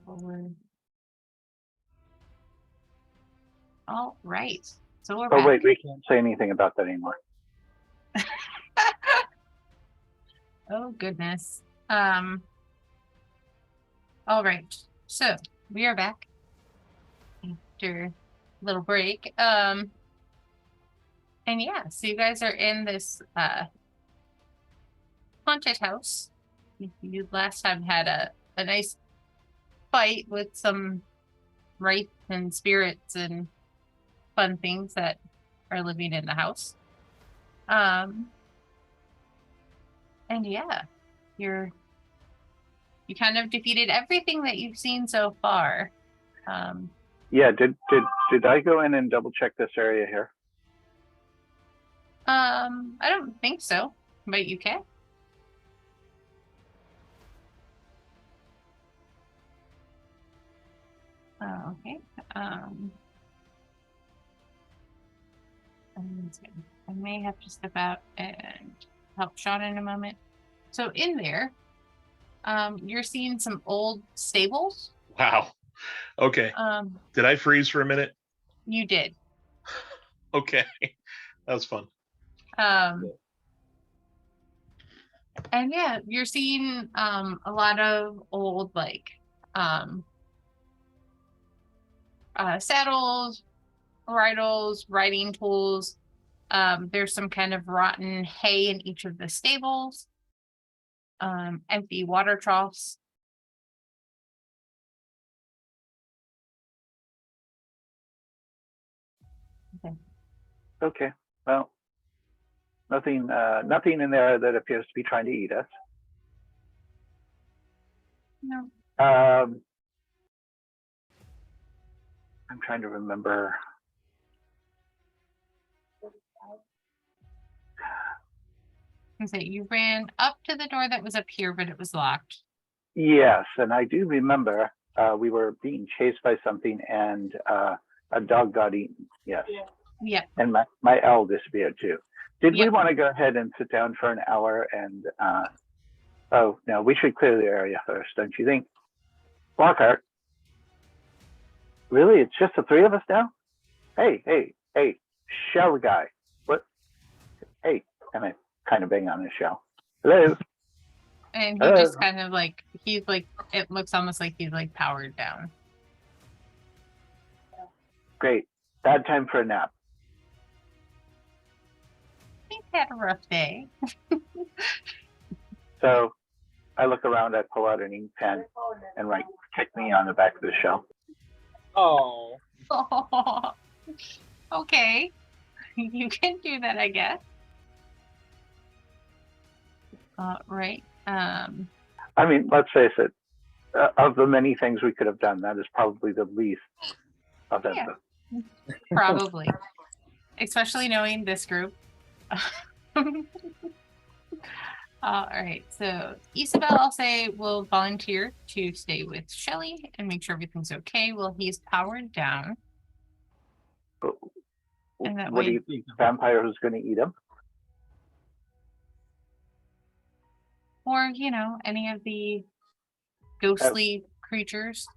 forward. All right. So we're Oh, back. wait, we can't say anything about that anymore. Oh, goodness. All right. So we are back after a little break. And yeah, so you guys are in this haunted house. You last time had a nice fight with some wraiths and spirits and fun things that are living in the house. And yeah, you kind of defeated everything that you've seen so far. Yeah, did I go in and double check this area here? I don't think so, but you can. Okay. I may have to step out and help Sean in a moment. So in there, you're seeing some old stables. Wow. Okay. Did I freeze for a minute? You did. Okay. That was fun. And yeah, you're seeing a lot of old saddles, bridles, riding tools. There's some kind of rotten hay in each of the stables. Empty water troughs. Okay. Well, nothing in there that appears to be trying to eat us. No. I'm trying to remember. You ran up to the door that was up here, but it was locked. Yes, and I do remember we were being chased by something, and a dog got eaten. Yes. Yeah. And my owl disappeared too. Did we want to go ahead and sit down for an hour and oh no, we should clear the area first, don't you think? Lockhart. Really? It's just the three of us now? Hey, shell guy. What? Hey, and I kind of bang on his shell. Hello? And he just kind of it looks almost like he's powered down. Great. Bad time for a nap. He's had a rough day. So I look around, I pull out an ink pen and write "kick me" on the back of the shell. Oh. Okay. You can do that, I guess. Right. I mean, let's face it. Of the many things we could have done, that is probably the least offensive. Yeah, probably. Especially knowing this group. All right. So Isabel, I'll say, will volunteer to stay with Shelly and make sure everything's okay while he's powered down. And that what do you think? The vampire who's going to eat him? Or, any of the ghostly creatures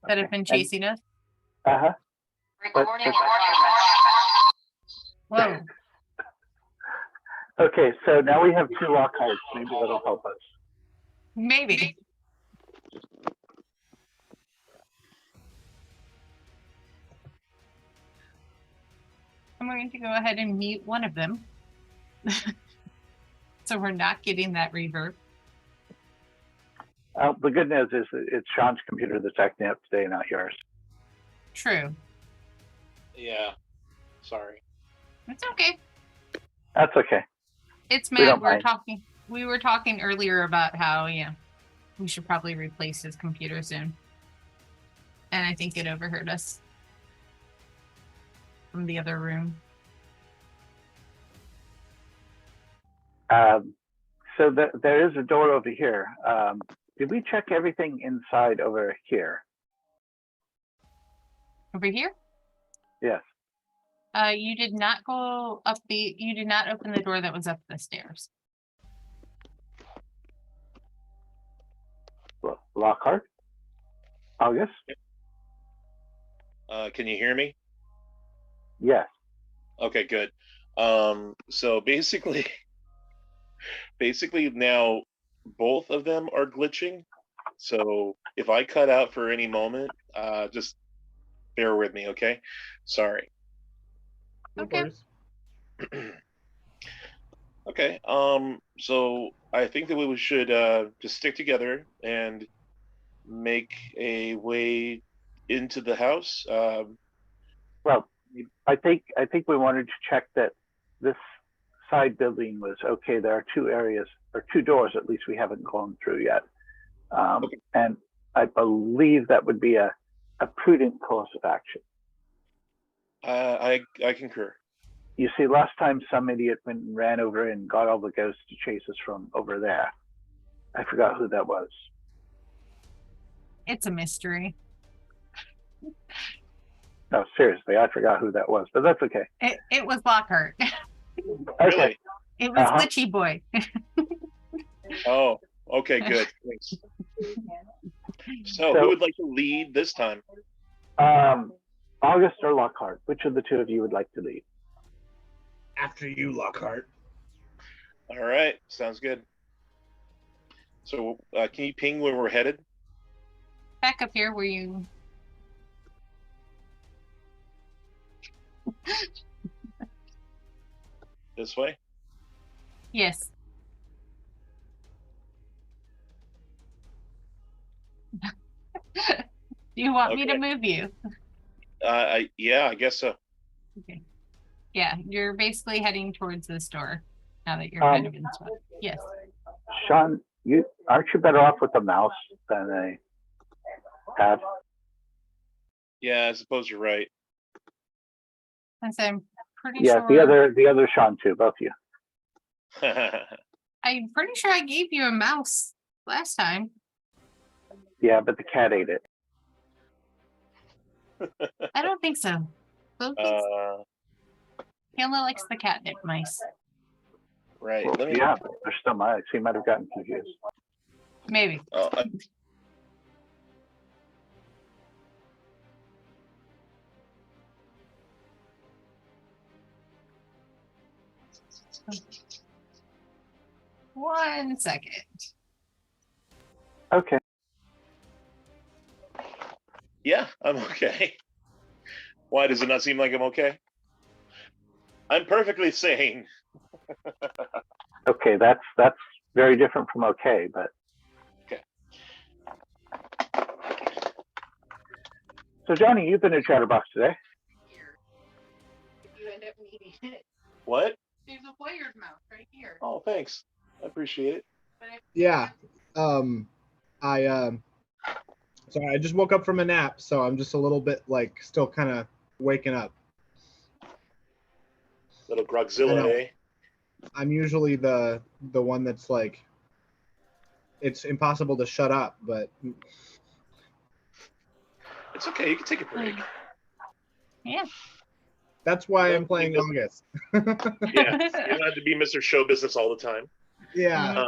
that have been chasing us. Uh-huh. Recording in progress. Whoa. Okay, so now we have two lock cards. Maybe that'll help us. Maybe. I'm going to go ahead and mute one of them. So we're not getting that reverb. The good news is it's Sean's computer that's acting up today, not yours. True. Yeah. Sorry. It's okay. That's okay. It's Matt. We were talking earlier about how, we should probably replace his computer soon. And I think it overheard us from the other room. So there is a door over here. Did we check everything inside over here? Over here? Yes. You did not go up you did not open the door that was up the stairs. Lockhart? August? Can you hear me? Yes. Okay, good. So basically, now both of them are glitching. So if I cut out for any moment, just bear with me, okay? Sorry. No Okay. worries. Okay. So I think that we should just stick together and make a way into the house. Well, I think we wanted to check that this side building was okay. There are two areas or two doors at least we haven't gone through yet, Okay. and I believe that would be a prudent course of action. I concur. You see, last time some idiot went and ran over and got all the ghosts to chase us from over there. I forgot who that was. It's a mystery. No, seriously, I forgot who that was, but that's okay. It was Lockhart. Really? It was Glitchy Boy. Oh, okay, good. Thanks. So who would like to lead this time? August or Lockhart? Which of the two of you would like to lead? After you, Lockhart. All right, sounds good. So can you ping where we're headed? Back up here where you... This way? Yes. Do you want me to move you? Yeah, I guess so. Okay. Yeah, you're basically heading towards this door now that you're kind of in spot. Yes. Sean, aren't you better off with a mouse than a pad? Yeah, I suppose you're right. And so I'm pretty Yeah, sure. the other Sean too, both of you. I'm pretty sure I gave you a mouse last time. Yeah, but the cat ate it. I don't think so. Kayla likes the catnip mice. Right. Well, yeah, but they're still mice. He might have gotten confused. Maybe. One second. Okay. Yeah, I'm okay. Why does it not seem like I'm okay? I'm perfectly sane. Okay, that's very different from okay, but okay. So Johnny, you've been in Chatterbox today. If you end up needing it. What? There's a player's mouse right here. Oh, thanks. I appreciate it. Yeah. Sorry, I just woke up from a nap, so I'm just a little bit like still kind of waking up. Little Grogzilla, eh? I'm usually the one that's like, it's impossible to shut up, but it's okay. You can take a break. Yeah. That's why I'm playing August. Yeah, you don't have to be Mr. Show Business all the time. Yeah.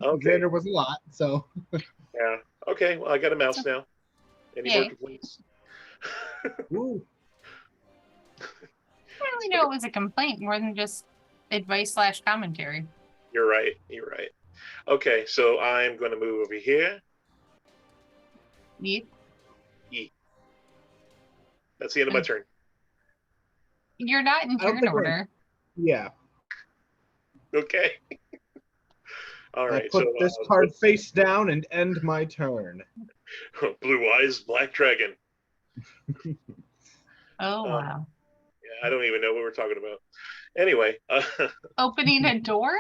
Okay. Xander was a lot, so. Yeah. Okay. Well, I got a mouse now. Any more complaints? Woo. I don't really know it was a complaint more than just advice / commentary. You're right. You're right. Okay, so I'm going to move over here. E. That's the end of my turn. You're not in turn order. Yeah. Okay. All right. I put this card face down and end my turn. Blue eyes, black dragon. Oh, wow. Yeah, I don't even know what we're talking about. Anyway. Opening a door?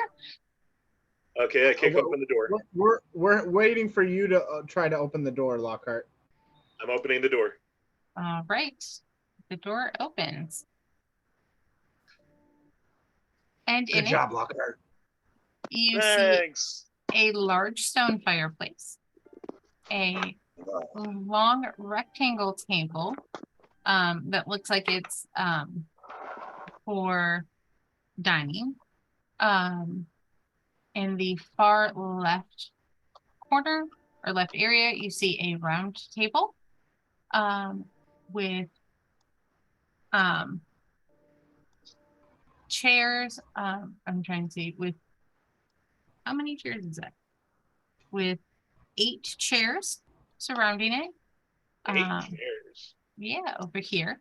Okay, I kick open the door. We're waiting for you to try to open the door, Lockhart. I'm opening the door. All right. The door opens. And Good job, Lockhart. You see a large stone fireplace, a long rectangle table that looks like it's for dining. In the far left corner or left area, you see a round table with chairs. I'm trying to see with how many chairs is that? With 8 chairs surrounding it. 8 chairs. Yeah, over here.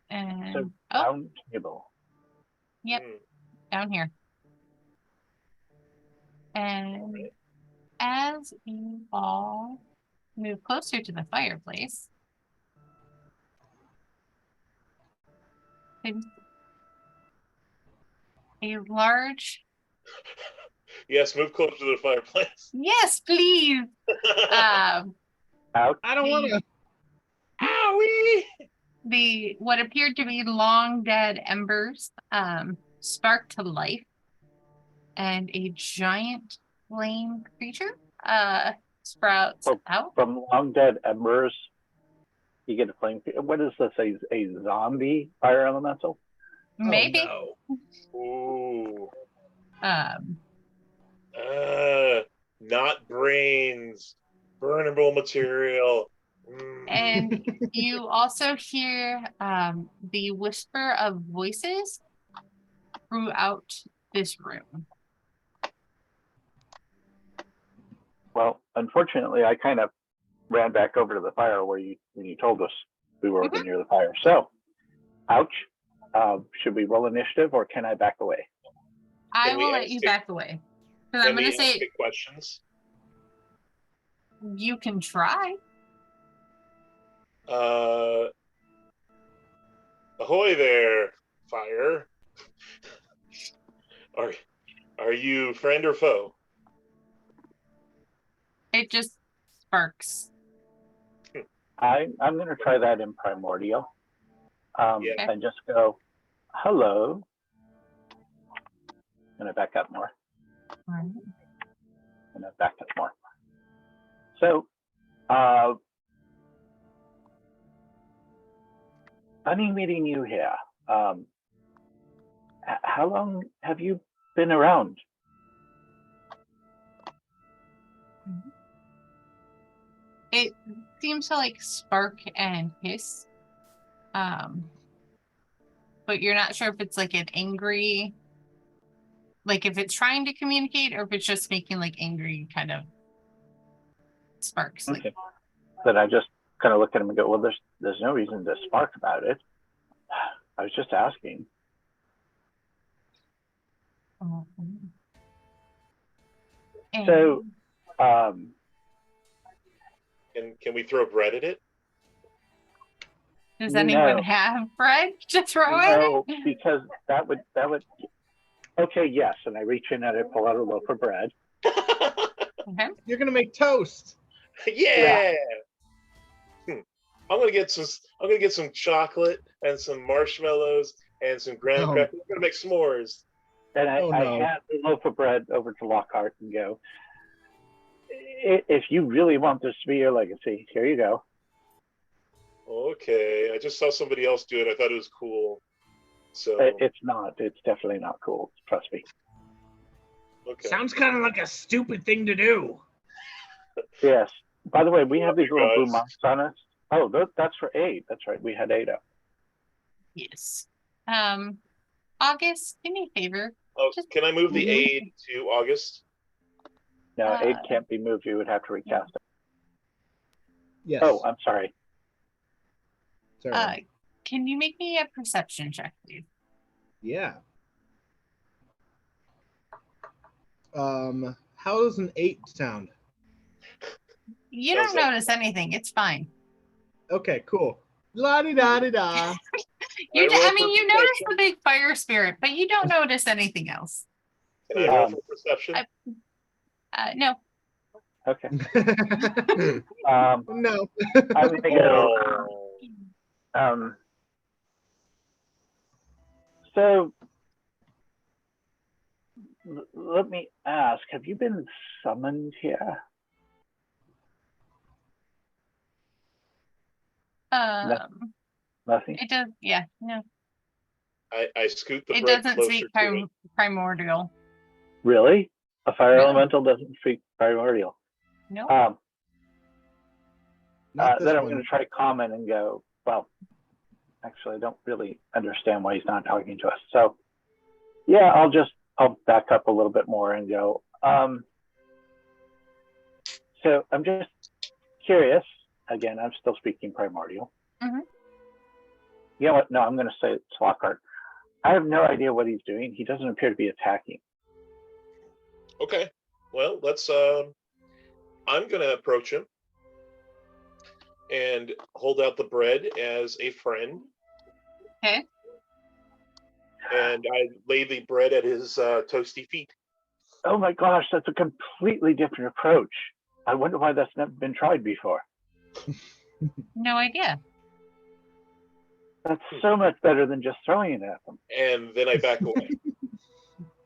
And So round table. Yep, down here. And as you all move closer to the fireplace, a large. Yes, move closer to the fireplace. Yes, please. Out. I don't want to. Owie! The what appeared to be long dead embers spark to life, and a giant flame creature sprouts out. From long dead embers, you get a flame. What is this? A zombie fire elemental? Maybe. Oh, Ooh. Um, Not brains. Burnable material. and you also hear the whisper of voices throughout this room. Well, unfortunately, I kind of ran back over to the fire when you told us we were over near the fire. So, ouch. Should we roll initiative or can I back away? I will let you back away. Because I'm going to say questions. You can try. Ahoy there, fire. Are you friend or foe? It just sparks. I'm going to try that in primordial. And just go, hello. I'm going to back up more. Right. And I back up more. So, funny meeting you here. How long have you been around? It seems to like spark and hiss. But you're not sure if it's like an angry, like if it's trying to communicate or if it's just making like angry kind of sparks. Okay. Like, Then I just kind of look at him and go, well, there's no reason to spark about it. I was just asking. So, can we throw bread at it? does anyone have bread to throw at it? No, because that would. Okay, yes, and I reach in and I pull out a loaf of bread. Okay. You're gonna make toast. Yeah. I'm gonna get some chocolate and some marshmallows and some graham crackers. We're gonna make s'mores. And I hand the loaf of bread over to Lockhart and go, if you really want this to be your legacy, here you go. Okay, I just saw somebody else do it. I thought it was cool. So it's not. It's definitely not cool. Trust me. Okay. Sounds kind of like a stupid thing to do. Yes. By the way, we have these little boom mics on us. Oh, that's for aid. That's right. We had Ada. Yes. August, do me a favor. Oh, can I move the aid to August? No, aid can't be moved. You would have to recast it. Yes. Oh, I'm sorry. Sorry. Can you make me a perception check, please? Yeah. How does an 8 sound? You don't notice anything. It's fine. Okay, cool. La-di-da-di-da. You notice the big fire spirit, but you don't notice anything else. Can I roll for perception? No. Okay. No. I'm going to go. So, let me ask, have you been summoned here? Nothing? It does, yeah, no. I scoot the it bread doesn't closer speak to it. primordial. Really? A fire elemental doesn't speak primordial. No. Not this Then I'm one. going to try comment and go, well, actually, I don't really understand why he's not talking to us. So, yeah, I'll back up a little bit more and go, so I'm just curious. Again, I'm still speaking primordial. Mhm. You know what? No, I'm going to say it's Lockhart. I have no idea what he's doing. He doesn't appear to be attacking. Okay. Well, let's. I'm gonna approach him and hold out the bread as a friend. Okay. And I lay the bread at his toasty feet. Oh my gosh, that's a completely different approach. I wonder why that's never been tried before. No idea. That's so much better than just throwing it at them. And then I back away.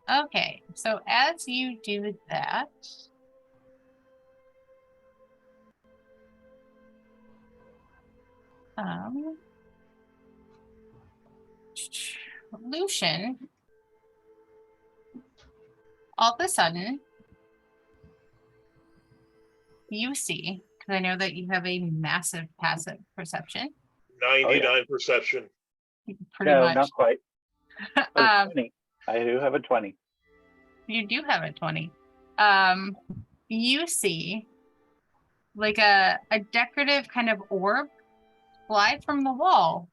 Okay. So as you do that, Lucian, all of a sudden, you see, because I know that you have a massive passive perception, 99 perception. pretty No, much. not quite. Oh, 20. 20. I do have a 20. You do have a 20. You see like a decorative kind of orb fly from the wall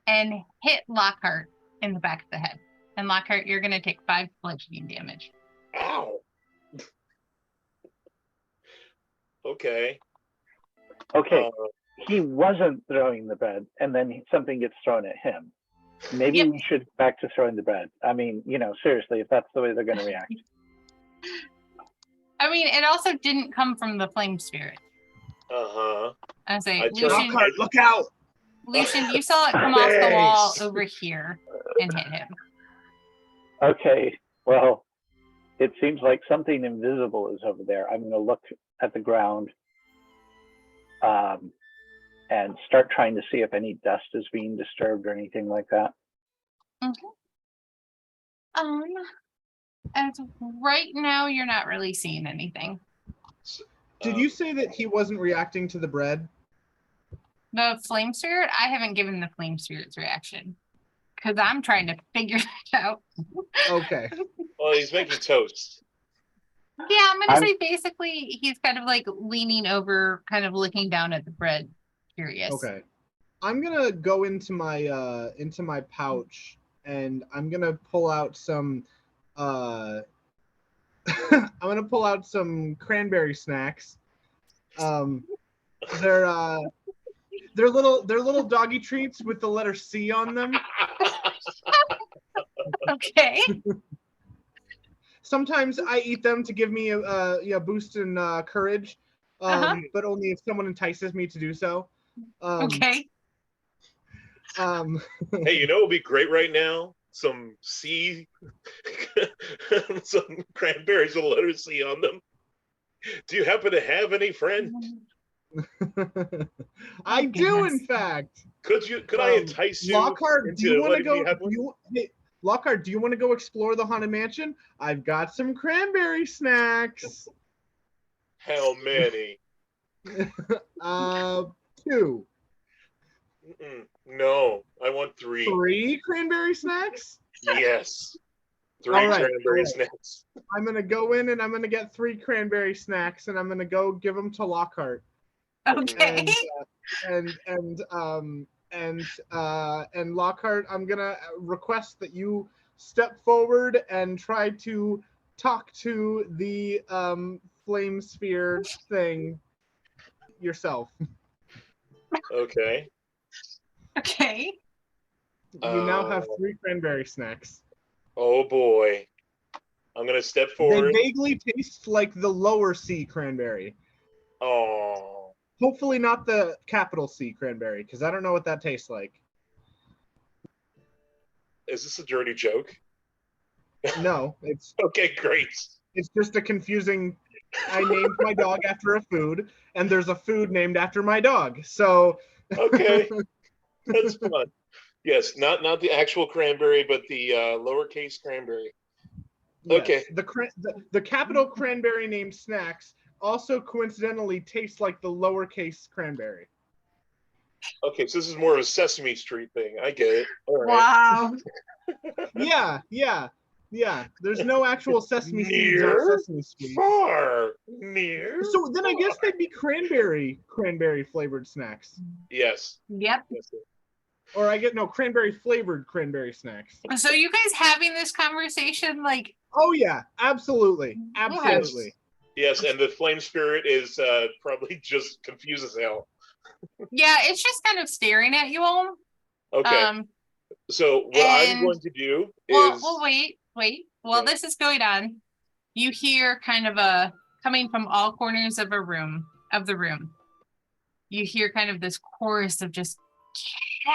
and hit Lockhart in the back of the head. And Lockhart, you're going to take 5 bludgeoning damage. Ow. Okay. Okay, he wasn't throwing the bread, and then something gets thrown at him. Maybe Yep. we should get back to throwing the bread. I mean, seriously, if that's the way they're going to react. I mean, it also didn't come from the flame spirit. Uh-huh. I say, I Lucian, Lockhart, look out! Lucian, you saw it come off the wall Thanks. over here and hit him. Okay, well, it seems like something invisible is over there. I'm going to look at the ground and start trying to see if any dust is being disturbed or anything like that. As right now, you're not really seeing anything. Did you say that he wasn't reacting to the bread? The flame spirit, I haven't given the flame spirit's reaction because I'm trying to figure that out. Okay. Well, he's making toast. Yeah, I'm gonna say basically he's kind of like leaning over, kind of looking down at the bread, curious. Okay. I'm gonna go into my pouch and I'm gonna pull out some I'm gonna pull out some cranberry snacks. They're little doggy treats with the letter C on them. Okay. Sometimes I eat them to give me a boost in courage, but only if someone entices me to do so. Okay. Hey, you know what would be great right now? Some C, some cranberries with a letter C on them. Do you happen to have any friend? I do, goodness. in fact. Could I entice you Lockhart, do you into want to letting me go? have one? Lockhart, do you want to go explore the haunted mansion? I've got some cranberry snacks. How many? 2. No, I want 3. 3 cranberry snacks? Yes. 3 All right, cranberry all right. snacks. I'm gonna go in and I'm gonna get 3 cranberry snacks and I'm gonna go give them to Lockhart. Okay. And Lockhart, I'm gonna request that you step forward and try to talk to the flame sphere thing yourself. Okay. Okay. You now have 3 cranberry snacks. Oh boy. I'm gonna step They forward. vaguely taste like the lower C cranberry. Oh. Hopefully not the capital C cranberry, because I don't know what that tastes like. Is this a dirty joke? No, it's Okay, great. just a confusing. I named my dog after a food, and there's a food named after my dog. So Okay. That's fun. Yes, not the actual cranberry, but the lowercase cranberry. Yes. Okay. The capital cranberry named Snacks also coincidentally tastes like the lowercase cranberry. Okay, so this is more of a Sesame Street thing. I get it. All right. Wow. Yeah. There's no actual sesame seeds on Near, Sesame Street. far, near. So then I guess far. they'd be cranberry flavored snacks. Yes. Yep. Yes. Or I get no cranberry flavored cranberry snacks. So you guys having this conversation like Oh yeah, absolutely. Absolutely. Yes, and the flame spirit is probably just confused as hell. yeah, it's just kind of staring at you all. Okay. So what I'm and- going to do Well, is well, wait. While Okay. this is going on, you hear kind of a coming from all corners of the room. You hear kind of this chorus of just get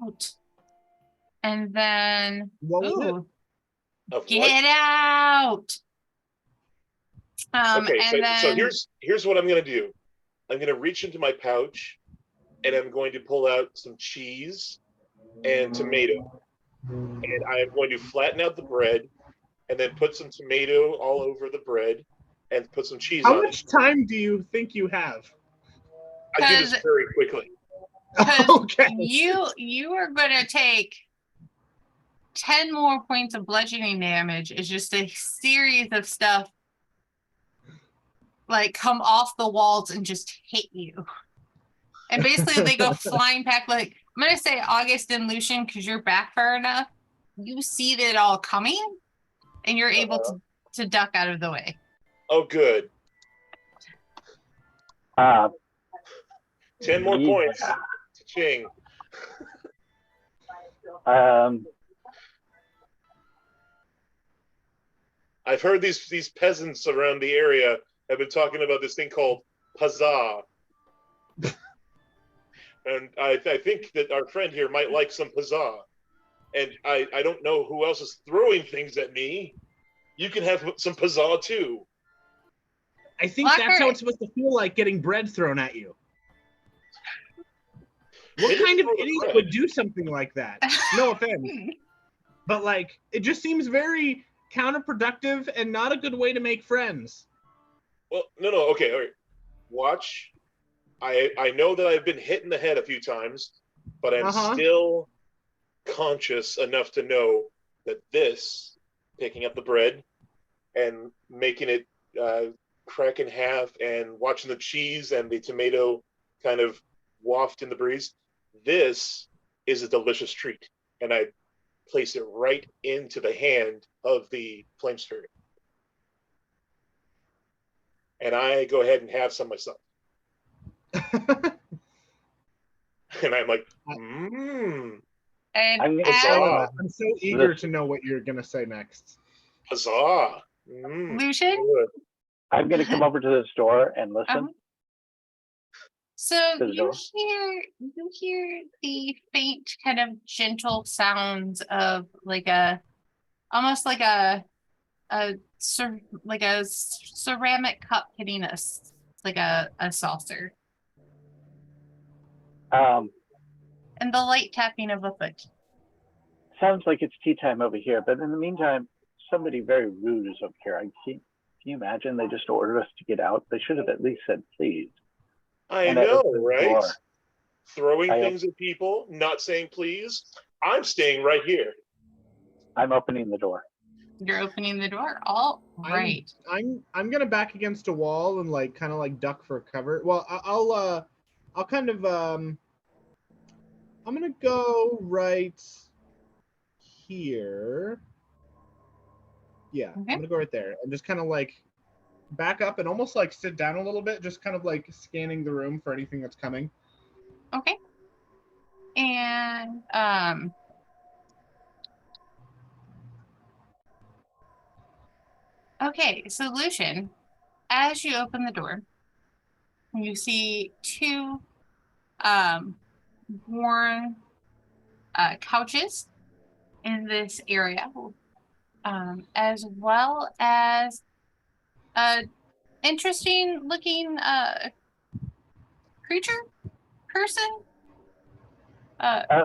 out, and then What was it? ooh, of what? get out. Okay, and then so here's what I'm gonna do. I'm gonna reach into my pouch and I'm going to pull out some cheese and tomato. And I am going to flatten out the bread and then put some tomato all over the bread and put some cheese How on much time do you think you have? it. I do this 'Cause- very quickly. Okay. you are gonna take 10 more points of bludgeoning damage. It's just a series of stuff like come off the walls and just hit you. And basically they go flying back. Like I'm gonna say August and Lucian, because you're back far enough. You see it all coming and you're able to duck out of the way. Oh, good. 10 more Yeah. points. Ching. I've heard these peasants around the area have been talking about this thing called huzzah. And I think that our friend here might like some huzzah. And I don't know who else is throwing things at me. You can have some huzzah too. I think Lockhart- that's how it's supposed to feel like getting bread thrown at you. What Maybe kind of throw the idiot bread. would do something like that? No offense. But like it just seems very counterproductive and not a good way to make friends. Well, no, okay, all right. Watch. I know that I've been hit in the head a few times, but I'm still conscious enough to know that this, picking up the bread and making it crack in half and watching the cheese and the tomato kind of waft in the breeze, this is a delicious treat. And I place it right into the hand of the flame spirit. And I go ahead and have some myself. And I'm like, And I'm gonna as Huzzah. I'm so eager to know what you're gonna say next. huzzah. Lucian, Good. I'm going to come over to this door and listen. so To the you door. hear the faint kind of gentle sounds of like a almost like a ceramic cup hitting us like a saucer, and the light tapping of a foot. Sounds like it's tea time over here, but in the meantime, somebody very rude is over here. Can you imagine? They just ordered us to get out. They should have at least said please. I And I know, opened the right? door. Throwing I- things at people, not saying please. I'm staying right here. I'm opening the door. You're opening the door. All right. I'm gonna back against a wall and like kind of like duck for cover. Well, I'll kind of I'm gonna go right here. Yeah, Okay. I'm gonna go right there and just kind of like back up and almost like sit down a little bit, just kind of like scanning the room for anything that's coming. Okay. And okay, so Lucian, as you open the door, you see two worn couches in this area, as well as a interesting looking creature, person,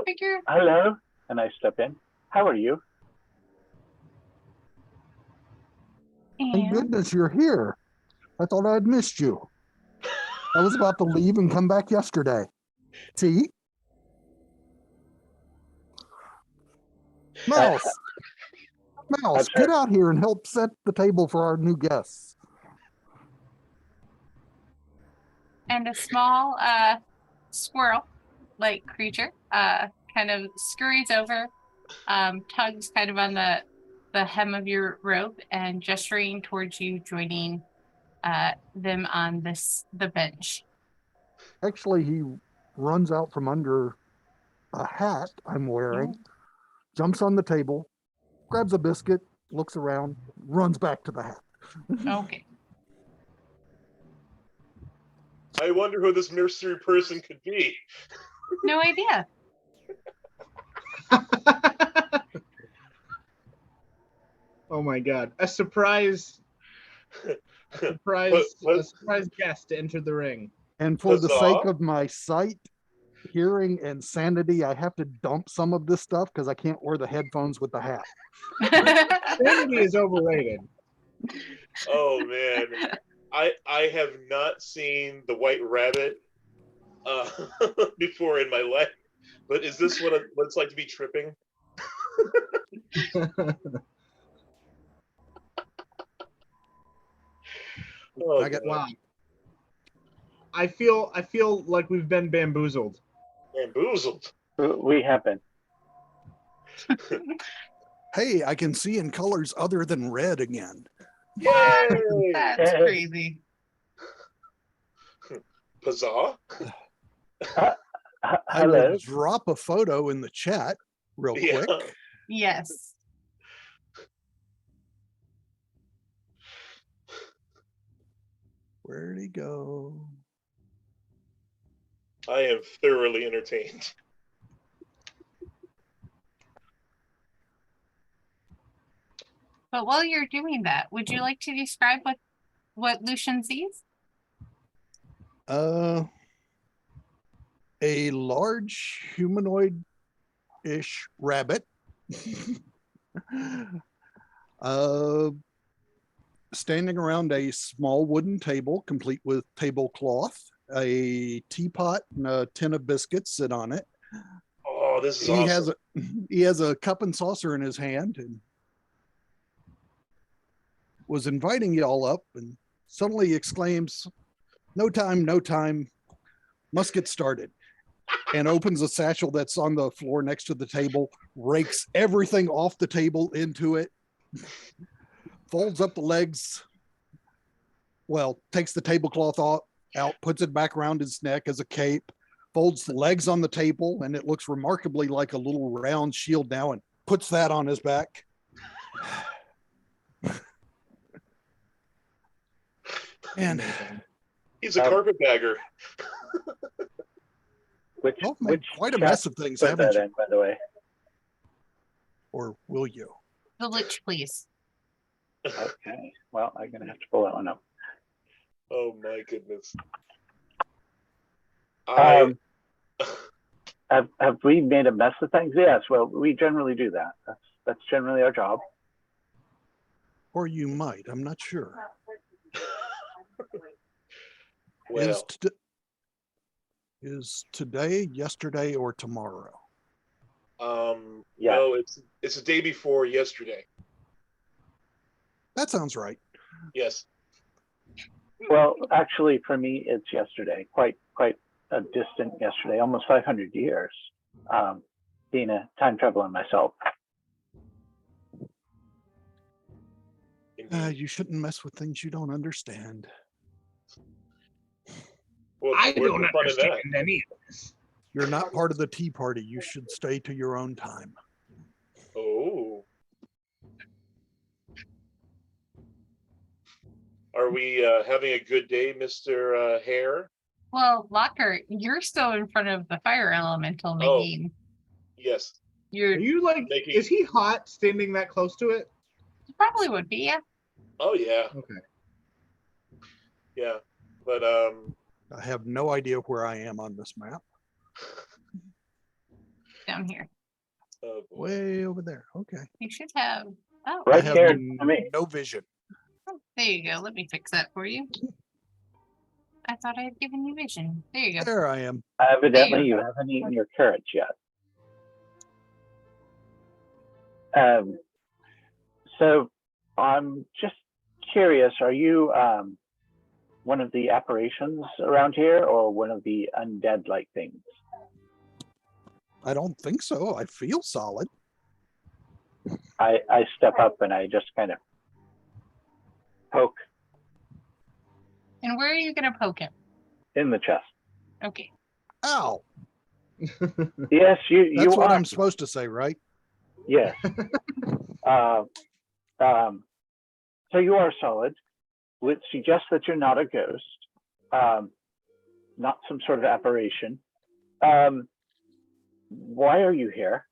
figure. Hello? And I step in. How are you? Thank And goodness you're here. I thought I'd missed you. I was about to leave and come back yesterday. See? Mouse, Mouse, I'm sorry. get out here and help set the table for our new guests. a small squirrel like creature kind of scurries over, tugs kind of on the hem of your robe and gesturing towards you, joining them on the bench. Actually, he runs out from under a hat I'm wearing, jumps on the table, grabs a biscuit, looks around, runs back to the hat. Okay. I wonder who this mystery person could be. No idea. Oh my god. A surprise guest to enter the ring. And for the sake Huzzah. of my sight, hearing, and sanity, I have to dump some of this stuff because I can't wear the headphones with the hat. Sanity is overrated. Oh man, I have not seen the White Rabbit before in my life, but is this what it's like to be tripping? Oh, I got- Wow. I feel like we've been bamboozled. bamboozled. We have been. Hey, I can see in colors other than red again. Yay! That's crazy. Huzzah! I Hello. will drop a photo in the chat real Yeah. quick. Yes. Where'd he go? I am thoroughly entertained. But while you're doing that, would you like to describe what Lucian sees? A large humanoid-ish rabbit. Standing around a small wooden table, complete with tablecloth. A teapot and a tin of biscuits sit on it. Oh, this is He awesome. has a cup and saucer in his hand and was inviting y'all up and suddenly exclaims, "No time, no time. Must get started." And opens a satchel that's on the floor next to the table, rakes everything off the table into it, folds up the legs, well, takes the tablecloth out, puts it back around his neck as a cape, folds the legs on the table, and it looks remarkably like a little round shield now, and puts that on his back. And He's a carpetbagger. I've made quite a chat mess of things, put haven't that you? in, by the way? Or will you? The Lich, please. Okay. Well, I'm gonna have to pull that one up. Oh my goodness. Have we made a mess of things? Yes. Well, we generally do that. That's generally our job. Or you might. I'm not sure. Well, Is today, yesterday, or tomorrow? Yeah. no, it's the day before yesterday. That sounds right. Yes. Well, actually, for me, it's yesterday. Quite a distant yesterday, almost 500 years. Being a time traveler myself. You shouldn't mess with things you don't understand. Well, I where's don't the fun in that? understand any of this. You're not part of the tea party. You should stay to your own time. Oh. Are we having a good day, Mr. Hare? Well, Lockhart, you're still in front of the fire elemental making. Yes. You're Are you like, Making- is he hot standing that close to it? probably would be, yeah. Oh yeah. Okay. Yeah. But I have no idea where I am on this map. Down here. boy. Way over there. Okay. You should have. Oh, Right I have here. I mean, no vision. There you go. Let me fix that for you. I thought I had given you vision. There you go. There I am. Evidently, you haven't eaten your carrots yet. So I'm just curious, are you one of the apparitions around here or one of the undead-like things? I don't think so. I feel solid. I step up and I just kind of poke And where are you going to poke him? in the chest. Okay. Ow. Yes, you That's what are. I'm supposed to say, right? Yes. So you are solid, which suggests that you're not a ghost, not some sort of apparition. Why are you here?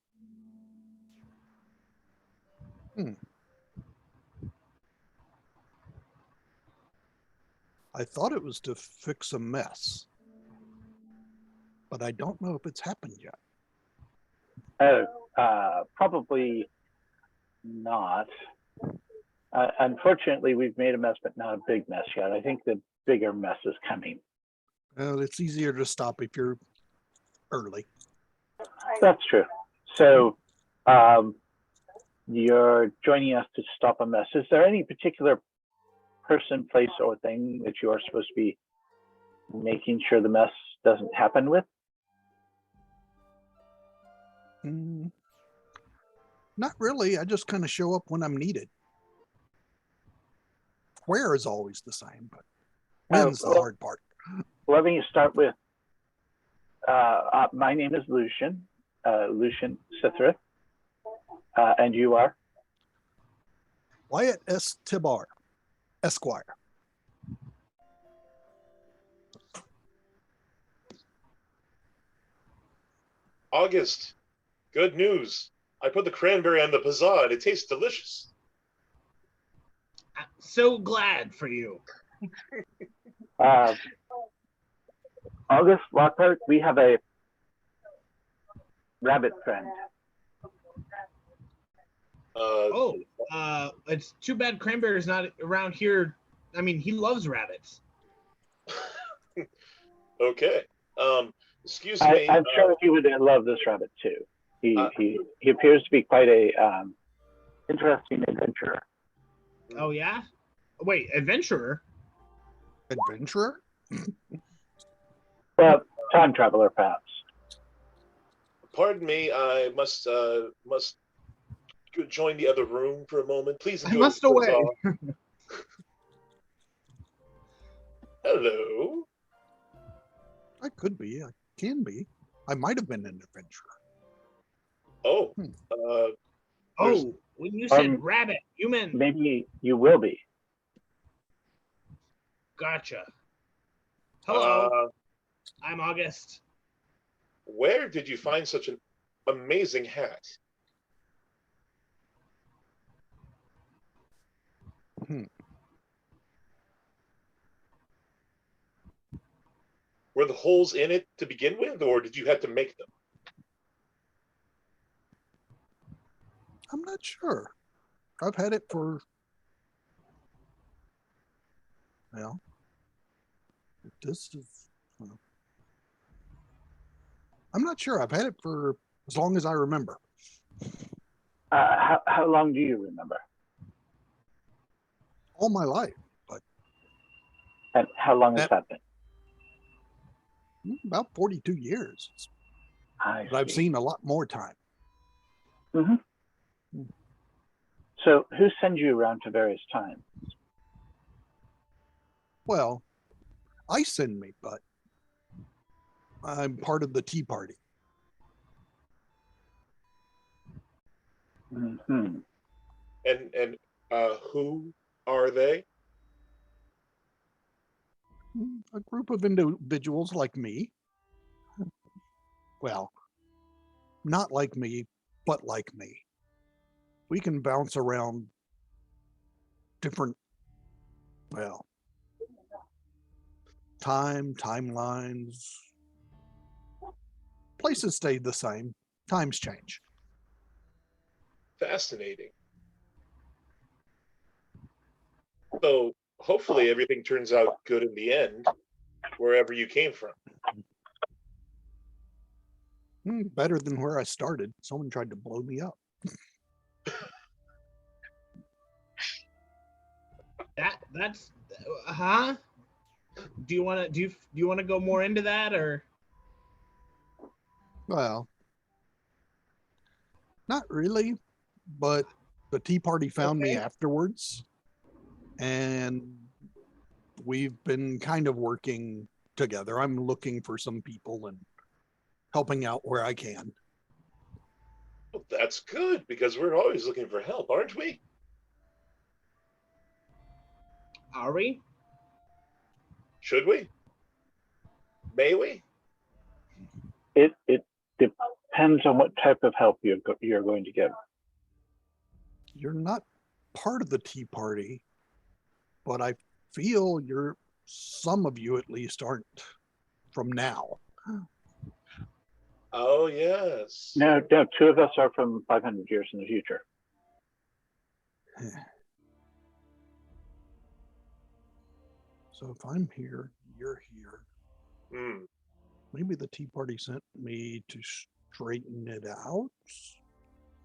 I thought it was to fix a mess, but I don't know if it's happened yet. Probably not. Unfortunately, we've made a mess, but not a big mess yet. I think the bigger mess is coming. It's easier to stop if you're early. That's true. So you're joining us to stop a mess. Is there any particular person, place, or thing that you are supposed to be making sure the mess doesn't happen with? Not really. I just kind of show up when I'm needed. Where is always the same, but when's the hard part. Let me start with, my name is Lucian, Lucian Sithrith, and you are? Wyatt S. Tibar, Esquire. August, good news. I put the cranberry on the pizza and it tastes delicious. I'm so glad for you. August Lockhart, we have a rabbit friend. It's too bad Cranberry's not around here. I mean, he loves rabbits. Okay. Excuse me. I'm sure he would love this rabbit too. He appears to be quite a interesting adventurer. Oh yeah? Wait, adventurer? Adventurer? Well, time traveler, perhaps. Pardon me, I must join the other room for a moment. Please enjoy. I must away. Hello. I could be. I can be. I might have been an adventurer. Oh. When you said rabbit, you meant... Maybe you will be. Gotcha. Hello. I'm August. Where did you find such an amazing hat? Were the holes in it to begin with, or did you have to make them? I'm not sure. I've had it for, well, this is, I'm not sure. I've had it for as long as I remember. How long do you remember? All my life. But and how long has that been? About 42 years. But I've seen a lot more time. So who sends you around to various times? Well, I send me, but I'm part of the Tea Party. And who are they? A group of individuals like me. Well, not like me, but like me. We can bounce around different, well, timelines. Places stay the same. Times change. Fascinating. So hopefully everything turns out good in the end, wherever you came from. Better than where I started. Someone tried to blow me up. That's huh? Do you want to go more into that, or? Well, not really, but the Tea Party found me afterwards, and we've been kind of working together. I'm looking for some people and helping out where I can. Well, that's good, because we're always looking for help, aren't we? Are we? Should we? May we? It depends on what type of help you're going to give. You're not part of the Tea Party, but I feel some of you at least aren't from now. Oh, yes. No, two of us are from 500 years in the future. So if I'm here, you're here. Maybe the Tea Party sent me to straighten it out.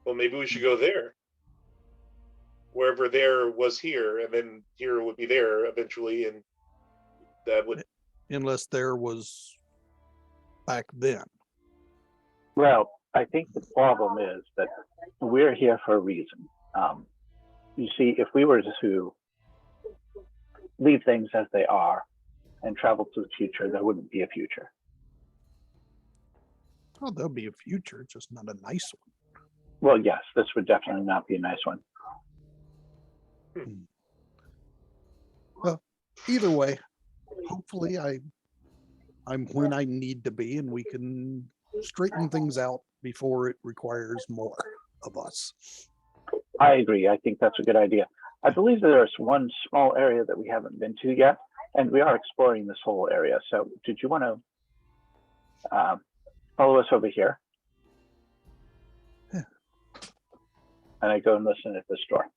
Well, maybe we should go there. Wherever there was here, and then here would be there eventually, and that would... Unless there was back then. Well, I think the problem is that we're here for a reason. You see, if we were to leave things as they are and travel to the future, there wouldn't be a future. Oh, there'll be a future, just not a nice one. Well, yes, this would definitely not be a nice one. Well, either way, hopefully I'm when I need to be, and we can straighten things out before it requires more of us. I agree. I think that's a good idea. I believe there's one small area that we haven't been to yet, and we are exploring this whole area. So did you want to follow us over here? Yeah. And I go and listen at this door.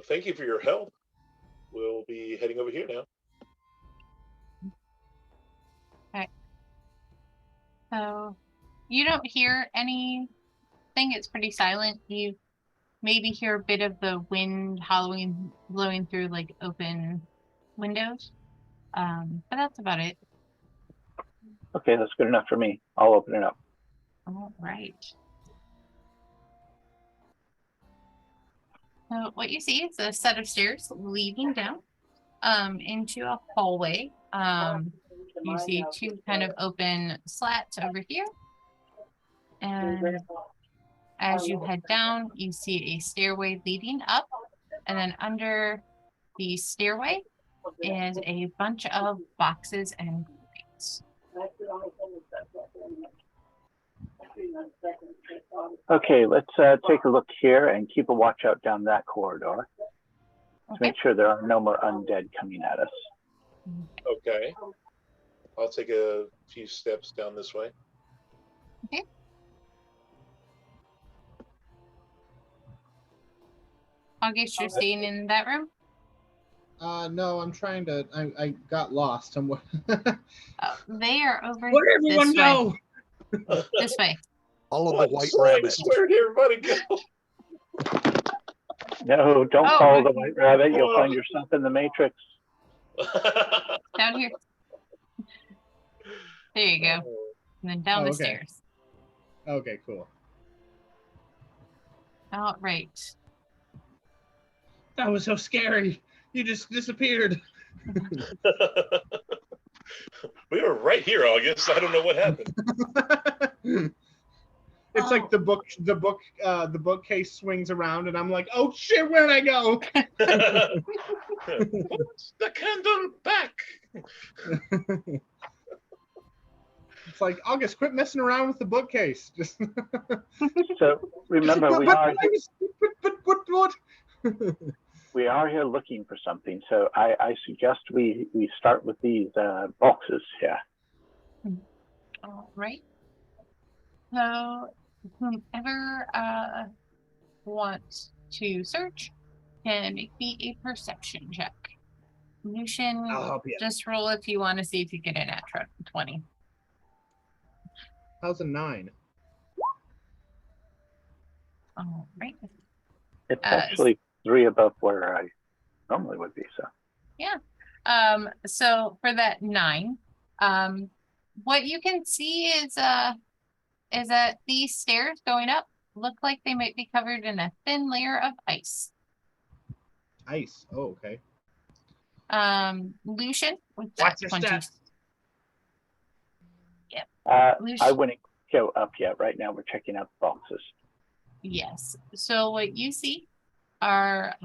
Thank you for your help. We'll be heading over here now. Okay. So you don't hear anything. It's pretty silent. You maybe hear a bit of the wind blowing through like open windows. But that's about it. Okay, that's good enough for me. I'll open it up. All right. So what you see is a set of stairs leading down into a hallway. You see two kind of open slats over here. And as you head down, you see a stairway leading up. And then under the stairway is a bunch of boxes and crates. Okay, let's take a look here and keep a watch out down that corridor to make sure there are no more undead coming at us. Okay. I'll take a few steps down this way. Okay. August, you're staying in that room? No, I'm trying to. I got lost. They are over Where everyone this go? way. This way. Follow the white I rabbit. swear to everybody go. No, don't follow the white rabbit. You'll find yourself in the Matrix. Down here. There you go. And then down the stairs. Okay, cool. All right. That was so scary. You just disappeared. We were right here, August. I don't know what happened. It's like the bookcase swings around, and I'm like, oh shit, where'd I go? Put the candle back. It's like, August, quit messing around with the bookcase. Just So remember, what? We are here looking for something. So I suggest we start with these boxes here. All right. So whomever wants to search can make me a perception check. Lucian, I'll help you. just roll if you want to see if you get a natural 20. How's a 9? All right. It's actually 3 above where I normally would be. So Yeah. So for that 9, what you can see is that these stairs going up look like they might be covered in a thin layer of ice. Ice. Oh, okay. Lucian, with that What's your 20. stat? Yep. I Lucian, wouldn't go up yet. Right now, we're checking out the boxes. yes. So what you see are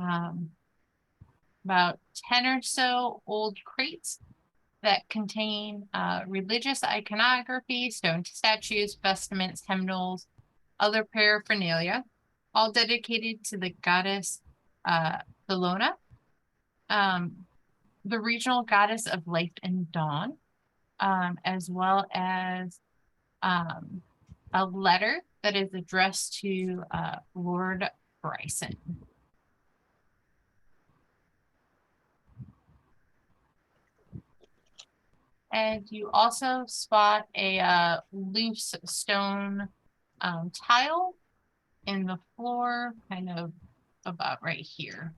about 10 or so old crates that contain religious iconography, stone statues, vestments, hymnals, other paraphernalia, all dedicated to the goddess Bellona, the regional goddess of life and dawn, as well as a letter that is addressed to Lord Bryson. And you also spot a loose stone tile in the floor, kind of about right here.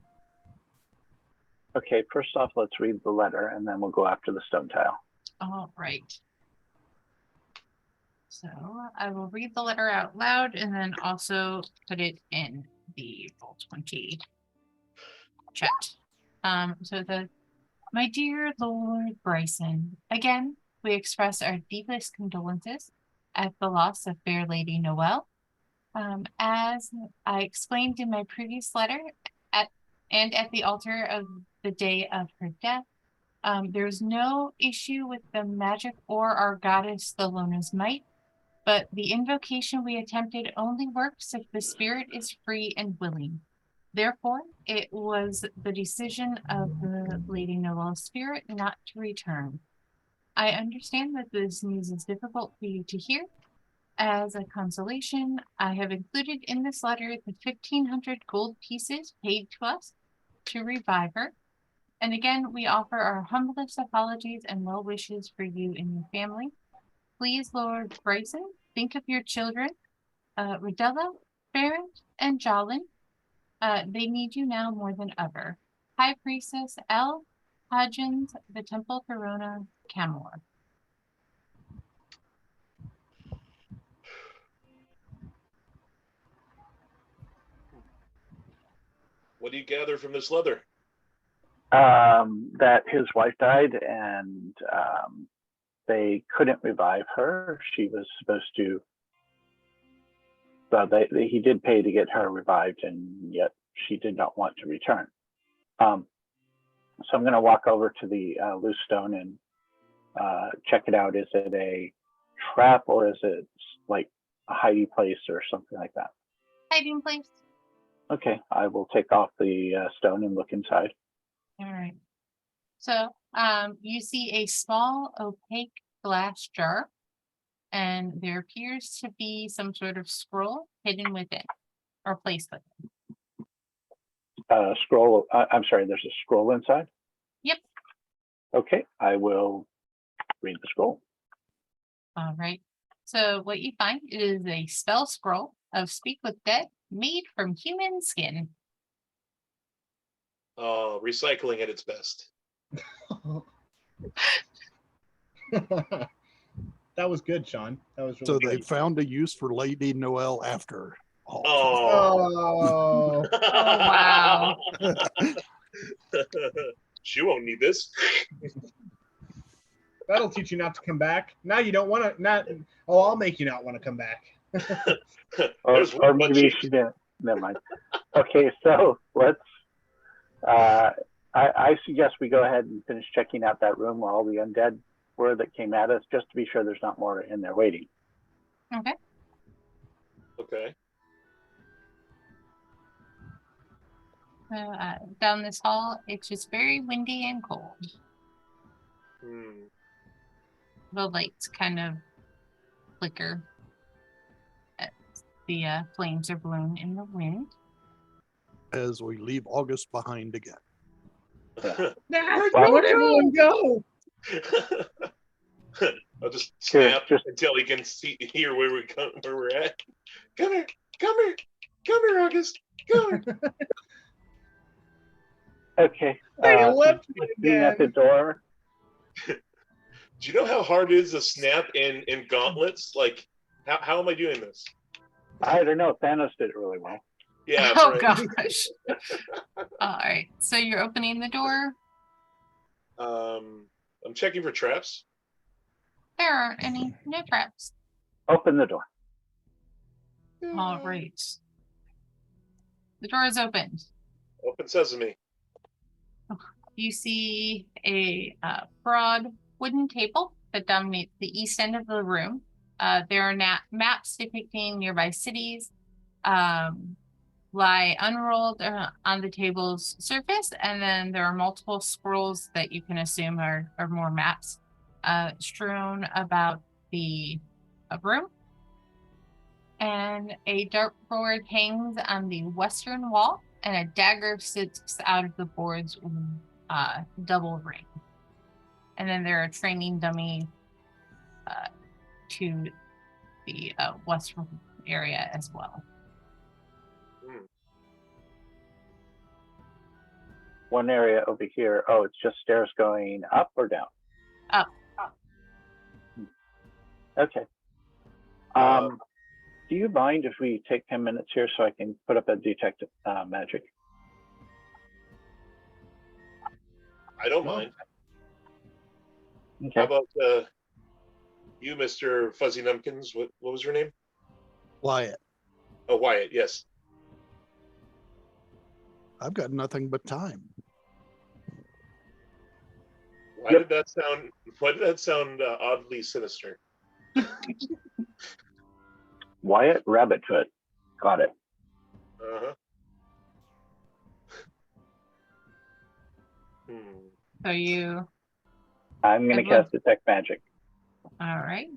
Okay, first off, let's read the letter, and then we'll go after the stone tile. All right. So I will read the letter out loud and then also put it in the Roll20 chat. So my dear Lord Bryson, again, we express our deepest condolences at the loss of fair Lady Noelle. As I explained in my previous letter, at the altar of the day of her death, there's no issue with the magic or our goddess Thelona's might, but the invocation we attempted only works if the spirit is free and willing. Therefore, it was the decision of the Lady Noelle's spirit not to return. I understand that this news is difficult for you to hear. As a consolation, I have included in this letter the 1,500 gold pieces paid to us to revive her. And again, we offer our humblest apologies and well wishes for you and your family. Please, Lord Bryson, think of your children, Rodella, Farron, and Jolin. They need you now more than ever. High Priestess L. Hodgins, the Temple Corona, Camor. What do you gather from this letter? That his wife died, and they couldn't revive her. She was supposed to. Well, he did pay to get her revived, and yet she did not want to return. So I'm going to walk over to the loose stone and check it out. Is it a trap, or is it like a hiding place or something like that? Hiding place. Okay, I will take off the stone and look inside. All right. So you see a small opaque glass jar, and there appears to be some sort of scroll hidden within or placed within. Scroll. I'm sorry, there's a scroll inside? Yep. Okay, I will read the scroll. All right. So what you find is a spell scroll of Speak with Dead made from human skin. Recycling at its best. That was good, Sean. That was really So good. they found a use for Lady Noelle after all. Oh. Oh. Oh, wow. She won't need this. That'll teach you not to come back. Now you don't want to. Not. Oh, I'll make you not want to come back. Or maybe she didn't. Never mind. Okay, so let's. I suggest we go ahead and finish checking out that room where all the undead were that came at us, just to be sure there's not more in there waiting. Okay. Okay. Down this hall, it's just very windy and cold. The lights kind of flicker as the flames are blown in the wind. as we leave August behind again. Nah, Well, let everyone go. I'll just Here, snap until he can hear where we're at. Come here, August. Come here. Okay. They left Being at the again. door. Do you know how hard it is to snap in gauntlets? Like, how am I doing this? I don't know. Thanos did it really well. Yeah. Oh right. gosh. All right. So you're opening the door. I'm checking for traps. There aren't any. No traps. Open the door. All right. The door is opened. Open sesame. You see a broad wooden table that dominates the east end of the room. There are maps depicting nearby cities lie unrolled on the table's surface, and then there are multiple scrolls that you can assume are more maps strewn about the room. And a dartboard hangs on the western wall, and a dagger sits out of the board's double ring. And then there are training dummies to the western area as well. One area over here. Oh, it's just stairs going up or down? Up. Okay. Do you mind if we take 10 minutes here so I can put up a detect magic? I don't mind. Okay. How about you, Mr. Fuzzy Numpkins? What was your name? Wyatt, Oh, Wyatt. Yes. I've got nothing but time. Why did that sound oddly sinister? Wyatt Rabbitfoot. Got it. Uh-huh. So you. I'm going to cast detect magic. All right.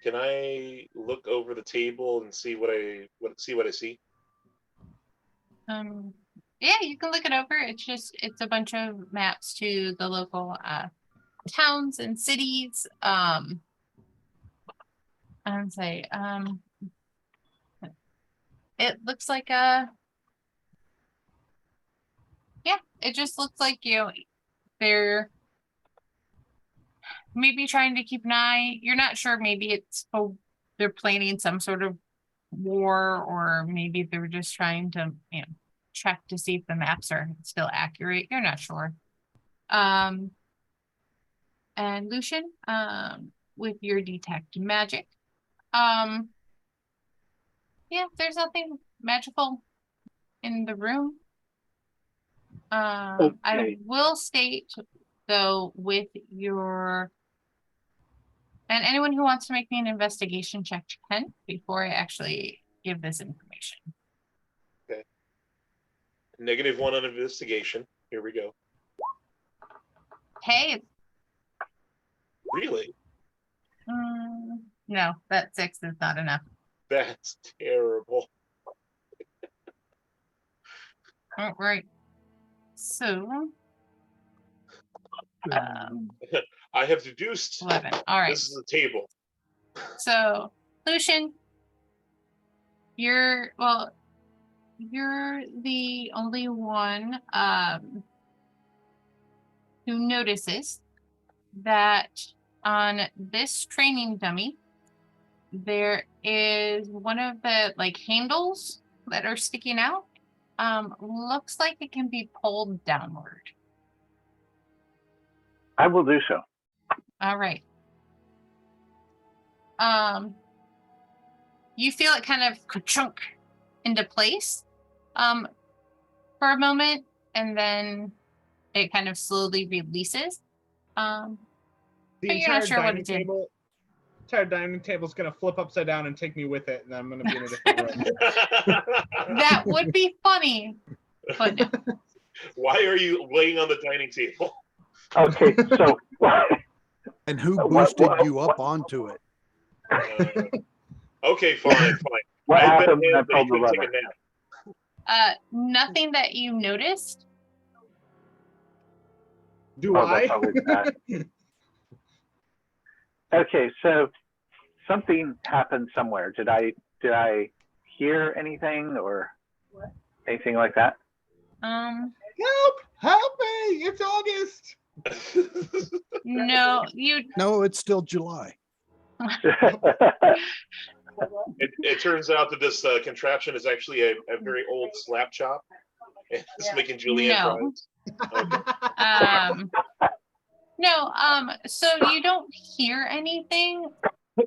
Can I look over the table and see what I see? Yeah, you can look it over. It's a bunch of maps to the local towns and cities. And say, it looks like it just looks like they're maybe trying to keep an eye. You're not sure. Maybe they're planning some sort of war, or maybe they're just trying to check to see if the maps are still accurate. You're not sure. And Lucian, with your detect magic, there's nothing magical in the room. Okay. I will state though, with your and anyone who wants to make me an investigation check can before I actually give this information. Okay. -1 on investigation. Here we go. Hey. Really? No, that 6 is not enough. That's terrible. All right. So, I have deduced 11. All right. This is a table. So, Lucian, you're the only one who notices that on this training dummy, there is one of the handles that are sticking out. Looks like it can be pulled downward. I will do so. All right. You feel it kind of ka-chunk into place for a moment, and then it kind of slowly releases. The you're not sure what it did. Entire dining table is going to flip upside down and take me with it, and I'm going to be in a different room. That would be funny, but no. Why are you laying on the dining table? Okay, so and who boosted you up onto it? Okay, fine. What I bet happened when I him that he pulled the couldn't take lever? a nap. Nothing that you noticed. Do that's I? always bad. Okay, so something happened somewhere. Did I hear anything or anything like that? Help me! It's August. No, you. No, it's still July. It turns out that this contraption is actually a very old slap chop. It's making julienne No. fries. Okay. No. So you don't hear anything,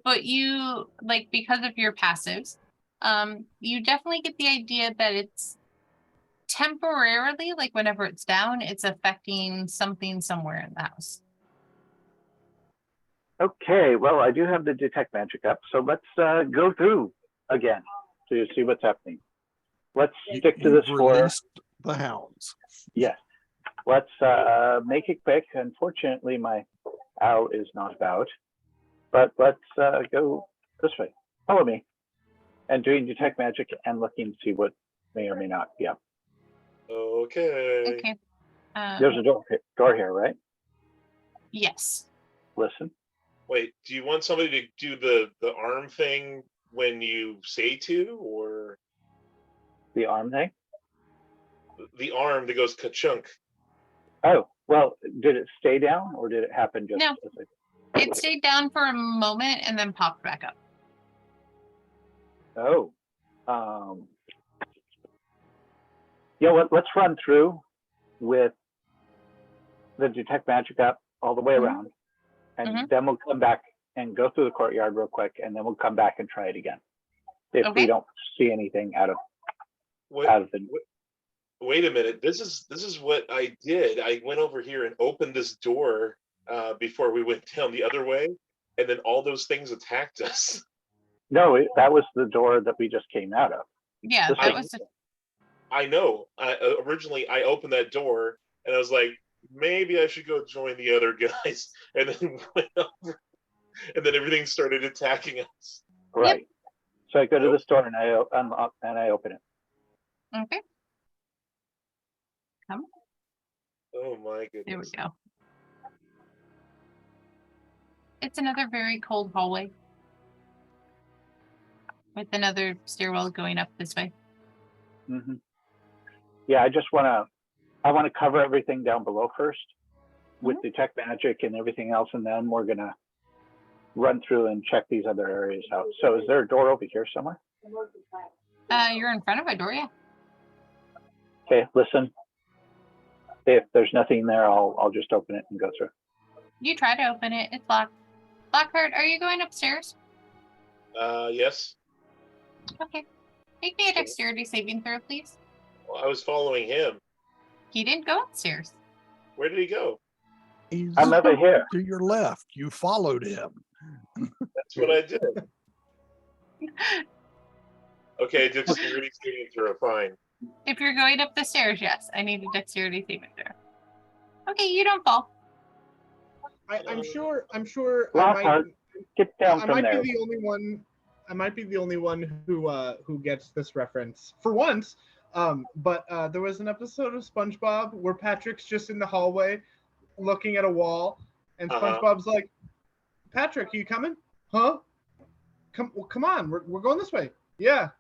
but you like because of your passives. You definitely get the idea that it's temporarily, like whenever it's down, it's affecting something somewhere in the house. Okay, well, I do have the detect magic up, so let's go through again to see what's happening. Let's stick to this You've for released the hounds. yes. Let's make it quick. Unfortunately, my owl is not about, but let's go this way. Follow me, and doing detect magic and looking to see what may or may not be up. Okay. Okay. There's a door here, right? Yes. Listen. Wait, do you want somebody to do the arm thing when you say to, or The arm thing? the arm that goes ka-chunk? Oh, well, did it stay down or did it happen just No. It stayed down for a moment and then popped back up. Oh. Yeah, let's run through with the detect magic up all the way around. And then we'll come back and go through the courtyard real quick, and then we'll come back and try it again. If we don't see anything out of the Wait a minute. This is what I did. I went over here and opened this door before we went down the other way, and then all those things attacked us. No, that was the door that we just came out of. Yeah, This that was. I know. Originally, I opened that door, and I was like, maybe I should go join the other guys, and then went over, and then everything started attacking us. Right. Yep. So I go to the store and I unlock and I open it. Okay. Come. Oh my goodness. There we go. It's another very cold hallway with another stairwell going up this way. Mm-hmm. Yeah, I want to cover everything down below first with detect magic and everything else, and then we're gonna run through and check these other areas out. So is there a door over here somewhere? You're in front of a door, yeah. Okay, listen. If there's nothing there, I'll just open it and go through. You try to open it. It's locked. Lockhart, are you going upstairs? Yes. Okay. Make me a dexterity saving throw, please. Well, I was following him. He didn't go upstairs. Where did he go? I'm over here. To your left. You followed him. That's what I did. Okay, dexterity saving throw, fine. If you're going up the stairs, yes, I need a dexterity saving throw. Okay, you don't fall. I'm sure. Lockhart, get down I from might there. be the only one. I might be the only one who gets this reference for once. But there was an episode of SpongeBob where Patrick's just in the hallway, looking at a wall, and SpongeBob's like, "Patrick, are you coming? Huh? Come on, we're going this way. Yeah.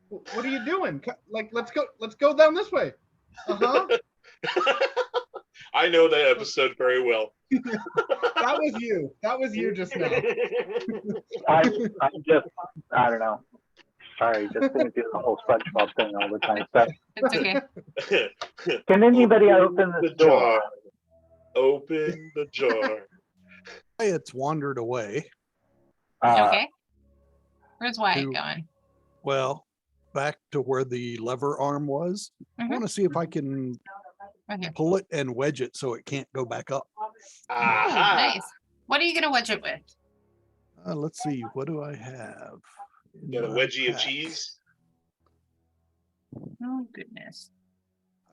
What are you doing? Let's go down this way. I know that episode very well. That was you. That was you just now. I don't know. Sorry, just gonna do the whole SpongeBob thing all the time. So, It's okay. can anybody open this door? Jar. Open the jar. It's wandered away. Okay. Where's Wyatt going? Well, back to where the lever arm was. I want to see if I can pull it and wedge it so it can't go back up. Nice. What are you going to wedge it with? Let's see. What do I have? Got a wedgie of cheese? Oh, goodness.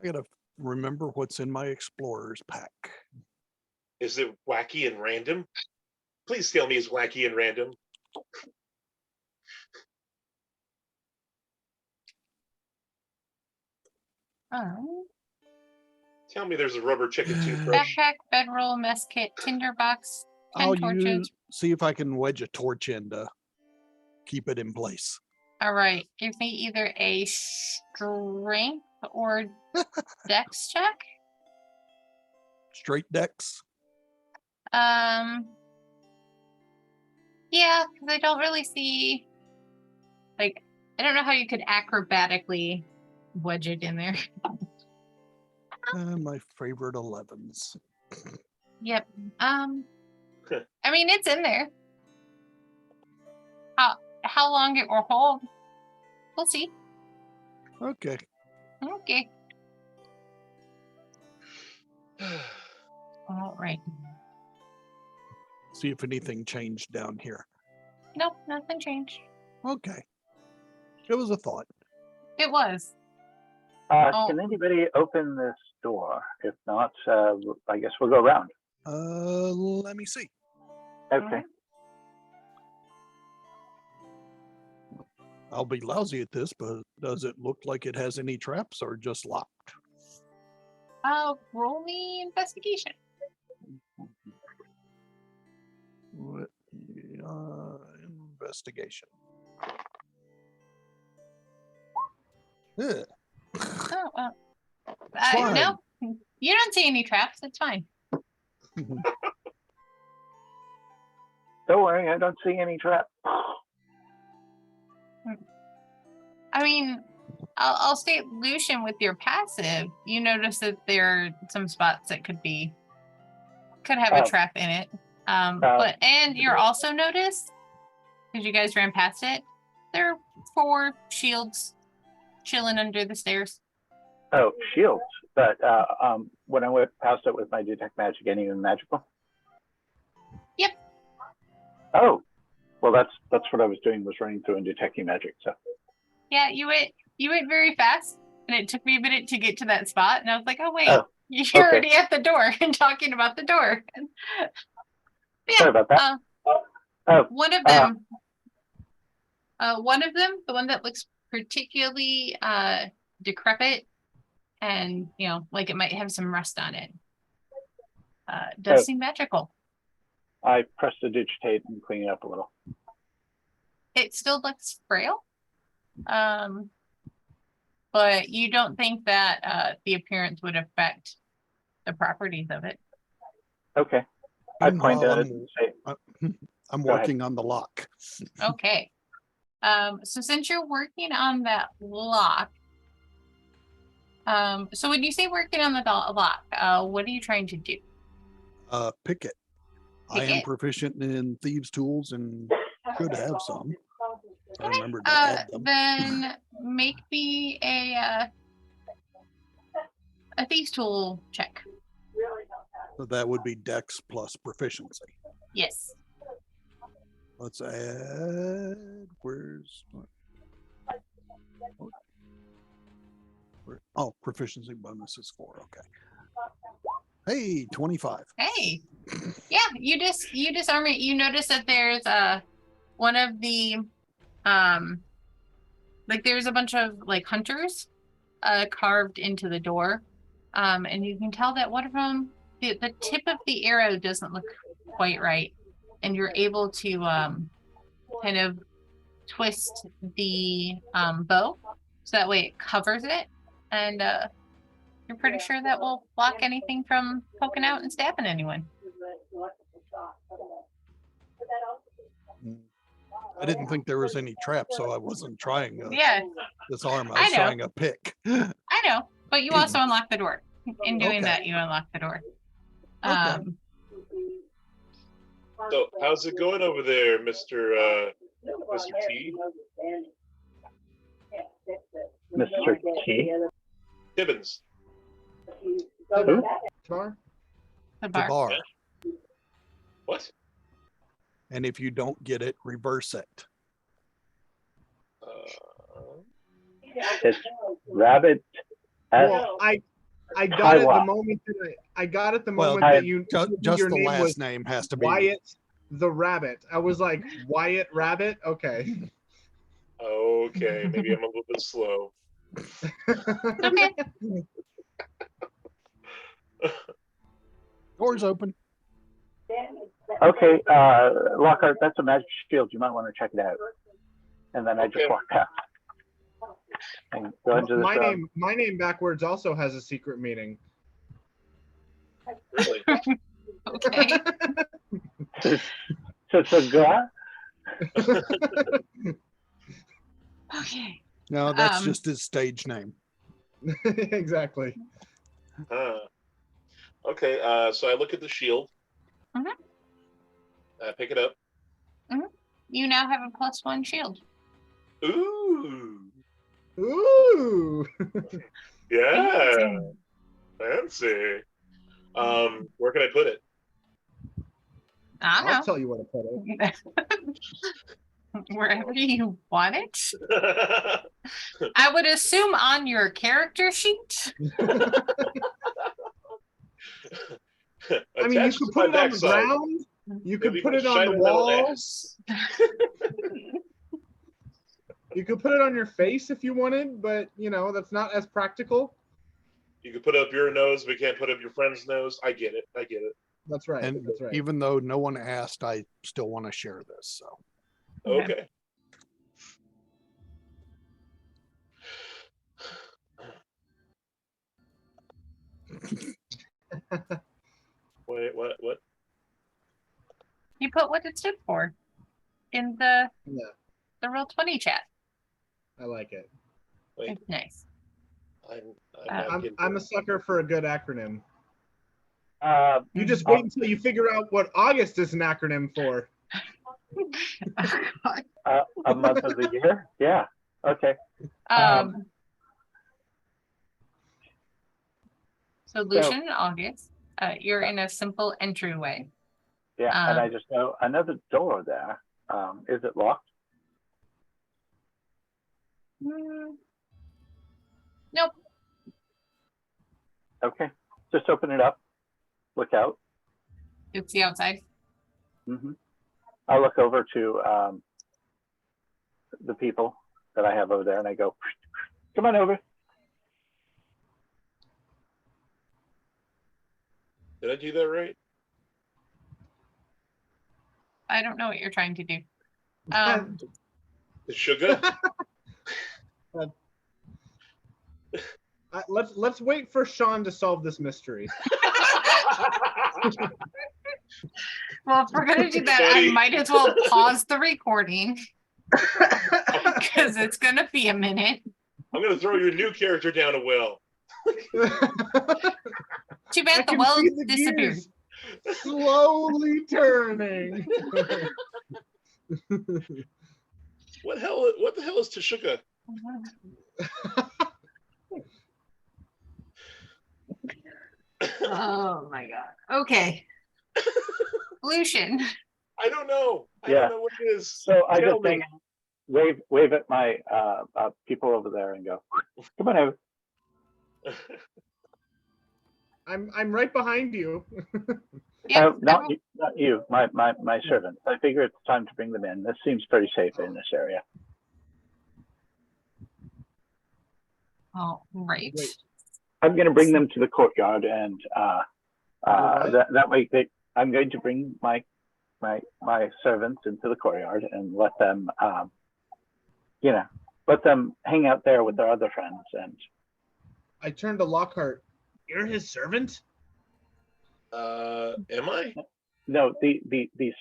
I got to remember what's in my explorer's pack. Is it wacky and random? Please tell me it's wacky and random. Tell me there's a rubber chicken toothbrush. Backpack, bedroll, mess kit, tinder box, 10 I'll torches. see if I can wedge a torch in to keep it in place. All right, give me either a strength or dex check. Straight decks. Yeah, because I don't really see, like, I don't know how you could acrobatically wedge it in there. My favorite 11s. Yep. I mean, it's in there. How long it will hold, we'll see. Okay. Okay. All right. See if anything changed down here. Nope, nothing changed. Okay. It was a thought. It was. Can anybody open this door? If not, I guess we'll go around. Let me see. Okay. I'll be lousy at this, but does it look like it has any traps or just locked? Roll me investigation. Investigation. Yeah. Oh, Fine. no, you don't see any traps. It's fine. Don't worry, I don't see any trap. I mean, I'll state Lucian with your passive. You notice that there are some spots that could have a trap in it. And you're also noticed, because you guys ran past it, there are 4 shields chilling under the stairs. Oh, shields. But when I went past it with my detect magic, any of them magical? Yep. Oh, well, that's what I was doing, was running through and detecting magic. So. Yeah, you went very fast, and it took me a minute to get to that spot, and I was like, oh wait, you're already at the door and talking about the door. Yeah, sorry about that. One of them, the one that looks particularly decrepit, and like it might have some rust on it, does seem magical. I pressed the digitate and clean it up a little. It still looks frail, but you don't think that the appearance would affect the properties of it. Okay. I point at it and say, I'm working on the lock. Okay. So since you're working on that lock, so when you say working on the lock, what are you trying to do? Pick it. I am proficient in thieves' tools and should have some. I remember to add them. Then make me a thieves' tool check. So that would be Dex plus proficiency. Yes. Let's add. Where's? Oh, proficiency bonus is 4. Okay. Hey, 25. Hey. Yeah, you disarm it. You notice that there's one of the like there's a bunch of like hunters carved into the door. And you can tell that one of them, the tip of the arrow doesn't look quite right. And you're able to kind of twist the bow so that way it covers it. And you're pretty sure that will block anything from poking out and stabbing anyone. I didn't think there was any trap, so I wasn't trying to disarm. I was I know. trying to pick. I know, but you also unlock the door. In doing that, you unlock the door. Okay. So, how's it going over there, Mr. T? Mr. T? Tibbins. Who? Bar? The bar. Bar. What? And if you don't get it, reverse it. It's rabbit. Well, I got it the moment that I got it the moment that you just your the name last was name has to be Wyatt the Rabbit. I was like, Wyatt Rabbit? Okay. Okay, maybe I'm a little bit slow. Okay. Doors open. Okay, Lockhart, that's a magic shield. You might want to check it out. And then I just Okay. walked out. And go into this My name backwards also has a secret meaning. Really? Okay. So, Okay. No, that's Um, just his stage name. Exactly. Okay, so I look at the shield. Mhm. I pick it up. You now have a +1 shield. Ooh. Ooh. Yeah. Fancy. Where can I put it? I I'll don't tell you where to put it. know. Wherever you want it. I would assume on your character sheet. I mean, you Attached could to put my it on the backside. ground. You If could you put can it on shine the a little walls. You could put it on your face if you wanted, but you know that's not as practical. You can put up your nose, but you can't put up your friend's nose. I get it. I get it. That's right. And That's right. even though no one asked, I still want to share this. So Okay. Wait, what? You put what it stood for in the Yeah, Roll20 chat. I like it. Wait, It's nice. I'm not I'm getting I'm a it. sucker for a good acronym. uh, You just wait until you figure out what August is an acronym for. a month of the year. Yeah. Okay. So Lucian and August, you're in a simple entryway. Yeah. And I just know another door there. Is it locked? Nope. Okay. Just open it up. Look out. It's the outside. I look over to the people that I have over there, and I go, "Come on over." Did I do that right? I don't know what you're trying to do. Sugar? Let's wait for Sean to solve this mystery. Well, if we're gonna do that, Buddy. I might as well pause the recording because it's gonna be a minute. I'm gonna throw your new character down a well. Too bad the well disappeared. Gears slowly turning. What the hell is Tashuka? Oh my god. Okay. Lucian. I don't know. I Yeah. don't know what it is. So I Tell just me. wave at my people over there and go, "Come on over." I'm right behind you. Yeah, Not you, my servants. I figure it's time to bring them in. This seems pretty safe in this area. Oh, right. Wait. I'm going to bring them to the courtyard, and What? that way I'm going to bring my servants into the courtyard and let them, let them hang out there with their other friends. And I turned to Lockhart. You're his servant? Am I? no, the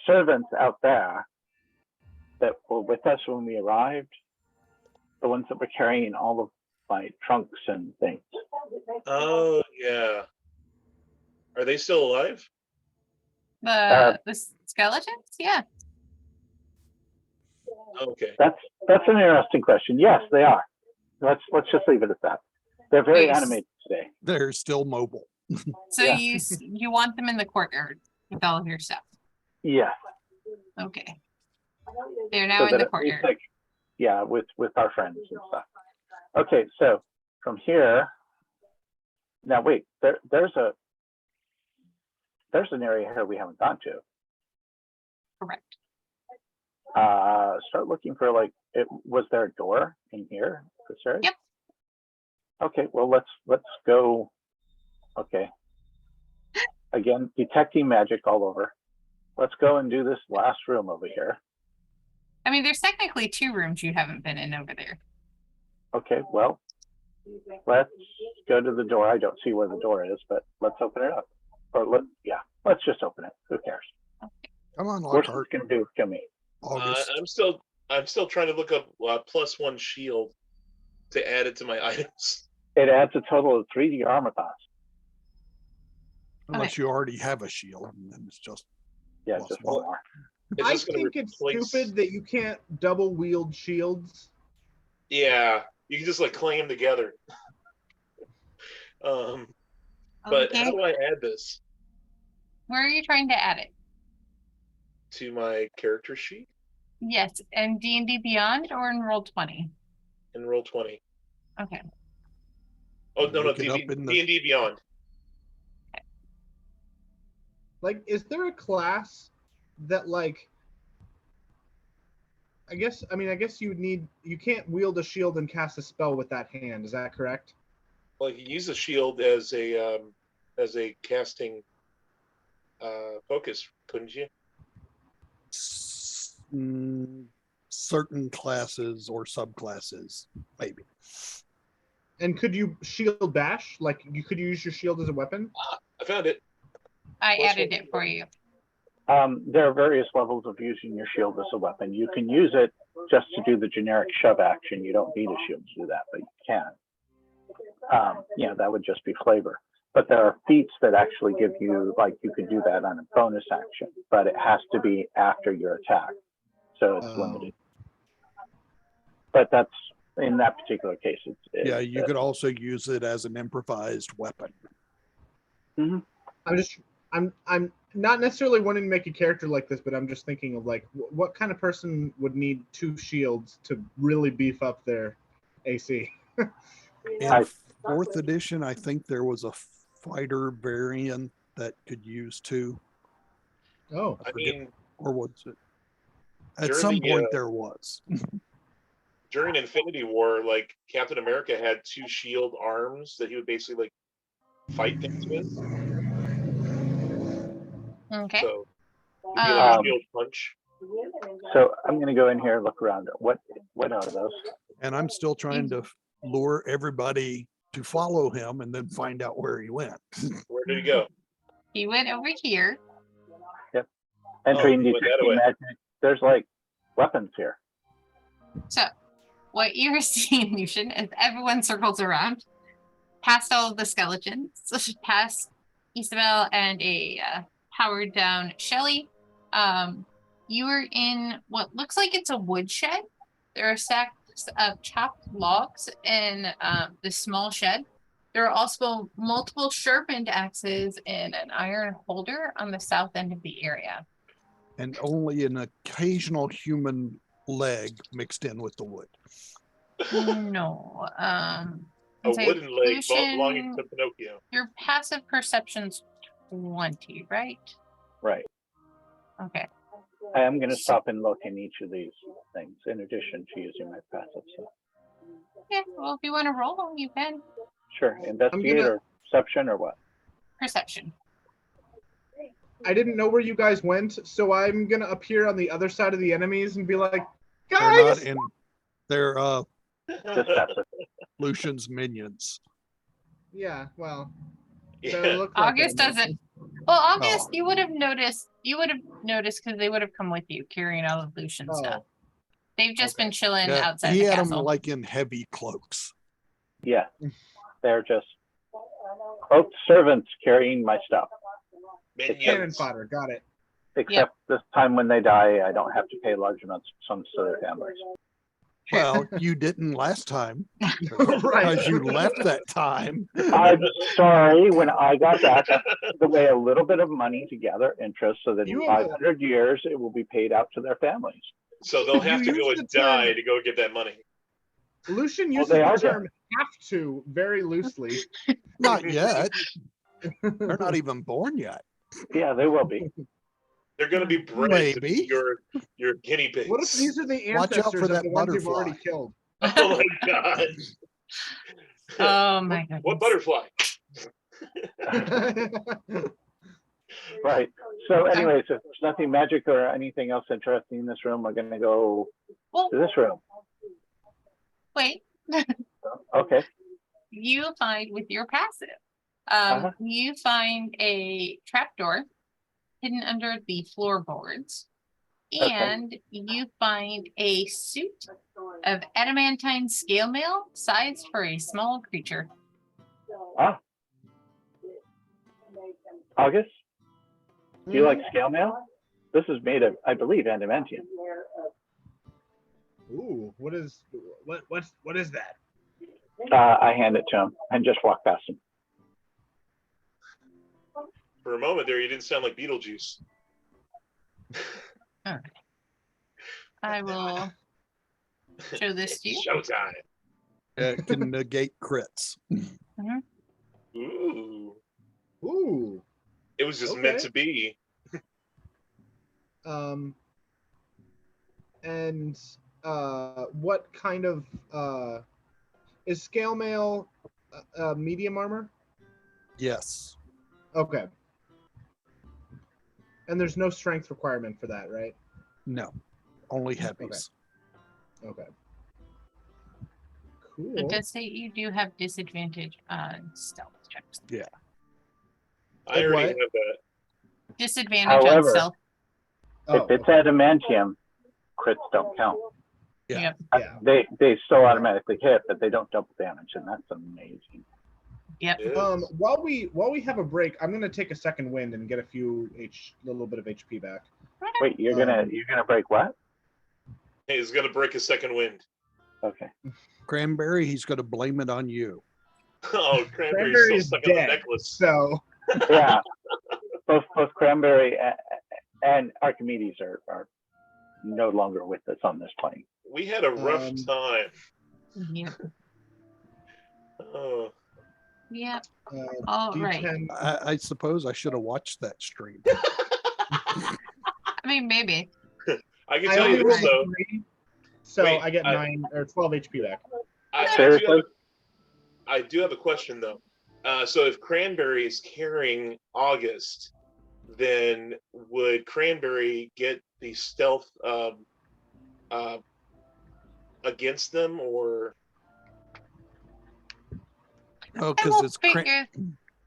servants out there that were with us when we arrived, the ones that were carrying all of my trunks and things. Oh yeah. Are they still alive? The skeletons? Yeah. Okay. That's an interesting question. Yes, they are. Let's just leave it at that. They're very Yes. animated today. they're still mobile. So Yeah. you want them in the courtyard with all of your stuff. Yes. Okay. They're now So in that the at least, courtyard. with our friends and stuff. Okay, so from here, now wait, there's an area here we haven't gone to. Correct. Start looking for was there a door in here? Yep. Okay, well let's go. Okay. Again, detecting magic all over. Let's go and do this last room over here. I mean, there's technically 2 rooms you haven't been in over there. Okay, well, let's go to the door. I don't see where the door is, but let's open it up. Or let's just open it. Who cares? Come on, Worst Lockhart. can do to me. August. I'm still trying to look up +1 shield to add it to my items. It adds a total of 3 to your armor class. Unless you already have a shield, and then it's just Yeah, Plus just one. one more. Is I this gonna think it's replace- stupid that you can't double wield shields. Yeah, you can just like clang them together. But Okay. how do I add this Where are you trying to add it? to my character sheet Yes, and D&D Beyond or in Roll20? in Roll20? Okay. Oh no, Look it up in the- D&D Beyond. Like, is there a class that like? I guess you can't wield a shield and cast a spell with that hand. Is that correct? Well, you use a shield as a casting focus, couldn't you? Certain classes or subclasses, maybe. And could you shield bash? Like, you could use your shield as a weapon? I found it. I Plus added one. it for you. There are various levels of using your shield as a weapon. You can use it just to do the generic shove action. You don't need a shield to do that, but you can. That would just be flavor. But there are feats that actually give you, like, you can do that on a bonus action, but it has to be after your attack. So it's limited. But that's, in that particular case, Yeah, you could also use it as an improvised weapon. Mhm. I'm not necessarily wanting to make a character like this, but I'm just thinking of like what kind of person would need 2 shields to really beef up their AC. In 4th edition, I think there was a fighter variant that could use 2. Oh, I mean, Or was it? At During some the, point, there was. during Infinity War, like Captain America had 2 shield arms that he would basically like fight things with. Okay. So it'd be like a Um, shield punch. So I'm going to go in here and look around. What are those? And I'm still trying to lure everybody to follow him and then find out where he went. Where did he go? He went over here. Entering he went that way. magic. There's like weapons here. So, what you're seeing, Lucian, is everyone circles around, past all of the skeletons, past Isabel and a powered down Shelly. You are in what looks like it's a woodshed. There are stacks of chopped logs in the small shed. There are also multiple sharpened axes and an iron holder on the south end of the area. And only an occasional human leg mixed in with the wood. No. A I'd say wooden leg Lucian, belonging to Pinocchio. your passive perception's 20, right? Right. Okay. I am going to stop and look in each of these things in addition to using my passive. So. Yeah, well, if you want to roll, you can. Sure. Investigate or perception or what? Perception. I didn't know where you guys went, so I'm gonna appear on the other side of the enemies and be like, They're guys. not in. They're Just passive. Lucian's minions. Yeah, well, Yeah. they look like August enemies. doesn't. Well, August, Oh. you would have noticed. You would have noticed because they would have come with you carrying all of Lucian's Oh. stuff. They've just Okay. been chilling Yeah, outside he the had them castle. like in heavy cloaks. Yeah. They're just cloaked servants carrying my stuff. Cannon Minions. fodder, got it. Except this time when they die, I don't have to pay large amounts of sums to their families. Well, you didn't last time Right. because you left that time. I'm sorry. When I got back, I put away a little bit of money to gather interest so that in You- 500 years it will be paid out to their families. So they'll have You to go used and the term- die to go get that money. Lucian Well, uses they the are term "have to" very loosely. Not yet. They're not even born yet. Yeah, they will be. They're going to be bred to Maybe. be your guinea pigs. What if these are the Watch out ancestors for of that the ones you've butterfly. already killed? Oh my god! Oh my goodness. What butterfly? Right. So anyways, if there's nothing magic or anything else interesting in this room, we're gonna go Well, to this room. wait. Okay. You find with your passive, you find a trapdoor hidden under the floorboards, and you find a suit of adamantine scale mail sized for a small creature. Ah. August, do you like scale mail? This is made of, I believe, adamantium. Ooh, what is that? I hand it to him and just walk past him. For a moment there, you didn't sound like Beetlejuice. All right. I will show this to you. Showtime. It can negate crits. Ooh. Ooh. It was just meant to be. And what kind of is scale mail medium armor? Yes. Okay. And there's no strength requirement for that, right? No. Only heavies. Okay. It Cool. does say you do have disadvantage on stealth checks. Yeah. I already have that. Disadvantage on However, stealth. if it's adamantium, crits don't count. Yeah. Yeah. They still automatically hit, but they don't double damage, and that's amazing. Yep. While we have a break, I'm gonna take a second wind and get a little bit of HP back. Wait, you're gonna break what? Hey, he's gonna break his second wind. Okay. Cranberry, he's going to blame it on you. Oh, Cranberry's Cranberry still is stuck on the dead, necklace. so Yeah. both Cranberry and Archimedes are no longer with us on this plane. We had a rough time. Yep. Oh. Yep. All right. I suppose I should have watched that stream. I mean, maybe. I can tell you this though. So Wait, I get 9 or 12 HP back. I do have a question though. So if Cranberry is carrying August, then would Cranberry get the stealth against them, or? Oh, because it's figure-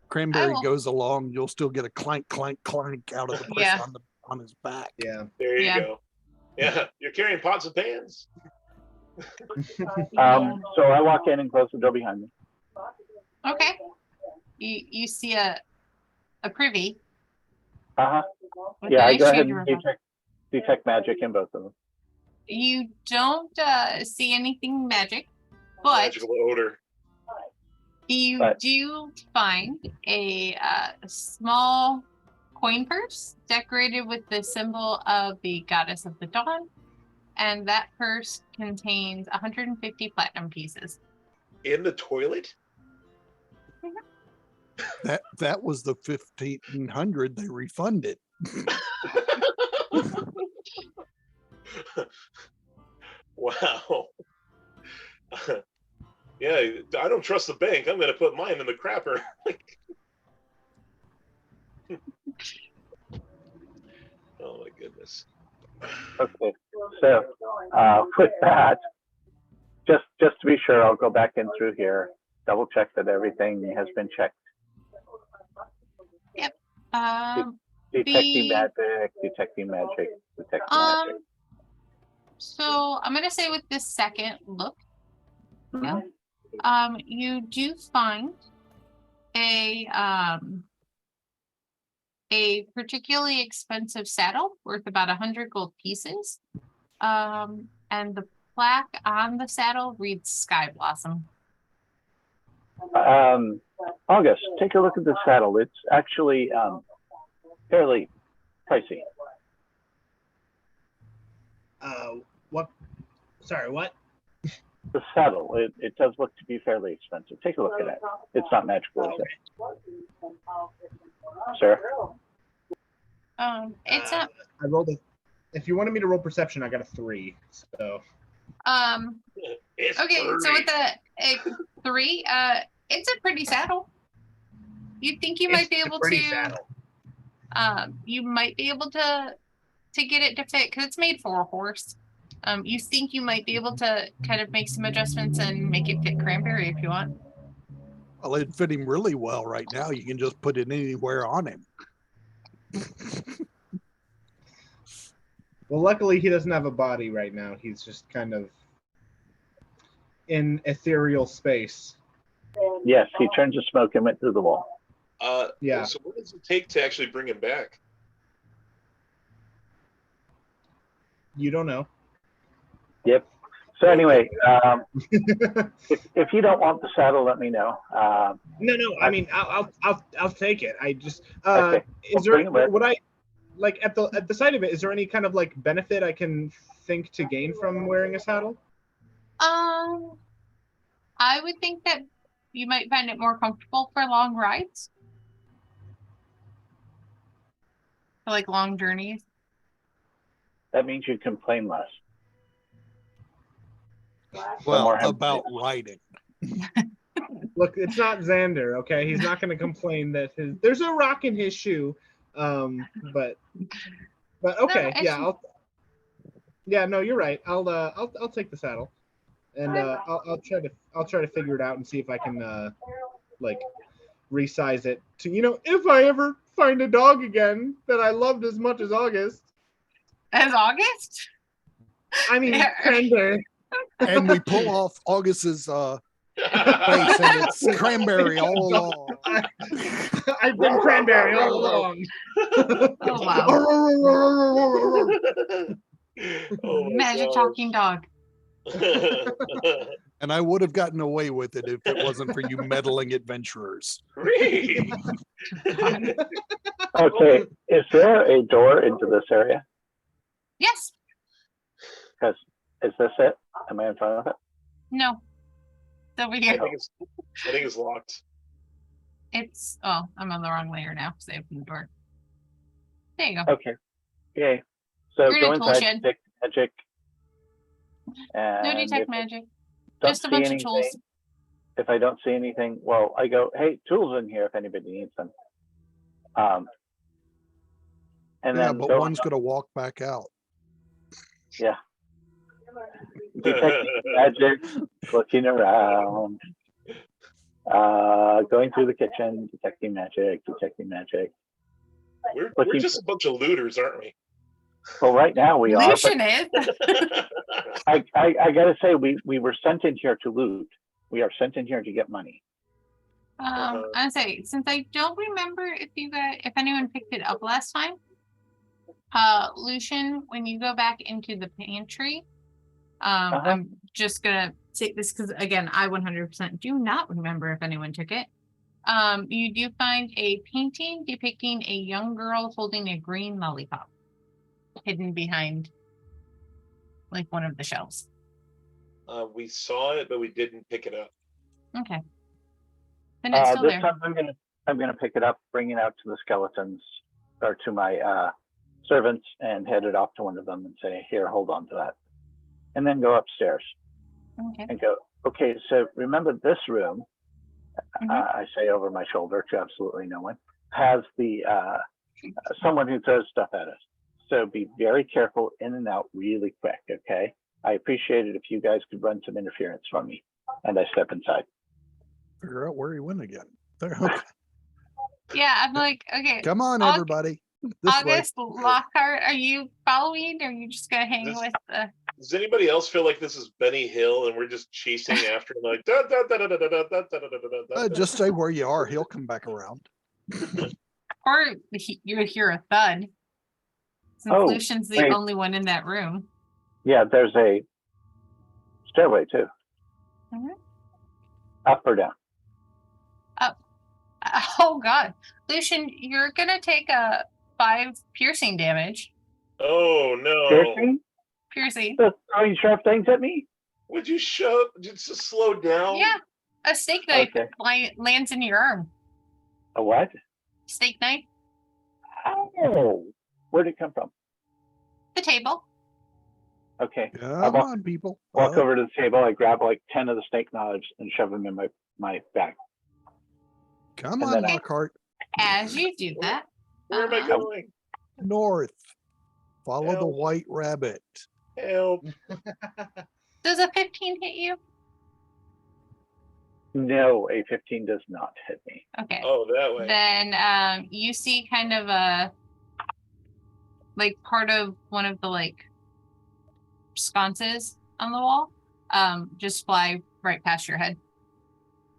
Cranberry goes along, you'll still get a clank, clank, clank out of the person on his back. Yeah. There you go. Yeah, you're carrying pots and pans. So I walk in and close the door behind me. Okay. You see a privy. Yeah, I go ahead and detect magic in both of them. You don't see anything magic, but Magical odor. you do find a small coin purse decorated with the symbol of the goddess of the dawn, and that purse contains 150 platinum pieces. In the toilet? That was the 1,500 they refunded. Wow. Yeah, I don't trust the bank. I'm going to put mine in the crapper. Oh my goodness. Okay, so with that, just to be sure, I'll go back in through here, double check that everything has been checked. Yep. Detecting magic. So I'm gonna say with this second look, you do find a particularly expensive saddle worth about 100 gold pieces. And the plaque on the saddle reads Sky Blossom. August, take a look at the saddle. It's actually fairly pricey. What? Sorry, what? The saddle, it does look to be fairly expensive. Take a look at it. It's not magical, is it? Sir? It's up. I rolled a. If you wanted me to roll perception, I got a 3. So. It's Okay, so with free. the 3, it's a pretty saddle. You think you might be able to you might be able to get it to fit because it's made for a horse. You think you might be able to kind of make some adjustments and make it fit Cranberry if you want. Well, it'd fit him really well right now. You can just put it anywhere on him. Well, luckily he doesn't have a body right now. He's just kind of in ethereal space. Yes, he turned to smoke and went through the wall. Yeah. So what does it take to actually bring him back? You don't know. Yep. So anyway, if you don't want the saddle, let me know. No. I mean, I'll take it. I just Okay. is there would I like at the sight of it? Is there any kind of like benefit I can think to gain from wearing a saddle? I would think that you might find it more comfortable for long rides, for like long journeys. That means you complain less. Well, about riding. Look, it's not Xander, okay? He's not going to complain that there's a rock in his shoe. But okay, No, no, you're right. I'll take the saddle, and I'll try to figure it out and see if I can like resize it to if I ever find a dog again that I loved as much as August. As August? I mean, Cranberry. And we pull off August's face, and it's Cranberry all along. I've been Cranberry all along. Oh wow! Oh, Magic gosh. talking dog. And I would have gotten away with it if it wasn't for you meddling adventurers. Great. Okay, is there a door into this area? Yes. Because is this it? Am I in front of it? No. It's over here. I think it's locked. It's I'm on the wrong layer now because I opened the door. There you go. Okay. Yay. So You're in go a tool inside, shed. detect magic. No And detect if magic. don't Just a see bunch anything, of tools. if I don't see anything, well, I go, hey, tools in here if anybody needs them. And Yeah, then but go one's going to walk back out. Yeah. Detecting magic, looking around, going through the kitchen, detecting magic. We're just a bunch of looters, aren't we? Well, right now we are. Lucian is. I gotta say, we were sent in here to loot. We are sent in here to get money. I say, since I don't remember if anyone picked it up last time, Lucian, when you go back into the pantry, I'm just gonna take this because again, I 100% do not remember if anyone took it. You do find a painting depicting a young girl holding a green lollipop hidden behind like one of the shelves. We saw it, but we didn't pick it up. Okay. Then it's still this there. time I'm gonna pick it up, bring it out to the skeletons or to my servants, and head it off to one of them and say, "Here, hold on to that," and then go upstairs and go, "Okay, so remember this room." I say over my shoulder to absolutely no one, has the someone who throws stuff at us. So be very careful in and out really quick, okay? I appreciate it if you guys could run some interference from me. And I step inside. Figure out where he went again. Okay. Yeah, I'm like, okay. Come on, everybody. This August, way. Lockhart, are you following, or are you just gonna hang with the? Does anybody else feel like this is Benny Hill and we're just chasing after him like da da da da da da da da da da da? Just stay where you are. He'll come back around. Or you hear a thud. Since Lucian's the only one in that room. Yeah, there's a stairway too. Up or down? Up. Oh God, Lucian, you're gonna take a 5 piercing damage. Oh no! Piercing? They're throwing sharp things at me? Would you just slow down? Yeah, a steak knife lands in your arm. A what? Steak knife. Oh, where'd it come from? The table. Okay. Come on, people. Walk over to the table. I grab like 10 of the snake knives and shove them in my bag. Come And on, then Lockhart. As you do that, Where am I going? North. Follow the Help. white rabbit. Help. does a 15 hit you? No, a 15 does not hit me. Okay. Oh, that way. Then you see kind of a like part of one of the like sconces on the wall just fly right past your head.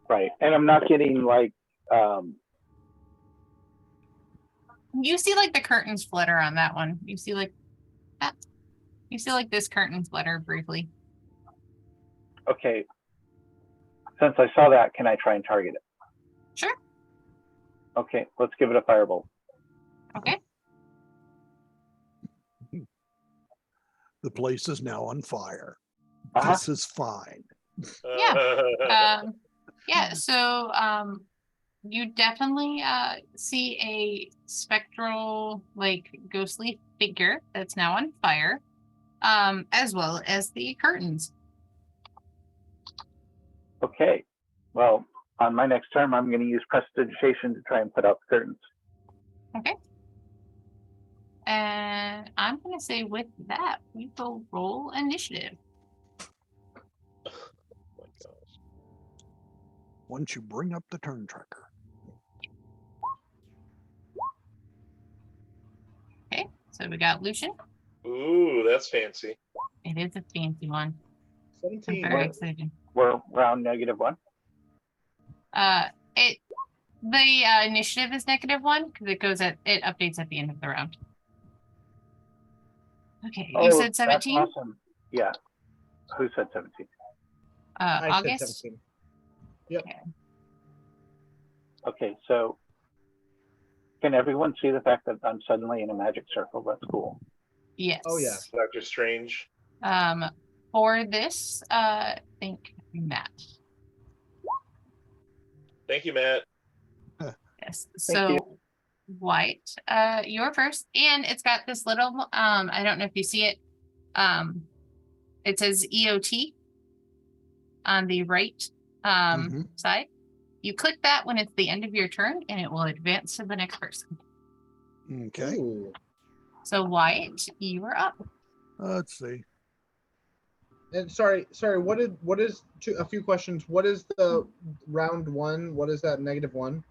Right. And I'm not getting like You see like the curtains flutter on that one. You see like that. You see like this curtain flutter briefly. okay. Since I saw that, can I try and target it? Sure. Okay, let's give it a firebolt. Okay. The place is now on fire. Uh-huh. This is fine. Yeah. So you definitely see a spectral, like ghostly figure that's now on fire, as well as the curtains. Okay. Well, on my next turn, I'm going to use prestidigitation to try and put out the curtains. Okay. And I'm going to say with that, we will roll initiative. Oh my gosh. Once you bring up the turn tracker. Okay. So we got Lucian. Ooh, that's fancy. It is a fancy one. I'm 17. very excited. We're round -1. The initiative is -1 because it updates at the end of the round. Okay, you said that's 17. awesome. Yeah. Who said 17? I said August. 17. Okay, so can everyone see the fact that I'm suddenly in a magic circle? That's cool. Yes. Oh, yeah. Dr. Strange. For this, think Matt. Thank you, Matt. Yes. Thank So you. White, you're first, and it's got this little I don't know if you see it. It says EOT on the right side. You click that when it's the end of your turn, and it will advance to the next person. Okay. Ooh. So White, you are up. Let's see. And sorry, what is a few questions. What is the round 1? What is that -1?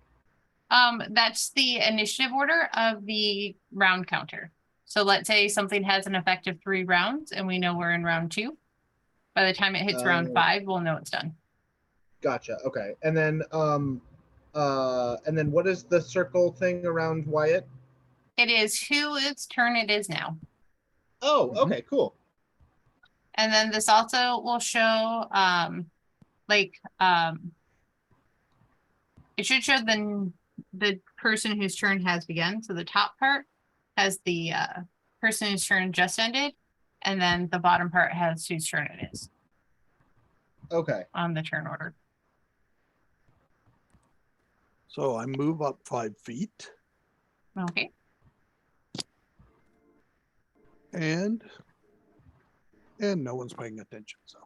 That's the initiative order of the round counter. So let's say something has an effect of 3 rounds, and we know we're in round 2. By the time it hits round 5, we'll know it's done. Gotcha. Okay. And then what is the circle thing around Wyatt? It is whose turn it is now. Oh, okay, cool. And then this also will show it should show the person whose turn has begun. So the top part has the person whose turn just ended, and then the bottom part has whose turn it is. Okay. On the turn order. So I move up 5 feet. Okay. And no one's paying attention. So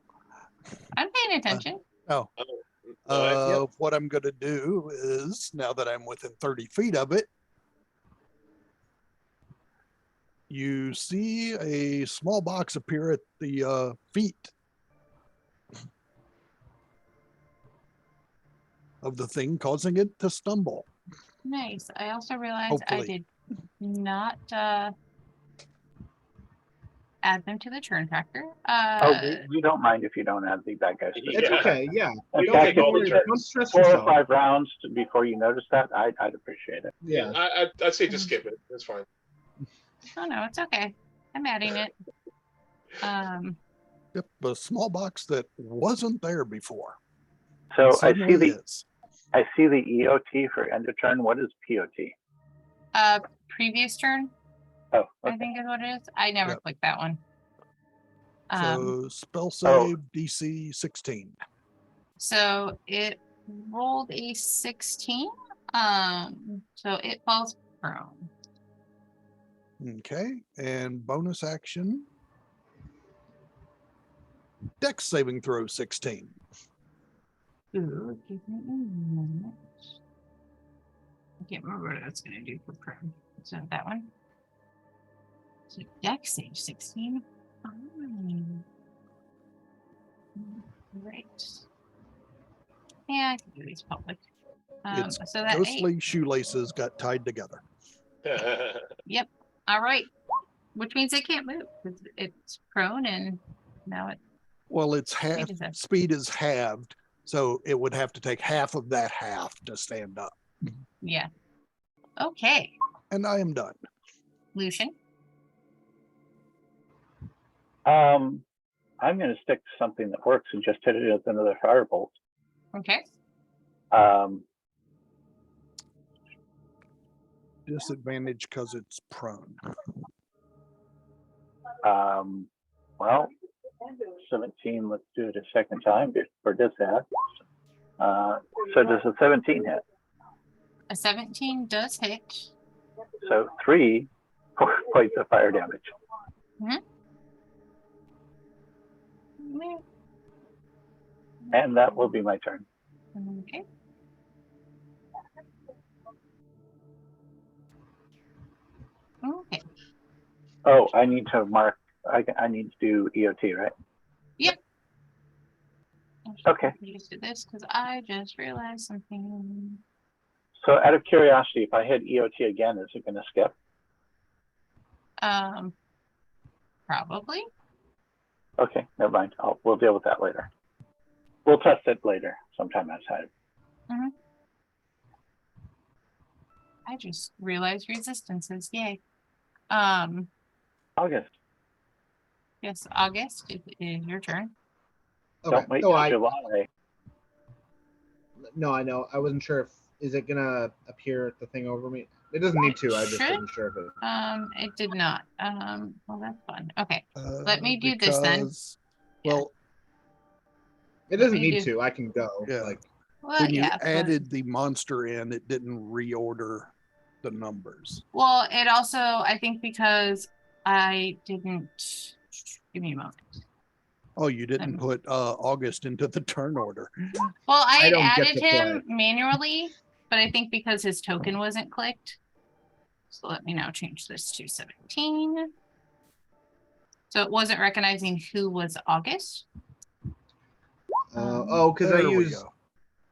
I'm paying attention. What I'm going to do is, now that I'm within 30 feet of it, you see a small box appear at the feet of the thing, causing it to stumble. Nice. I also realized Hopefully. I did not add them to the turn tracker. We don't mind if you don't add the bad guys. It's okay. Yeah. In Don't fact, take all if the you turns. Don't stress 4 or yourself. 5 rounds before you notice that, I'd appreciate it. Yeah. I'd say just skip it. That's fine. Oh no, it's okay. I'm adding it. Yep, a small box that wasn't there before. So I Suddenly is. see the EOT for end of turn. What is POT? Previous turn, Oh, I okay. think is what it is. I never Yep. clicked that one. So spell save DC 16. So it rolled a 16. So it falls prone. Okay, and bonus action. Dex saving throw 16. Ooh, give me a minute. I can't remember what I was going to do for prone. So that one. So Dex save 16. Fine. Right. Yeah, I can do these public. Its So that ghostly shoelaces got tied together. Yep. All right. Which means it can't move. It's prone and now it. Well, its half Speed is half. speed is halved, so it would have to take half of that half to stand up. Yeah. Okay. And I am done. Lucian. I'm going to stick to something that works and just hit it with another firebolt. Okay. Disadvantage because it's prone. Well, 17. Let's do it a second time for this half. So does a 17 hit? A 17 does hit. So 3 points of fire damage. And that will be my turn. Okay. Okay. Oh, I need to mark. I need to do EOT, right? Yep. Okay. Just do this because I just realized something. So out of curiosity, if I hit EOT again, is it going to skip? Probably. Okay, never mind. We'll deal with that later. We'll test it later, sometime outside. I just realized resistances. Yay. August. Yes, August, it is your turn. Okay. Don't wait No, till July. No, I know. I wasn't sure if is it gonna appear at the thing over me. It doesn't need to. I just Should. wasn't sure if it. It did not. Well, that's fun. Okay, let me do this then. Well, It doesn't need to. I can go. Yeah. Like, Well, when you yeah, added the monster in, it didn't reorder the numbers. well, it also, I think, because I didn't. Give me a moment. Oh, you didn't put August into the turn order. Well, I had don't get added to him play. manually, but I think because his token wasn't clicked. So let me now change this to 17. So it wasn't recognizing who was August. because I There we use go.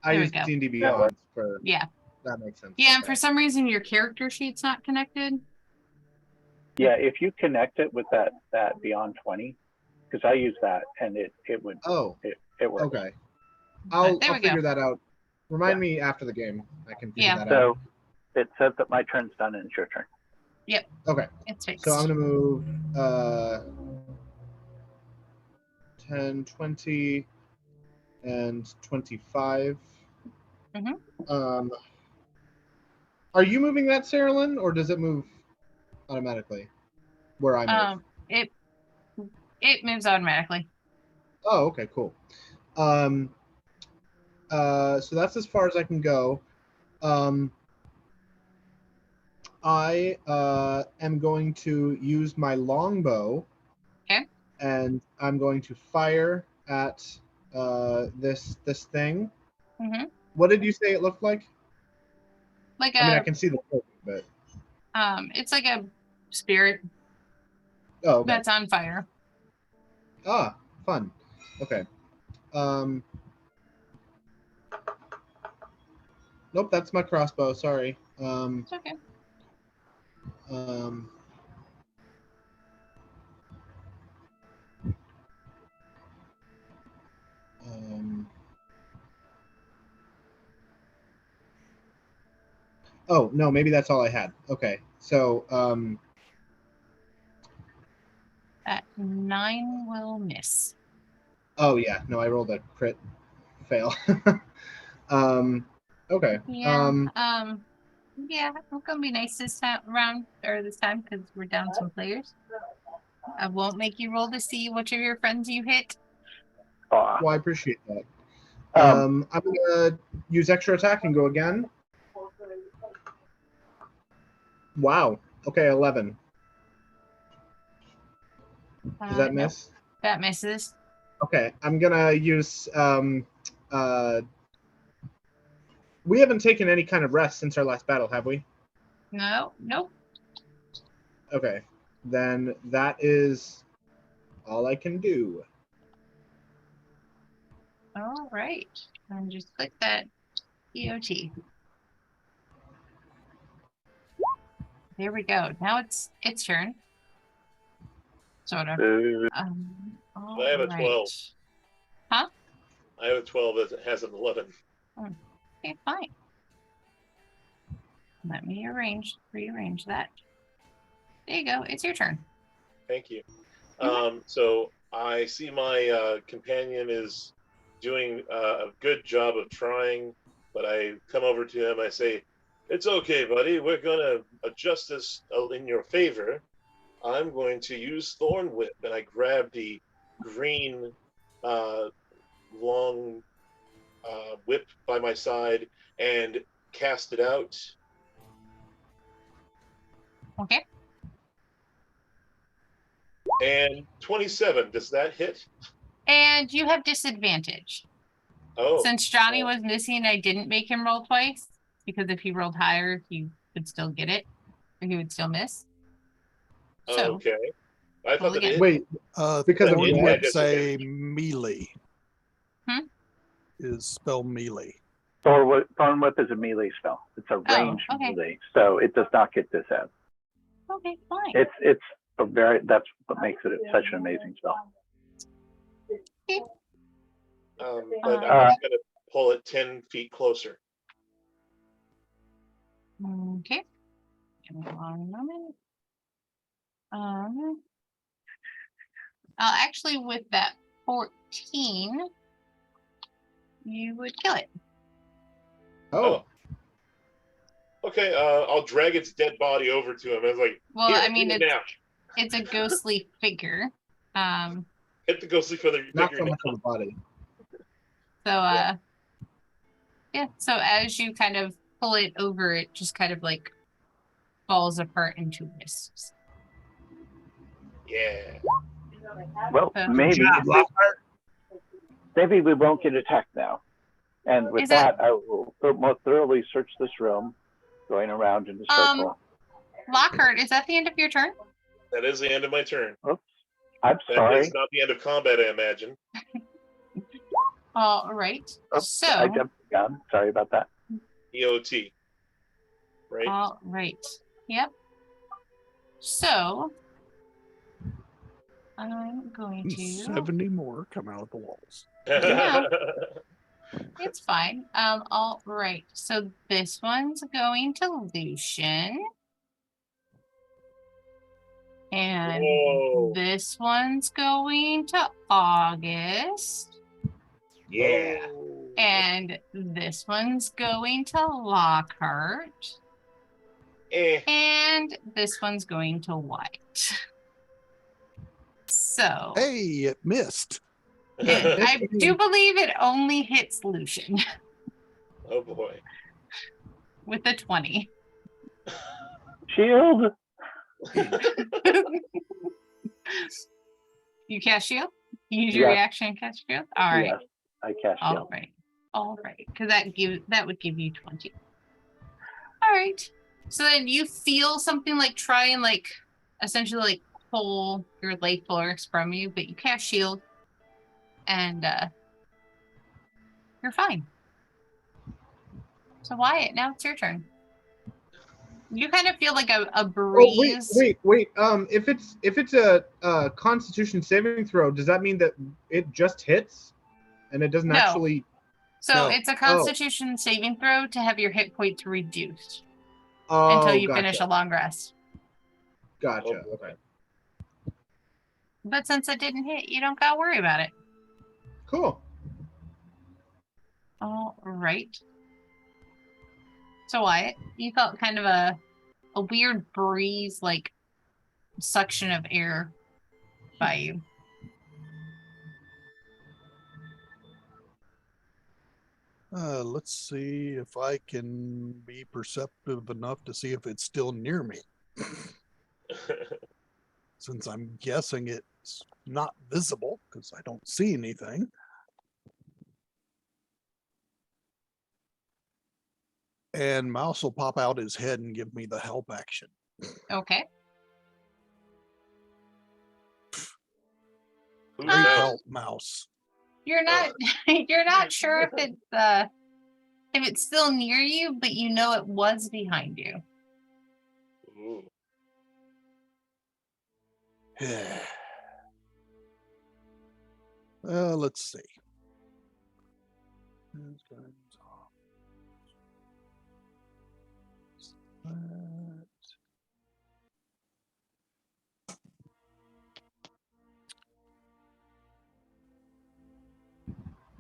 There we use go. D&D Beyond for Yeah. that makes sense. Yeah, and Okay. for some reason your character sheet's not connected. Yeah, if you connect it with that Beyond 20, because I use that and it would it works. Okay. I'll There we figure go. that out. Remind me after the game. I can figure that out. So it says that my turn's done and it's your turn. Yep. Okay. It's fixed. So I'm gonna move 10, 20, and 25. Are you moving that, Sarah-Lynn, or does it move automatically where I move? It moves automatically. Oh, okay, cool. So that's as far as I can go. I am going to use my longbow. Okay. And I'm going to fire at this thing. What did you say it looked like? Like I mean, I can see the token, but it's like a spirit that's on fire. Ah, fun. Okay. Nope, that's my crossbow. Sorry. It's okay. Oh no, maybe that's all I had. Okay, so That 9 will miss. Oh yeah, no, I rolled a crit fail. Okay. Yeah. Yeah, it's gonna be nice this time because we're down some players. I won't make you roll to see which of your friends you hit. Well, I appreciate that. I'm gonna use extra attack and go again. Wow. Okay, 11. Does that miss? That misses. Okay, I'm gonna use. We haven't taken any kind of rest since our last battle, have we? No, nope. Okay, then that is all I can do. All right. And just click that EOT. There we go. Now it's turn. Sort of. All I have a right. 12. Huh? I have a 12 that has an 11. Okay, fine. Let me rearrange that. There you go. It's your turn. Thank you. So I see my companion is doing a good job of trying, but I come over to him. I say, "It's okay, buddy. We're gonna adjust this in your favor. I'm going to use Thorn Whip," and I grab the green, long whip by my side and cast it out. Okay. And 27. Does that hit? And you have disadvantage. Oh. Since Johnny was missing, I didn't make him roll twice because if he rolled higher, he would still get it, or he would still miss. So, okay. I thought that again. it. Wait, because of it Thorn what? had Whip's a disadvantage. melee. Is spell melee. Thorn Whip is a melee spell. It's a ranged okay. melee, so it does not get disadvantage. Okay, fine. It's a very, that's what makes it such an amazing spell. But I'm just gonna pull it 10 feet closer. Okay. Give me 1 moment. Actually, with that 14, you would kill it. Oh, Okay. I'll drag its dead body over to him. I was like, Well, "Here, I mean, do it now. it's a ghostly figure. Hit the ghostly figure not so now." much on the body. So, yeah. So as you kind of pull it over, it just kind of like falls apart into wisps. Yeah. Well, maybe we won't get attacked now. And with that, I will most thoroughly search this room, going around in a circle. Lockhart, is that the end of your turn? That is the end of my turn. Oops. I'm That sorry. is not the end of combat, I imagine. All right. Oops, So I jumped the gun. Sorry about that. EOT. Right? all right. Yep. So I'm going to 70 more come out of the walls. Yeah. It's fine. All right. So this one's going to Lucian. And Whoa. this one's going to August. Yeah. Oh. And this one's going to Lockhart. And this one's going to White. So Hey, it missed. I do believe it only hits Lucian Oh boy. with a 20. Shield. You cast shield? You use your reaction and cast shield? All right. Yes, I cast shield. All right. Because that would give you 20. All right. So then you feel something like try and like essentially like pull your life force from you, but you cast shield and you're fine. So Wyatt, now it's your turn. You kind of feel like a breeze. Oh, wait. If it's a Constitution saving throw, does that mean that it just hits, and it doesn't actually? So it's a Constitution saving throw to have your hit points reduced Oh, until you finish a long rest. Gotcha. Okay. But since it didn't hit, you don't gotta worry about it. Cool. All right. So Wyatt, you felt kind of a weird breeze, like suction of air by you. Let's see if I can be perceptive enough to see if it's still near me. Since I'm guessing it It's not visible because I don't see anything. And Mouse will pop out his head and give me the help action. Okay. Who's Great that? help, Mouse. You're not you're not sure if it's still near you, but you know it was behind you. Ooh. Let's see.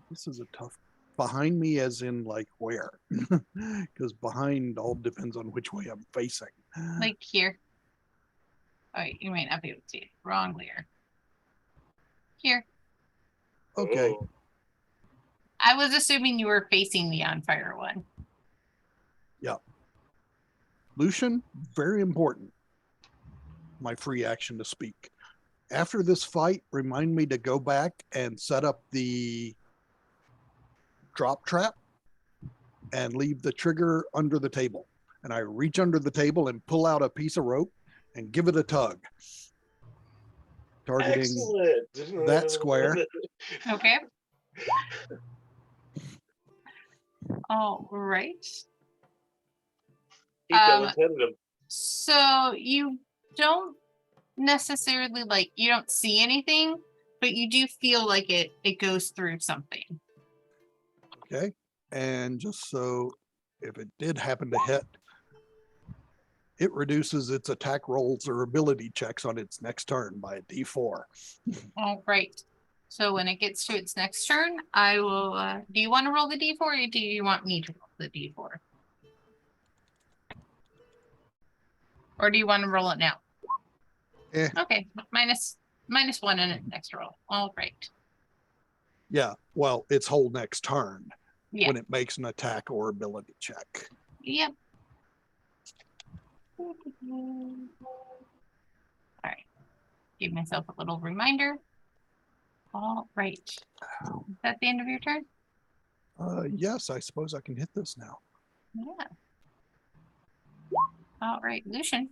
This is a tough. Behind me, as in like where? Because behind all depends on which way I'm facing. Like here. Oh, you might not be able to see it. Wrong layer. Here. Okay. Oh. I was assuming you were facing the on fire one. Yep. Lucian, very important. My free action to speak. After this fight, remind me to go back and set up the drop trap and leave the trigger under the table. And I reach under the table and pull out a piece of rope and give it a tug. Targeting Excellent. that square. Okay. All right. He talented him. So you don't necessarily you don't see anything, but you do feel like it goes through something. Okay. And just so if it did happen to hit, it reduces its attack rolls or ability checks on its next turn by a D4. All right. So when it gets to its next turn, I will. Do you want to roll the D4 or do you want me to roll the D4? Or do you want to roll it now? Okay. Minus one in its next roll. All right. Yeah. Well, its whole next turn Yeah. when it makes an attack or ability check. Yep. All right. Give myself a little reminder. All right. Is that the end of your turn? Yes, I suppose I can hit this now. Yeah. All right, Lucian.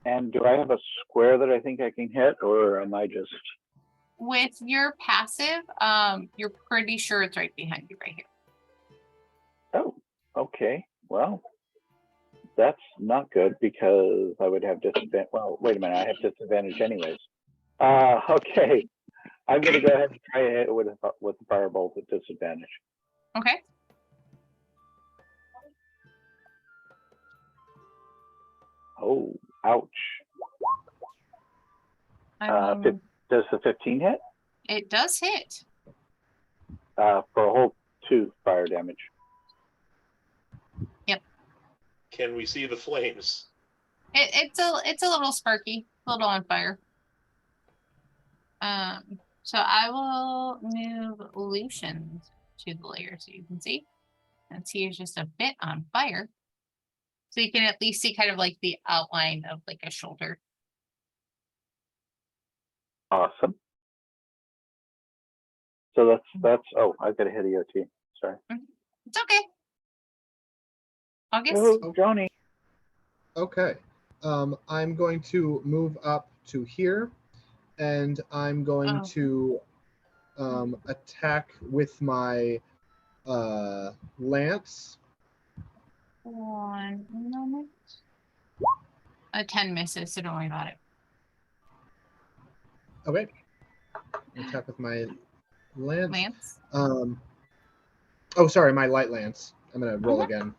And do I have a square that I think I can hit, or am I just? With your passive, you're pretty sure it's right behind you right here. Oh, okay. Well, that's not good because I would have disadvantage. Well, wait a minute. I have disadvantage anyways. Okay. I'm going to go ahead and try a hit with the firebolt at disadvantage. Okay. Oh, ouch. Does the 15 hit? It does hit. For a whole 2 fire damage. Yep. Can we see the flames? It's a little sparky, a little on fire. So I will move Lucian to the layer so you can see. And he is just a bit on fire. So you can at least see kind of like the outline of like a shoulder. Awesome. So that's oh, I've got to hit EOT. Sorry. It's okay. August. Oh, Johnny. Okay. I'm going to move up to here, and I'm going to attack with my lance. 1 moment. A 10 misses, so don't worry about it. Okay. Attack with my lance. Oh, sorry, my light lance. I'm gonna roll again.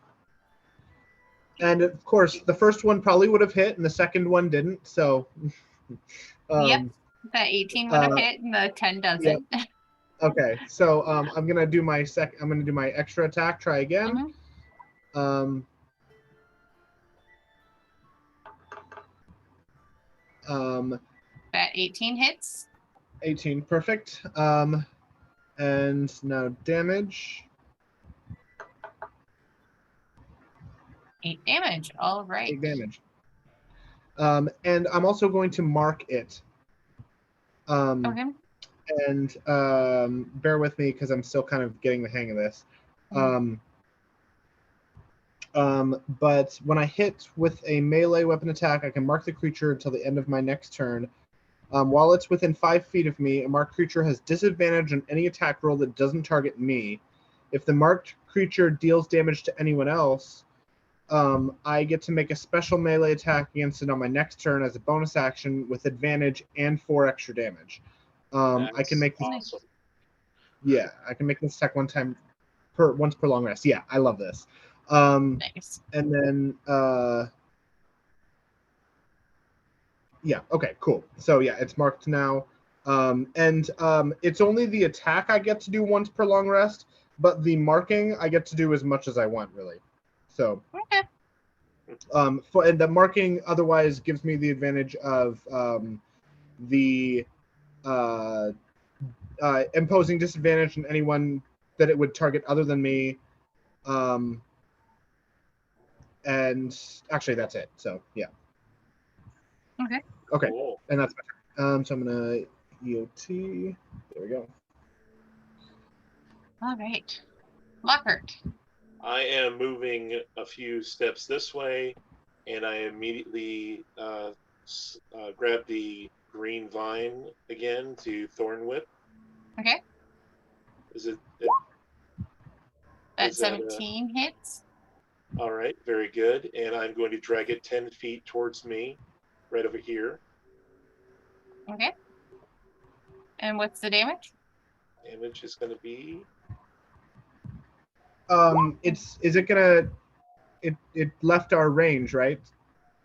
And of course, the first one probably would have hit, and the second one didn't. So. Yep. That 18 would have hit, and the 10 doesn't. Yep. Okay, so I'm gonna do my I'm gonna do my extra attack. Try again. That 18 hits. 18, perfect. And now damage. 8 damage. All right. 8 damage. And I'm also going to mark it. Okay. And bear with me because I'm still kind of getting the hang of this. But when I hit with a melee weapon attack, I can mark the creature until the end of my next turn. While it's within 5 feet of me, a marked creature has disadvantage on any attack roll that doesn't target me. If the marked creature deals damage to anyone else, I get to make a special melee attack against it on my next turn as a bonus action with advantage and 4 extra damage. I can make this. awesome. Yeah, I can make this attack once per long rest. Yeah, I love this. Nice. And then yeah, okay, cool. So yeah, it's marked now. And it's only the attack I get to do once per long rest, but the marking I get to do as much as I want, really. So Okay. and the marking otherwise gives me the advantage of the imposing disadvantage on anyone that it would target other than me. And actually, that's it. So yeah. Okay. Okay, Cool. and that's so I'm gonna EOT. There we go. All right. Lockhart. I am moving a few steps this way, and I immediately grab the green vine again to Thorn Whip. Okay. Is it? That Is that 17 hits. all right? Very good. And I'm going to drag it 10 feet towards me, right over here. Okay. And what's the damage? Damage is going to be. Is it gonna? It left our range, right?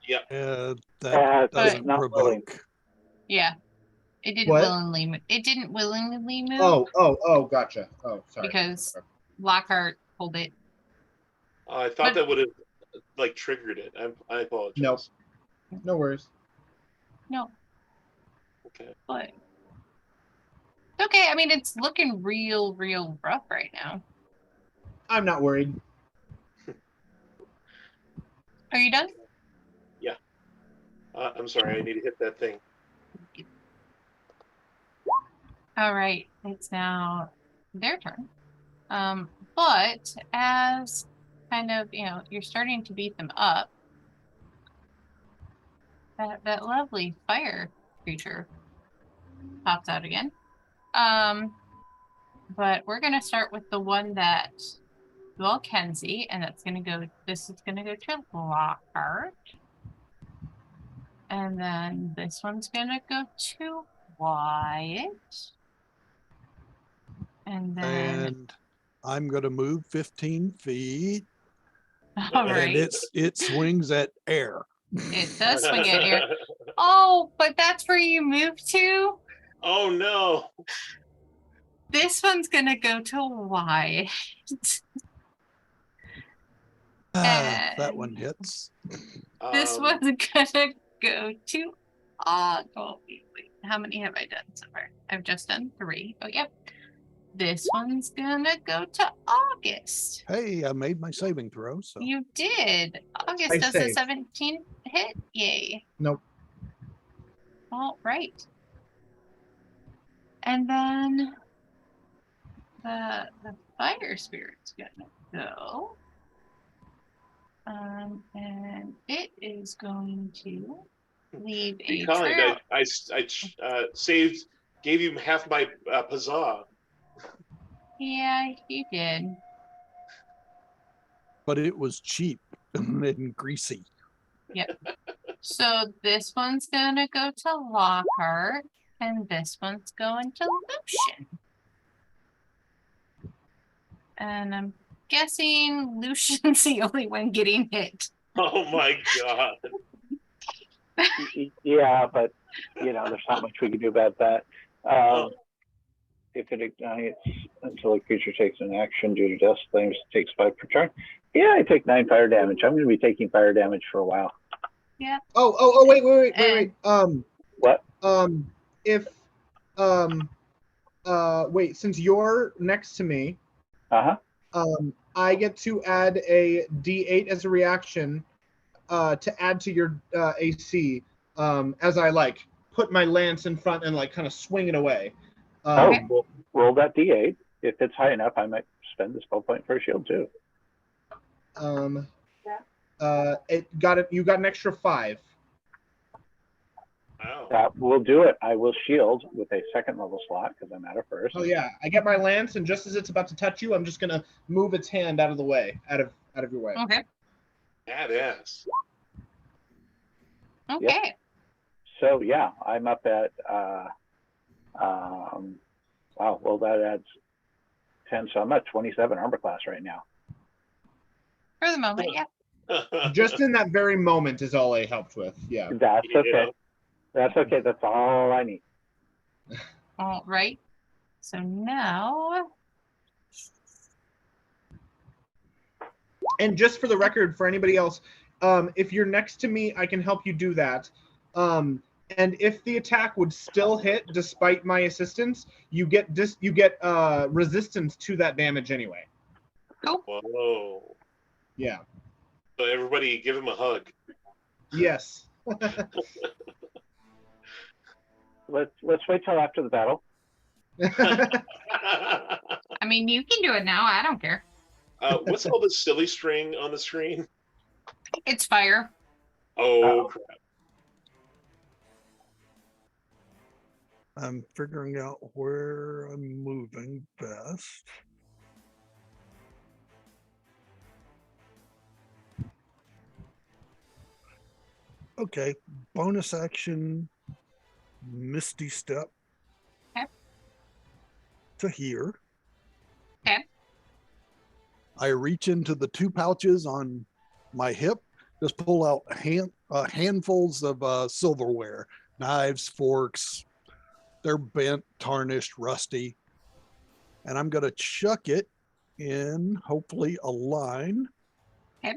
Yep. That But- doesn't not willing. provoke. Yeah. It didn't What? willingly. It didn't willingly move. Oh, gotcha. Oh, sorry. Because Lockhart pulled it. I thought But- that would have like triggered it. I apologize. Nope. No worries. No. Okay. But okay. I mean, it's looking real rough right now. I'm not worried. Are you done? I'm sorry. I need to hit that thing. All right. It's now their turn. But as kind of, you're starting to beat them up, that lovely fire creature pops out again. But we're gonna start with the one that you all can see, and that's gonna go. This is gonna go to Lockhart, and then this one's gonna go to Wyatt, and then And I'm going to move 15 feet. all And right, it swings at air. it does swing at air. Oh, but that's where you move to. Oh no! This one's gonna go to Wyatt. That one hits. This one's gonna go to wait. How many have I done so far? I've just done 3. Oh, yep. This one's gonna go to August. Hey, I made my saving throw. So You did. August I does a saved. 17 hit. Yay. Nope. All right. And then the fire spirit's gonna go. And it is going to leave Be a kind. trail. I saved, gave you half my pizzazz. Yeah, you did. but it was cheap and greasy. So this one's gonna go to Lockhart, and this one's going to Lucian. And I'm guessing Lucian's the only one getting hit. Oh my god! Yeah, but there's not much we can do about that. If it ignites until a creature takes an action due to dust flames, it takes 5 per turn. Yeah, I take 9 fire damage. I'm going to be taking fire damage for a while. Oh, wait. What? If wait, since you're next to me, Uh huh. I get to add a D8 as a reaction to add to your AC as I like put my lance in front and like kind of swing it away. Well, roll that D8. If it's high enough, I might spend the spell point for a shield too. It got it. You got an extra 5. Wow. That will do it. I will shield with a second level slot because I'm at a first. Oh yeah, I get my lance, and just as it's about to touch you, I'm just gonna move its hand out of the way, out of your way. Okay. Badass. Okay. So yeah, I'm up at wow. Well, that adds 10. So I'm at 27 armor class right now. For the moment, yeah. Just in that very moment is all I helped with. Yeah. That's okay. That's okay. That's all I need. All right. So now, And just for the record, for anybody else, if you're next to me, I can help you do that. And if the attack would still hit despite my assistance, you get resistance to that damage anyway. cool. Whoa. Yeah. So everybody give him a hug. Yes. Let's wait till after the battle. I mean, you can do it now. I don't care. What's all this silly string on the screen? It's fire. Oh, crap. I'm figuring out where I'm moving best. Okay, bonus action, Misty Step. Okay. To here. Okay. I reach into the 2 pouches on my hip, just pull out handfuls of silverware, knives, forks. They're bent, tarnished, rusty. And I'm going to chuck it in, hopefully, a line. Okay.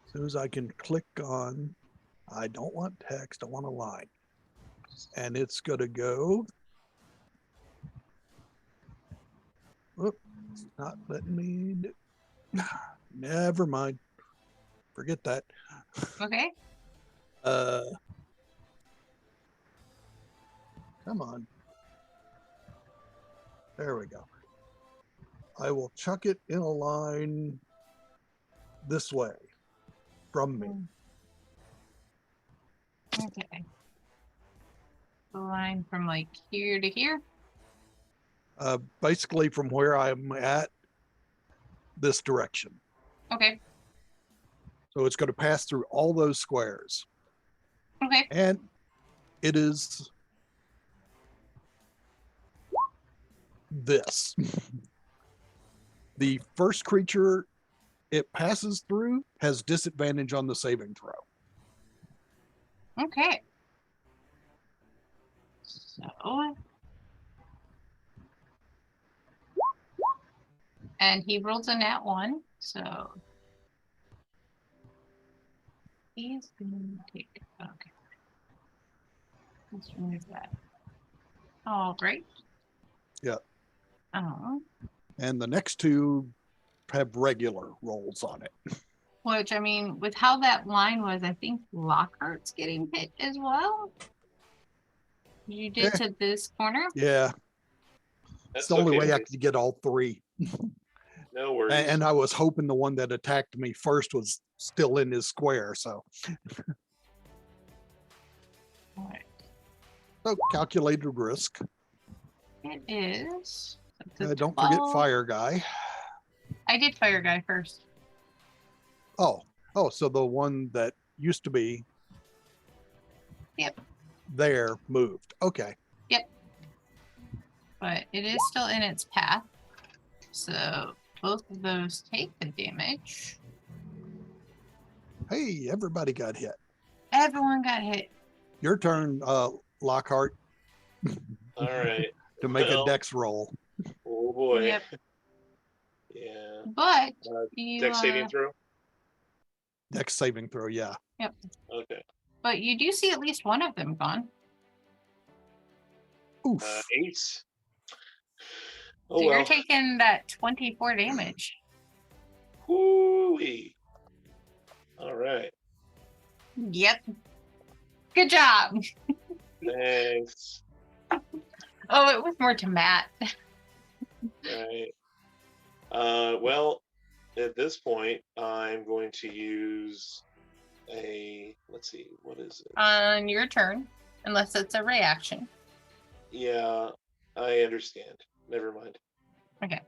As soon as I can click on, I don't want text, I want a line. And it's going to go. Oops, it's not letting me do. Never mind. Forget that. Okay. Come on. There we go. I will chuck it in a line this way from me. Okay. The line from like here to here. Basically from where I'm at, this direction. Okay. So it's going to pass through all those squares. Okay. And it is this. The first creature it passes through has disadvantage on the saving throw. Okay. So. And he rolls a nat 1, so he's gonna take. Okay. Let's remove that. All right. Yeah. Oh. And the next 2 have regular rolls on it. Which, I mean, with how that line was, I think Lockhart's getting hit as well. You did to this corner? Yeah. That's It's the only okay. way I could get all 3. No worries. And I was hoping the one that attacked me first was still in his square. So, All right. so calculated risk. It is. Don't forget fire guy. I did fire guy first. Oh, so the one that used to be Yep. there moved. Okay. Yep. But it is still in its path. So both of those take the damage. Hey, everybody got hit. Everyone got hit. Your turn, Lockhart, All right. to make a Well, dex roll. Oh boy. Yep. Yeah. But you, Dex saving throw. Dex saving throw, yeah. Yep. Okay. But you do see at least one of them gone. Oof. 8. Oh So well. you're taking that 24 damage. Hoo-wee. All right. Yep. Good job. Thanks. Oh, it was more to Matt. Right. Well, at this point, I'm going to use a. Let's see. What is it? On your turn, unless it's a reaction. Yeah, I understand. Never mind. Okay.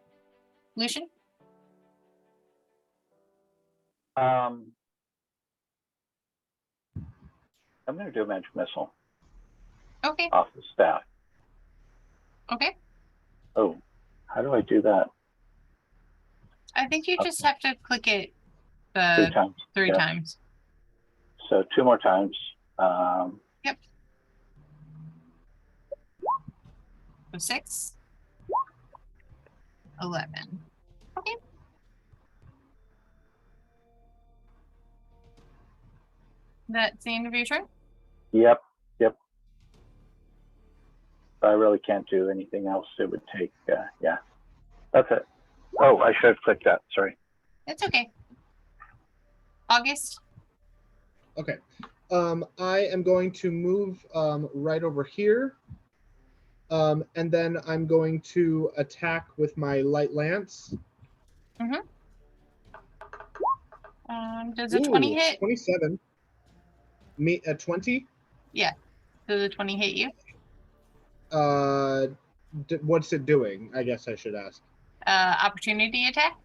Lucian? I'm going to do a magic missile Okay. off the staff. Okay. Oh, how do I do that? I think you just have to click it 3 times. three Yeah. times. So 2 more times. Yep. So 6. 11. Okay. That's the end of your turn? Yep. I really can't do anything else. It would take, yeah. That's it. Oh, I should have clicked that. Sorry. It's okay. August? Okay. I am going to move right over here. And then I'm going to attack with my light lance. Does a 20 Ooh, hit? 27. Me at 20. Yeah. Does a 20 hit you? What's it doing? I guess I should ask. Opportunity attack?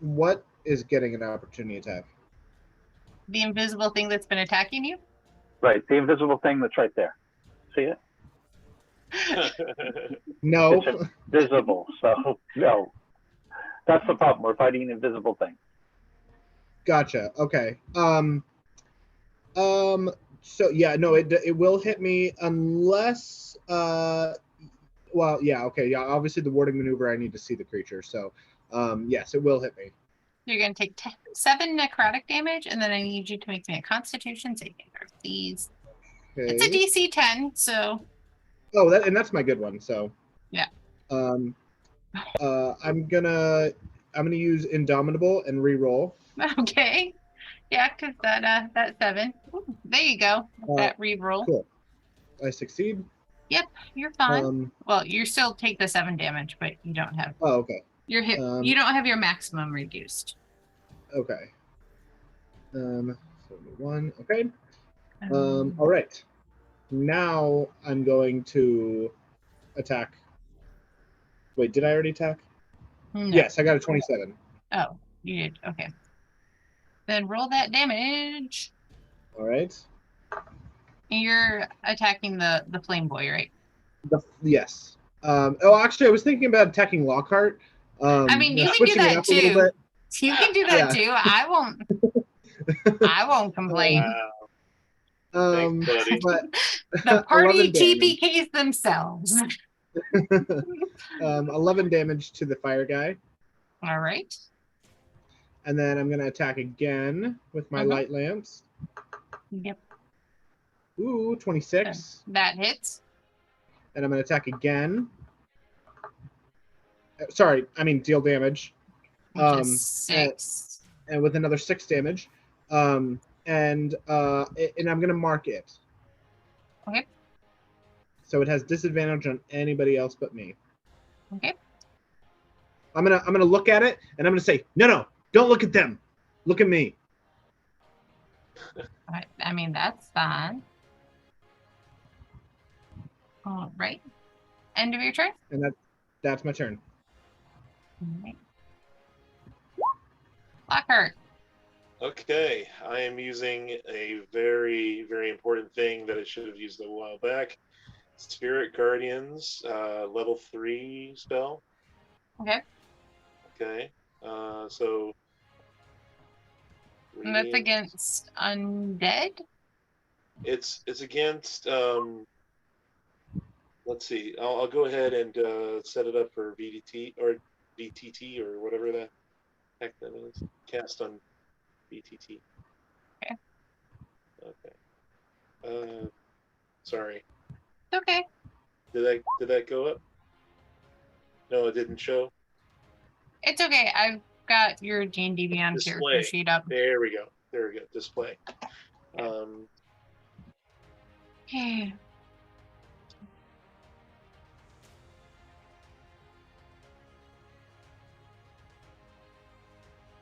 What is getting an opportunity attack? The invisible thing that's been attacking you? Right. The invisible thing that's right there. See it? No. It's invisible. So, no. That's the problem. We're fighting an invisible thing. Gotcha. Okay. So yeah, no, it will hit me unless well, yeah, okay, yeah. Obviously, the warding maneuver, I need to see the creature. So, yes, it will hit me. You're going to take 7 necrotic damage, and then I need you to make me a Constitution saving throw, please. Okay. It's a DC 10, so. Oh, that's my good one. So. Yeah. I'm gonna use Indomitable and re-roll. Okay. Yeah, because that 7. Ooh, there you go. That re-roll. Cool. I succeed. Yep, you're fine. Well, you still take the 7 damage, but you don't have. Oh, okay. Your hit. You don't have your maximum reduced. Okay. 71. Okay. All right. Now I'm going to attack. Wait, did I already attack? No. Yes, I got a 27. Oh, you did. Okay. Then roll that damage. All right. You're attacking the flame boy, right? Yes. Actually, I was thinking about attacking Lockhart. I mean, you can do that too. You can do that too. I won't. I won't complain. Thanks, buddy. But the party TPKs themselves. 11 damage to the fire guy. All right. And then I'm going to attack again with my light lance. Yep. Ooh, 26. That hits. And I'm going to attack again. Sorry, I mean deal damage. Which is 6. And with another 6 damage. And I'm going to mark it. Okay. So it has disadvantage on anybody else but me. Okay. I'm gonna look at it and I'm gonna say, no, don't look at them. Look at me. I mean, that's fine. All right. End of your turn? And that's my turn. All right. Lockhart. Okay, I am using a very, very important thing that I should have used a while back. Spirit Guardians, level 3 spell. Okay. Okay, so. And that's against undead? It's against. Let's see. I'll go ahead and set it up for VDT or VTT or whatever the heck that is. Cast on VTT. Okay. Sorry. Okay. Did that go up? No, it didn't show. It's okay. I've got your D&D Beyond character Display. sheet up. There we go. Display. Okay.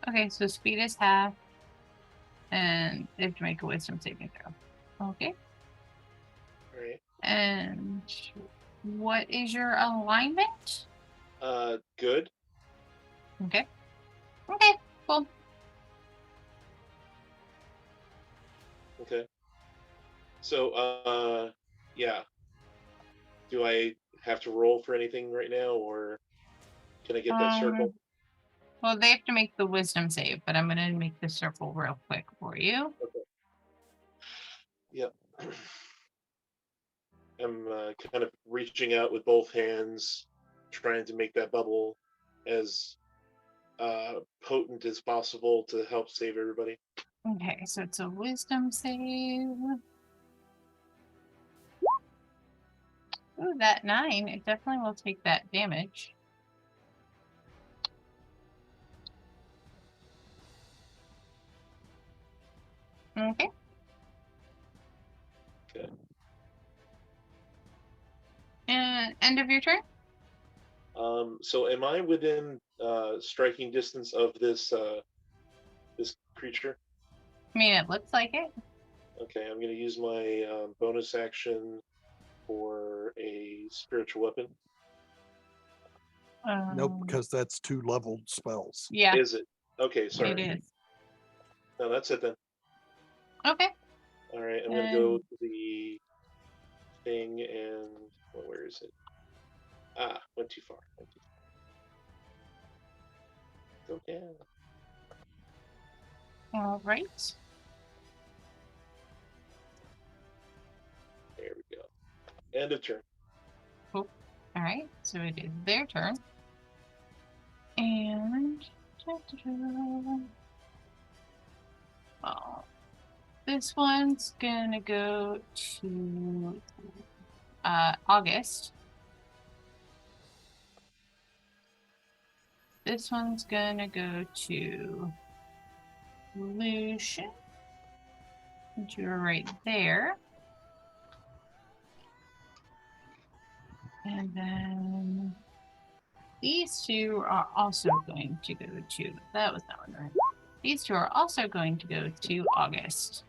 Okay, so speed is half. And they have to make a wisdom saving throw. Okay. All right. And what is your alignment? Good. Okay. Okay, cool. Okay. So, yeah. Do I have to roll for anything right now, or can I get that circle? Well, they have to make the wisdom save, but I'm gonna make the circle real quick for you. Okay. Yep. I'm kind of reaching out with both hands, trying to make that bubble as potent as possible to help save everybody. Okay, so it's a wisdom save. Ooh, that 9. It definitely will take that damage. Okay. Okay. And end of your turn? So am I within striking distance of this this creature? I mean, it looks like it. Okay, I'm going to use my bonus action for a spiritual weapon. Nope, because that's 2 leveled spells. Yeah. Is it? Okay, sorry. It is. No, that's it then. Okay. All right, I'm going to go to the thing and where is it? Went too far. Go down. All right. There we go. End of turn. Cool. All right. So it is their turn. And oh, this one's gonna go to August. This one's gonna go to Lucian. And you're right there. And then these 2 are also going to go to, that was that one, right? These 2 are also going to go to August.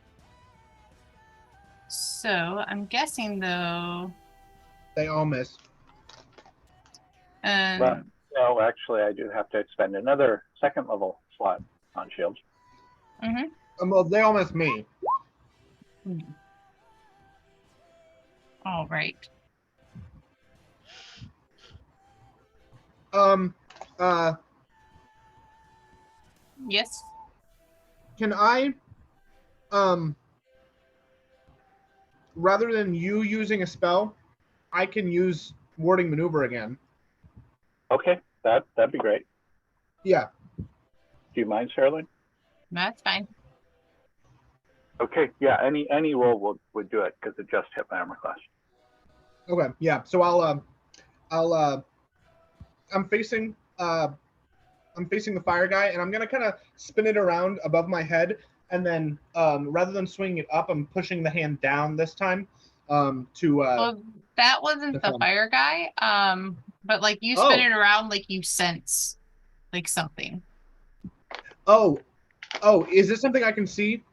So I'm guessing though. They all miss. Well, no, actually, I do have to expend another 2nd level slot on shields. Well, they all miss me. All right. Yes. Can I, rather than you using a spell, I can use warding maneuver again. Okay, that'd be great. Yeah. Do you mind, Sarah? That's fine. Okay, yeah, any roll would do it because it just hit my armor class. Okay, yeah. So I'm facing the fire guy, and I'm gonna kind of spin it around above my head, and then rather than swinging it up, I'm pushing the hand down this time. Well, that wasn't the fire guy. But like you spin it around like you sense like something. Oh, is this something I can see?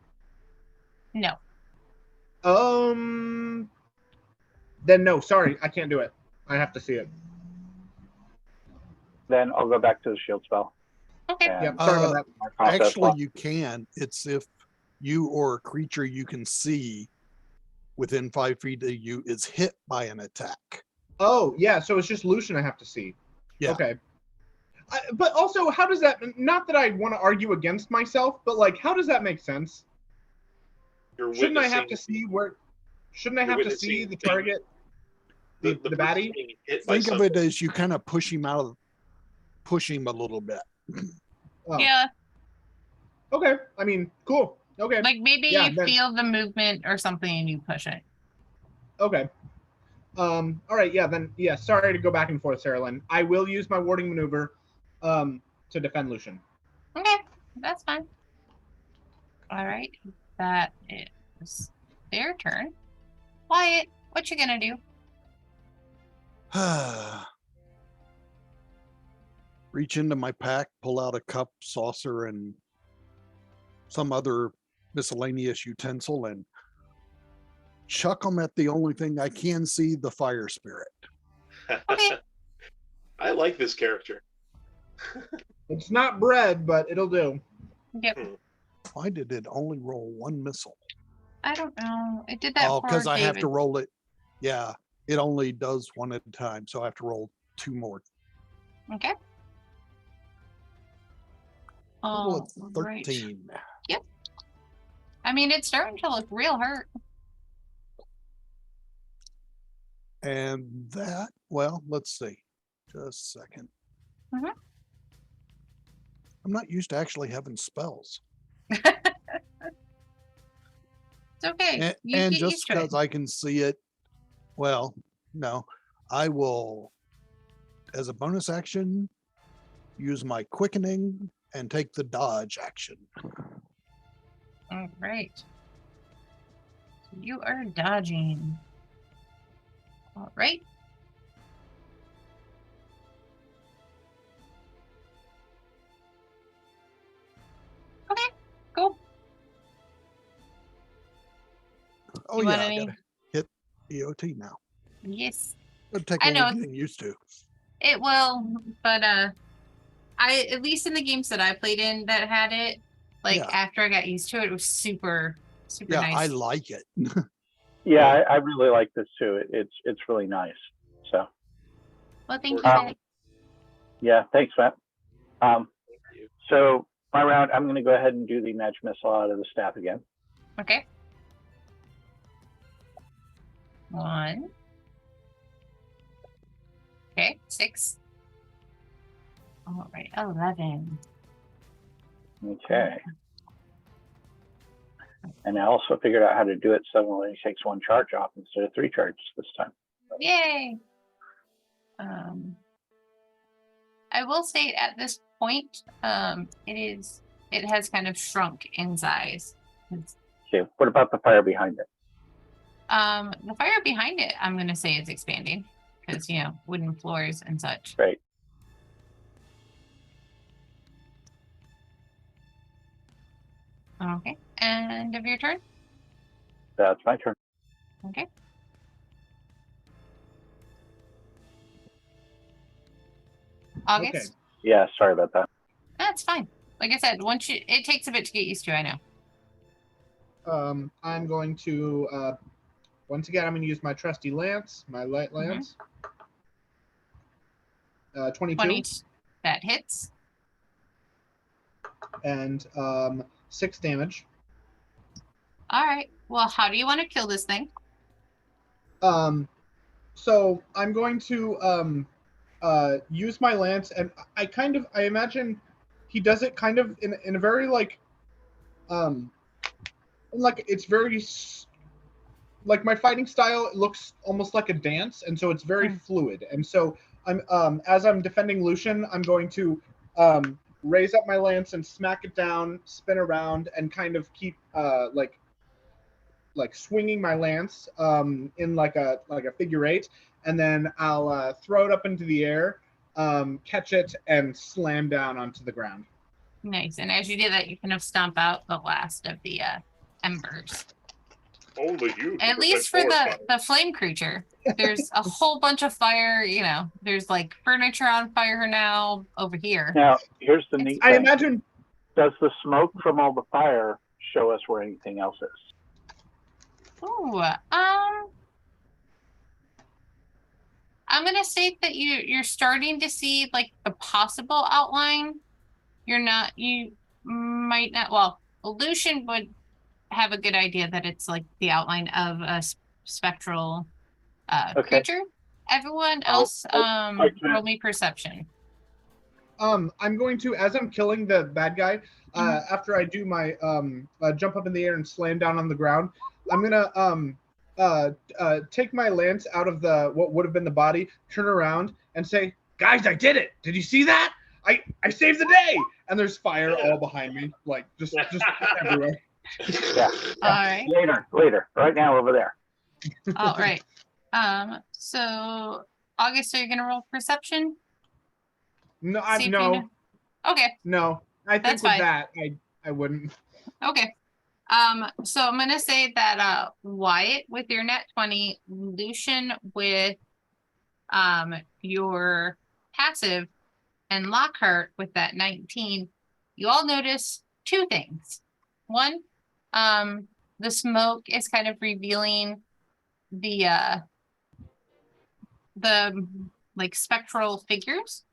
No. Then no, sorry, I can't do it. I have to see it. Then I'll go back to the shield spell. Okay. Yeah, sorry about that. Actually, you can. It's if you or a creature you can see within 5 feet of you is hit by an attack. Oh, yeah, so it's just Lucian I have to see. Yeah. Okay. But also, how does that, not that I want to argue against myself, but like, how does that make sense? Shouldn't I have to see the target, the baddie? Think of it as you kind of push him a little bit. Oh. Yeah. Okay. I mean, cool. Okay. Like maybe you feel the movement or something and you push it. Okay. All right. Yeah. Then. Yeah. Sorry to go back and forth, Sarah Lynn. I will use my warding maneuver. to defend Lucian. Okay, that's fine. All right, that is their turn. Wyatt, what you gonna do? Reach into my pack, pull out a cup, saucer, and some other miscellaneous utensil, and chuck them at the only thing I can see, the fire spirit. Okay. I like this character. It's not bread, but it'll do. Yep. Why did it only roll one missile? I don't know. It did that for because I have to David. roll it. Yeah, it only does one at a time, so I have to roll 2 more. Okay. Total Oh, of right. 13. Yep. I mean, it's starting to look real hurt. And that, well, let's see. Just a second. Mhm. I'm not used to actually having spells. It's okay. You And get just used to it. because I can see it, well, no, I will, as a bonus action, use my quickening and take the dodge action. All right. You are dodging. All right. Okay, cool. Oh, You yeah, want I any? gotta hit EOT now. Yes, It'll take I a know. little getting used to. it will, but I at least in the games that I played in that had it, like Yeah. after I got used to it, it was super Yeah, nice. I like it. Yeah, I really like this too. It's really nice. So Well, thank you. Um, yeah, thanks, Matt. So my round, I'm going to go ahead and do the magic missile out of the staff again. Okay. 1. Okay, 6. All right, 11. Okay. And I also figured out how to do it so it only takes 1 charge off instead of 3 charges this time. Yay! I will state at this point, it has kind of shrunk in size. Okay, what about the fire behind it? The fire behind it, I'm gonna say is expanding because wooden floors and such. Great. Okay, end of your turn. That's my turn. Okay. August. Okay. Yeah, sorry about that. That's fine. Like I said, it takes a bit to get used to. I know. I'm going to once again. I'm going to use my trusty lance, my light lance. 22. 20. That hits. And 6 damage. All right. Well, how do you want to kill this thing? So I'm going to use my lance, and I imagine he does it kind of in a very like it's very like my fighting style. It looks almost like a dance, and so it's very fluid. And so I'm as I'm defending Lucian, I'm going to raise up my lance and smack it down, spin around, and kind of keep like swinging my lance in like a figure 8, and then I'll throw it up into the air, catch it, and slam down onto the ground. Nice. And as you do that, you kind of stomp out the last of the embers. Only you. At least for the flame creature. There's a whole bunch of fire. There's like furniture on fire now over here. Now, here's the neat thing. I imagine. Does the smoke from all the fire show us where anything else is? Ooh, I'm gonna state that you're starting to see like the possible outline. You might not. Well, Lucian would have a good idea that it's like the outline of a spectral creature. Everyone else, roll me perception. I'm going to, as I'm killing the bad guy, after I do my jump up in the air and slam down on the ground, I'm gonna take my lance out of what would have been the body, turn around, and say, "Guys, I did it! Did you see that? I saved the day, and there's fire all behind me, like just everywhere. Yeah. All right. Later. Right now, over there. All right. So August, are you gonna roll perception? No, See if you no, know- Okay. no. I think That's with fine. that, I wouldn't. Okay. So I'm gonna say that Wyatt with your net 20, Lucian with your passive, and Lockhart with that 19, you all notice two things. One, the smoke is kind of revealing the like spectral figures.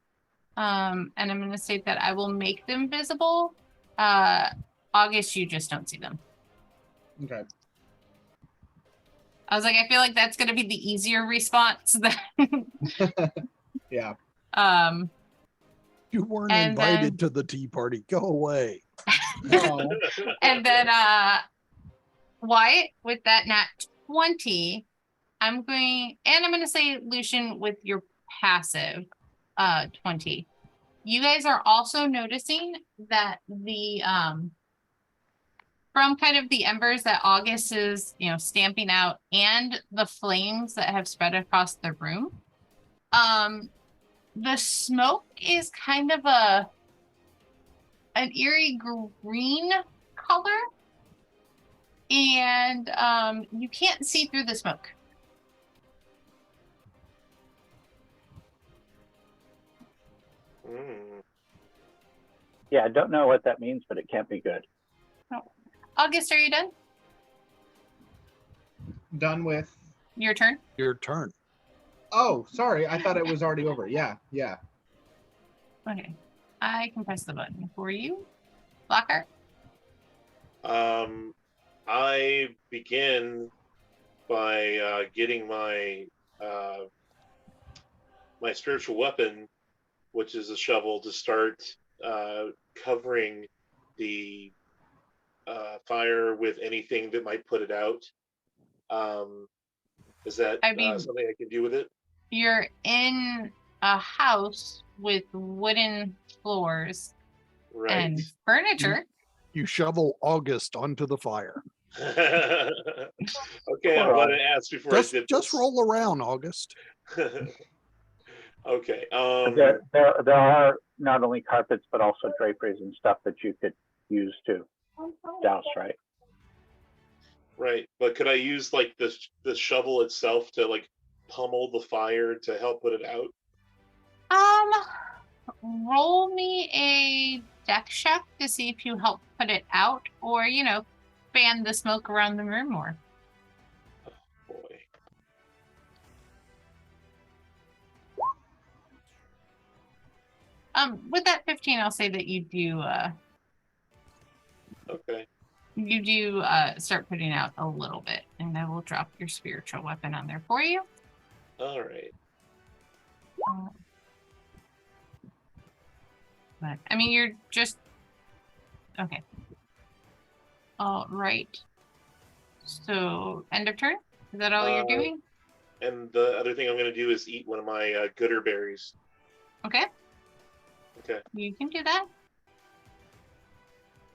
And I'm gonna say that I will make them visible. August, you just don't see them. Okay. I was like, I feel like that's gonna be the easier response than Yeah. You weren't And invited to the tea party. Go away. No. and then Wyatt with that nat 20, I'm gonna say Lucian with your passive 20. You guys are also noticing that the from kind of the embers that August is, stamping out, and the flames that have spread across the room, the smoke is kind of an eerie green color, and you can't see through the smoke. Yeah, I don't know what that means, but it can't be good. August, are you done? Done with. Your turn. Your turn. Oh, sorry. I thought it was already over. Yeah. Okay. I can press the button for you. Lockhart. I begin by getting my my spiritual weapon, which is a shovel, to start covering the fire with anything that might put it out. Is that something I can do with it? You're in a house with wooden floors and furniture. You shovel August onto the fire. Okay, I'm glad I asked before I did Just roll around, August. Okay. There are not only carpets, but also draperies and stuff that you could use to douse, right? Right, but could I use like the shovel itself to like pummel the fire to help put it out? Roll me a deck check to see if you help put it out, or fan the smoke around the room more. Oh, boy. With that 15, I'll say that you do. Okay. You do start putting out a little bit, and I will drop your spiritual weapon on there for you. All right. But I mean, you're just okay. All right. So end of turn. Is that all you're doing? And the other thing I'm going to do is eat one of my gooder berries. Okay. Okay. You can do that.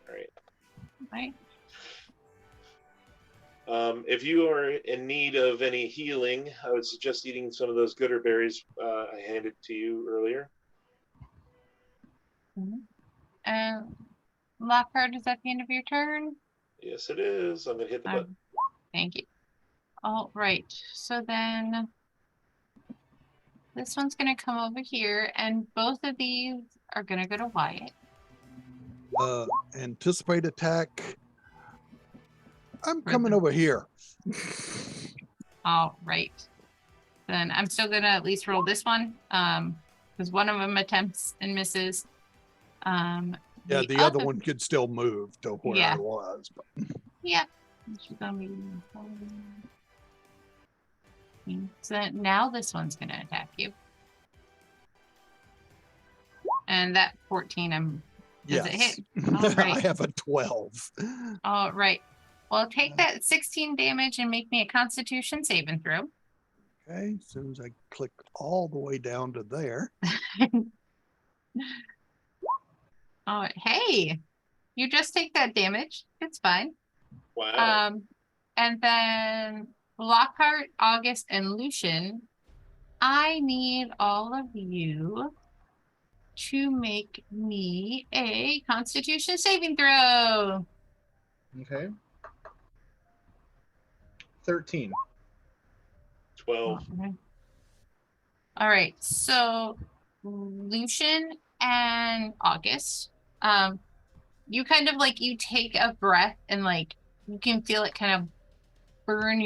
All right. Right. If you are in need of any healing, I would suggest eating some of those gooder berries I handed to you earlier. Mm-hmm. Lockhart, is that the end of your turn? Yes, it is. I'm going to hit the button. Thank you. All right. So then this one's going to come over here, and both of these are going to go to Wyatt. Anticipate attack. I'm coming over here. All right. Then I'm still going to at least roll this one, because one of them attempts and misses. The other one could still move to where I was. But. Yeah. So now this one's going to attack you. And that 14, does it hit? All right. I have a 12. All right. Well, take that 16 damage and make me a Constitution saving throw. Okay. As soon as I click all the way down to there. Oh, hey, you just take that damage. It's fine. Wow. And then Lockhart, August, and Lucian, I need all of you to make me a Constitution saving throw. Okay. 13. 12. All right, so Lucian and August, you kind of like you take a breath and like you can feel it kind of burn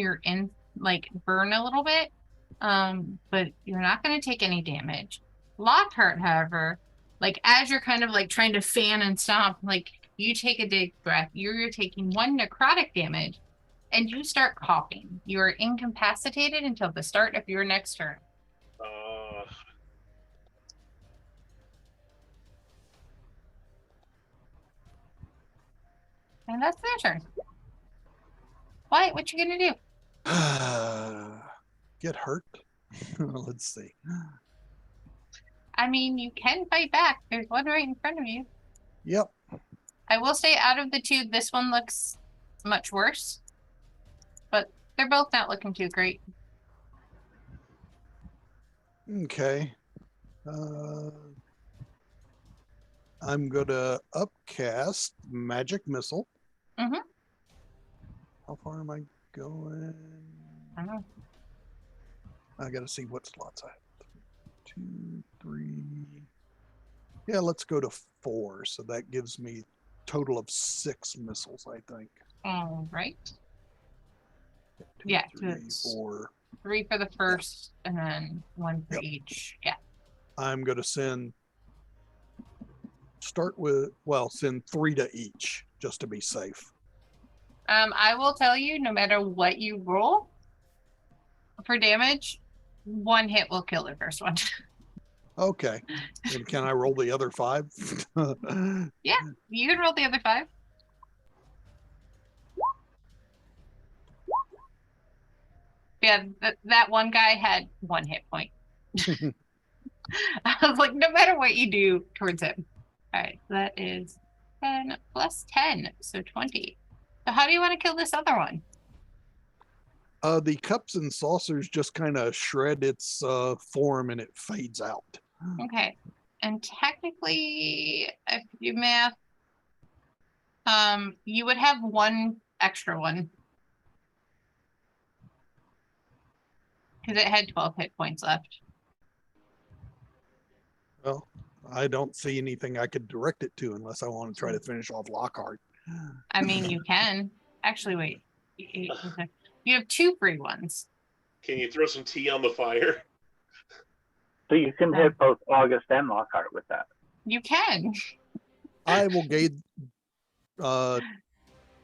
burn a little bit, but you're not going to take any damage. Lockhart, however, like as you're kind of like trying to fan and stomp, like you take a deep breath, you're taking 1 necrotic damage, and you start coughing. You are incapacitated until the start of your next turn. And that's their turn. What you gonna do? Get hurt? Let's see. I mean, you can fight back. There's one right in front of you. Yep. I will say out of the two, this one looks much worse. But they're both not looking too great. Okay. I'm gonna upcast magic missile. Mm-hmm. How far am I going? I don't know. I gotta see what slots I have. 2, 3. Yeah, let's go to 4. So that gives me total of 6 missiles, I think. All right. 2, Yeah, 3, 4. 3 for the first, and then 1 for each. Yeah. I'm gonna send 3 to each, just to be safe. I will tell you, no matter what you roll for damage, 1 hit will kill the first one. Okay. And can I roll the other 5? Yeah, you can roll the other 5. Yeah, that one guy had 1 hit point. I was like, no matter what you do towards him. All right, that is 10 plus 10, so 20. So how do you want to kill this other one? The cups and saucers just kind of shred its form and it fades out. Okay, and technically, if you math, you would have 1 extra one because it had 12 hit points left. Well, I don't see anything I could direct it to unless I want to try to finish off Lockhart. I mean, you can. Actually, wait. You have 2 free ones. Can you throw some tea on the fire? So you can hit both August and Lockhart with that. You can. I will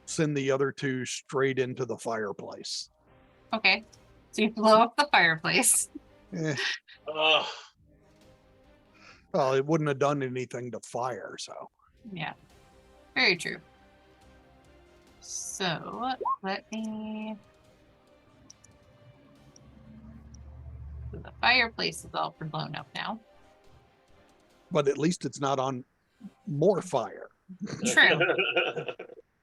send the other 2 straight into the fireplace. Okay. So you blow up the fireplace. Well, it wouldn't have done anything to fire, so. Yeah. Very true. So let me. So the fireplace is all blown up now. But at least it's not on more fire. True.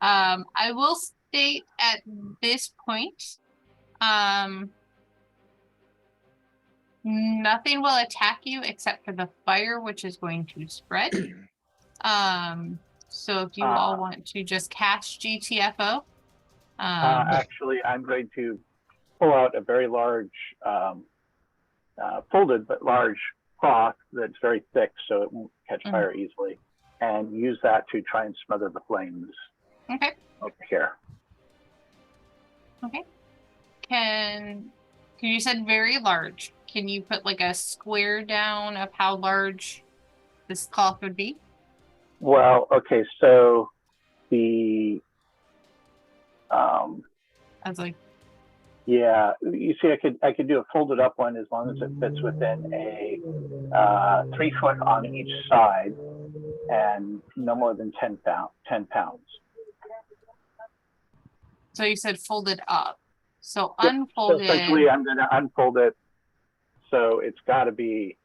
I will state at this point, nothing will attack you except for the fire, which is going to spread. So if you all want to just cast GTFO. Actually, I'm going to pull out a very large, folded but large cloth that's very thick so it won't catch fire easily, and use that to try and smother the flames. Okay. Over here. Okay. You said very large. Can you put like a square down of how large this cloth would be? Well, okay, so the I was like, yeah, you see, I could do a folded up one as long as it fits within a 3 foot on each side and no more than 10 pounds. So you said folded up. So Yep. unfolded. So essentially, I'm going to unfold it. So it's got to be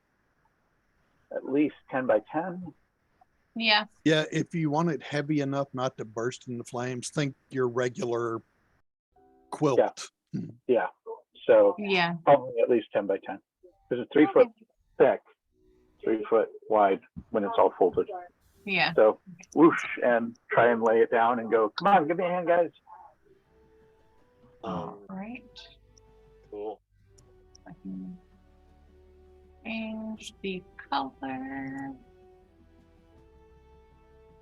at least 10 by 10. Yeah. Yeah, if you want it heavy enough not to burst into flames, think your regular quilt. Yeah. So Yeah. probably at least 10 by 10. Because it's 3 foot thick, 3 foot wide when it's all folded. Yeah. So whoosh, and try and lay it down and go, come on, give me a hand, guys. Right. Cool. I can change the color.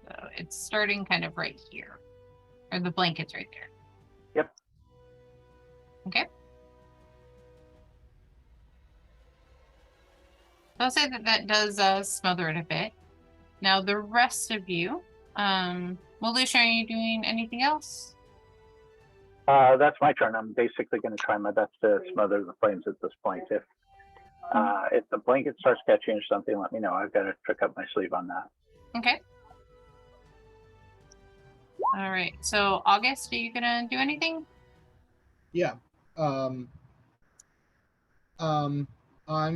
So it's starting kind of right here. Or the blanket's right there. Yep. Okay. I'll say that that does smother it a bit. Now the rest of you, Lucia, are you doing anything else? That's my turn. I'm basically going to try my best to smother the flames at this point. If the blanket starts catching or something, let me know. I've got a trick up my sleeve on that. Okay. All right. So August, are you gonna do anything? Yeah. I'm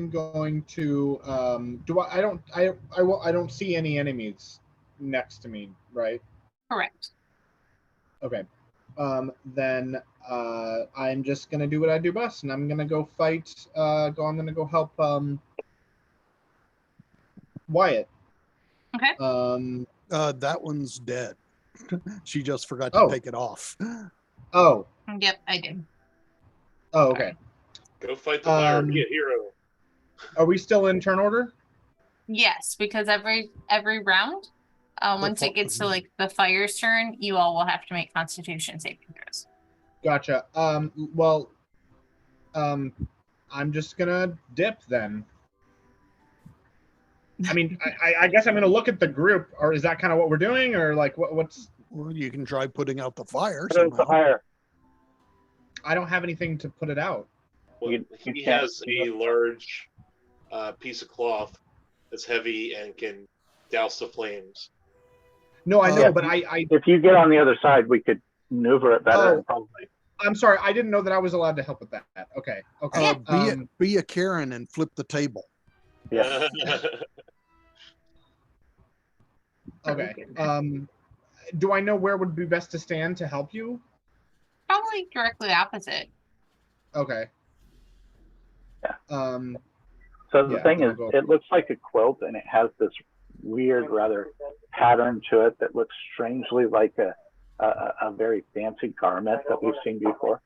going to I don't see any enemies next to me, right? Correct. Okay. Then I'm just gonna do what I do best, and I'm gonna go fight. I'm gonna go help Wyatt. Okay. That one's dead. She just forgot to Oh. take it off. Oh. Yep, I did. Oh, okay. Go fight the fire. Be a hero. Are we still in turn order? Yes, because every round, once it gets to like the fire's turn, you all will have to make Constitution saving throws. Gotcha. I'm just gonna dip then. I mean, I guess I'm gonna look at the group, or is that kind of what we're doing, or like what's? Well, you can try putting out the fire. Put out the fire. I don't have anything to put it out. Well, he has a large piece of cloth that's heavy and can douse the flames. No, I know, but I. If you get on the other side, we could maneuver it better. Oh, probably. I'm sorry, I didn't know that I was allowed to help with that. Okay. Okay. Be a Karen and flip the table. Yeah. Okay. Do I know where would be best to stand to help you? Probably directly opposite. Okay. Yeah. So the thing is, it looks like a quilt, and it has this weird, rather pattern to it that looks strangely like a very fancy garment that we've seen before.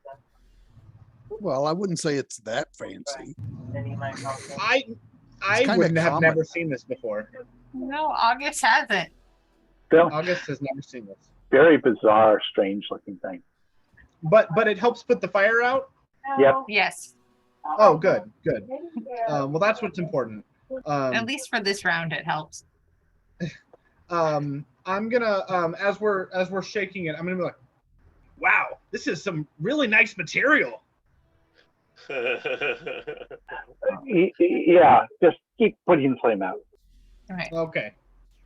Well, I wouldn't say it's that fancy. I wouldn't have never seen this before. No, August hasn't. So, August has never seen this. Very bizarre, strange-looking thing. But it helps put the fire out? Yep. Yes. Oh, good. Well, that's what's important. At least for this round, it helps. I'm gonna as we're shaking it, I'm gonna be like, wow, this is some really nice material. Yeah, just keep putting the flame out. Okay.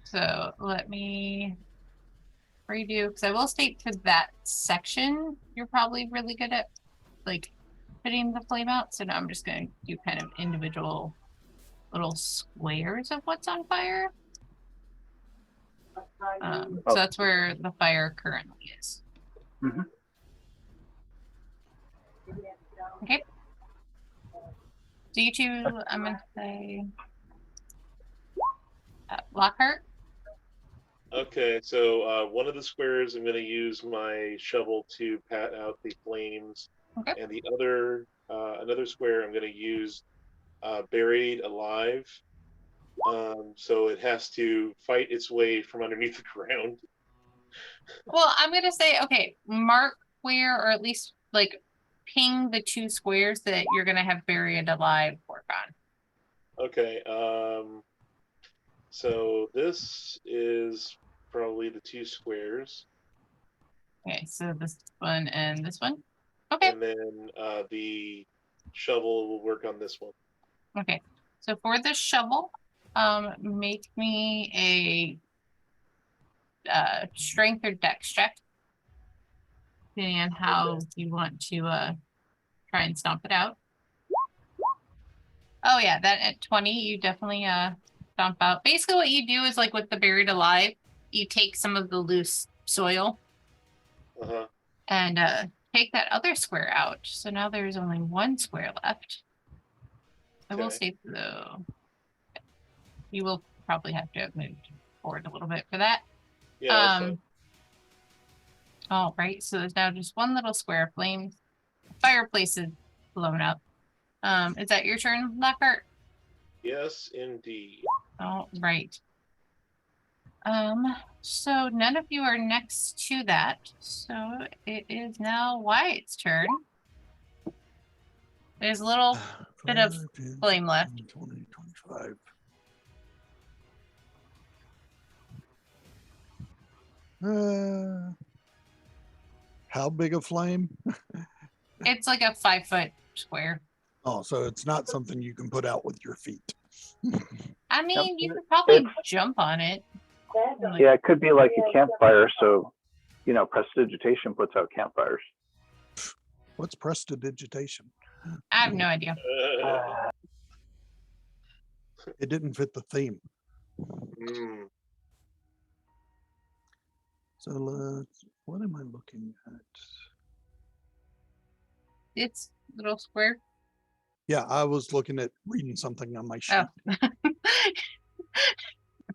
So let me redo, because I will state for that section, you're probably really good at like putting the flame out. So now I'm just going to do kind of individual little squares of what's on fire. So that's where the fire currently is. Mm-hmm. Okay. So you two, I'm going to say Lockhart. Okay, so one of the squares, I'm going to use my shovel to pat out the flames, and the other, another square, I'm going to use buried alive. So it has to fight its way from underneath the ground. Well, I'm going to say, okay, mark where, or at least like ping the two squares that you're going to have buried alive work on. Okay, so this is probably the two squares. Okay, so this one and this one. Okay. And then the shovel will work on this one. Okay, so for the shovel, make me a strength or dex check, depending on how you want to try and stomp it out. Oh yeah, that at 20, you definitely stomp out. Basically, what you do is like with the buried alive, you take some of the loose soil Uh-huh. and take that other square out. So now there's only one square left. I will Okay. say though, you will probably have to move forward a little bit for that. Yeah, that's fine. All right, so there's now just one little square of flames. The fireplace is blown up. Is that your turn, Lockhart? Yes, indeed. All right. So none of you are next to that. So it is now Wyatt's turn. There's a little bit of 5, 10, flame left. 20, 25. How big a flame? It's like a 5-foot square. Oh, so it's not something you can put out with your feet. I mean, you could probably It's- jump on it. Like, Yeah, it could be like a campfire. So, prestidigitation puts out campfires. What's prestidigitation? I have no idea. It didn't fit the theme. Mm. So what am I looking at? It's a little square. Yeah, I was looking at reading something on my sheet. Oh.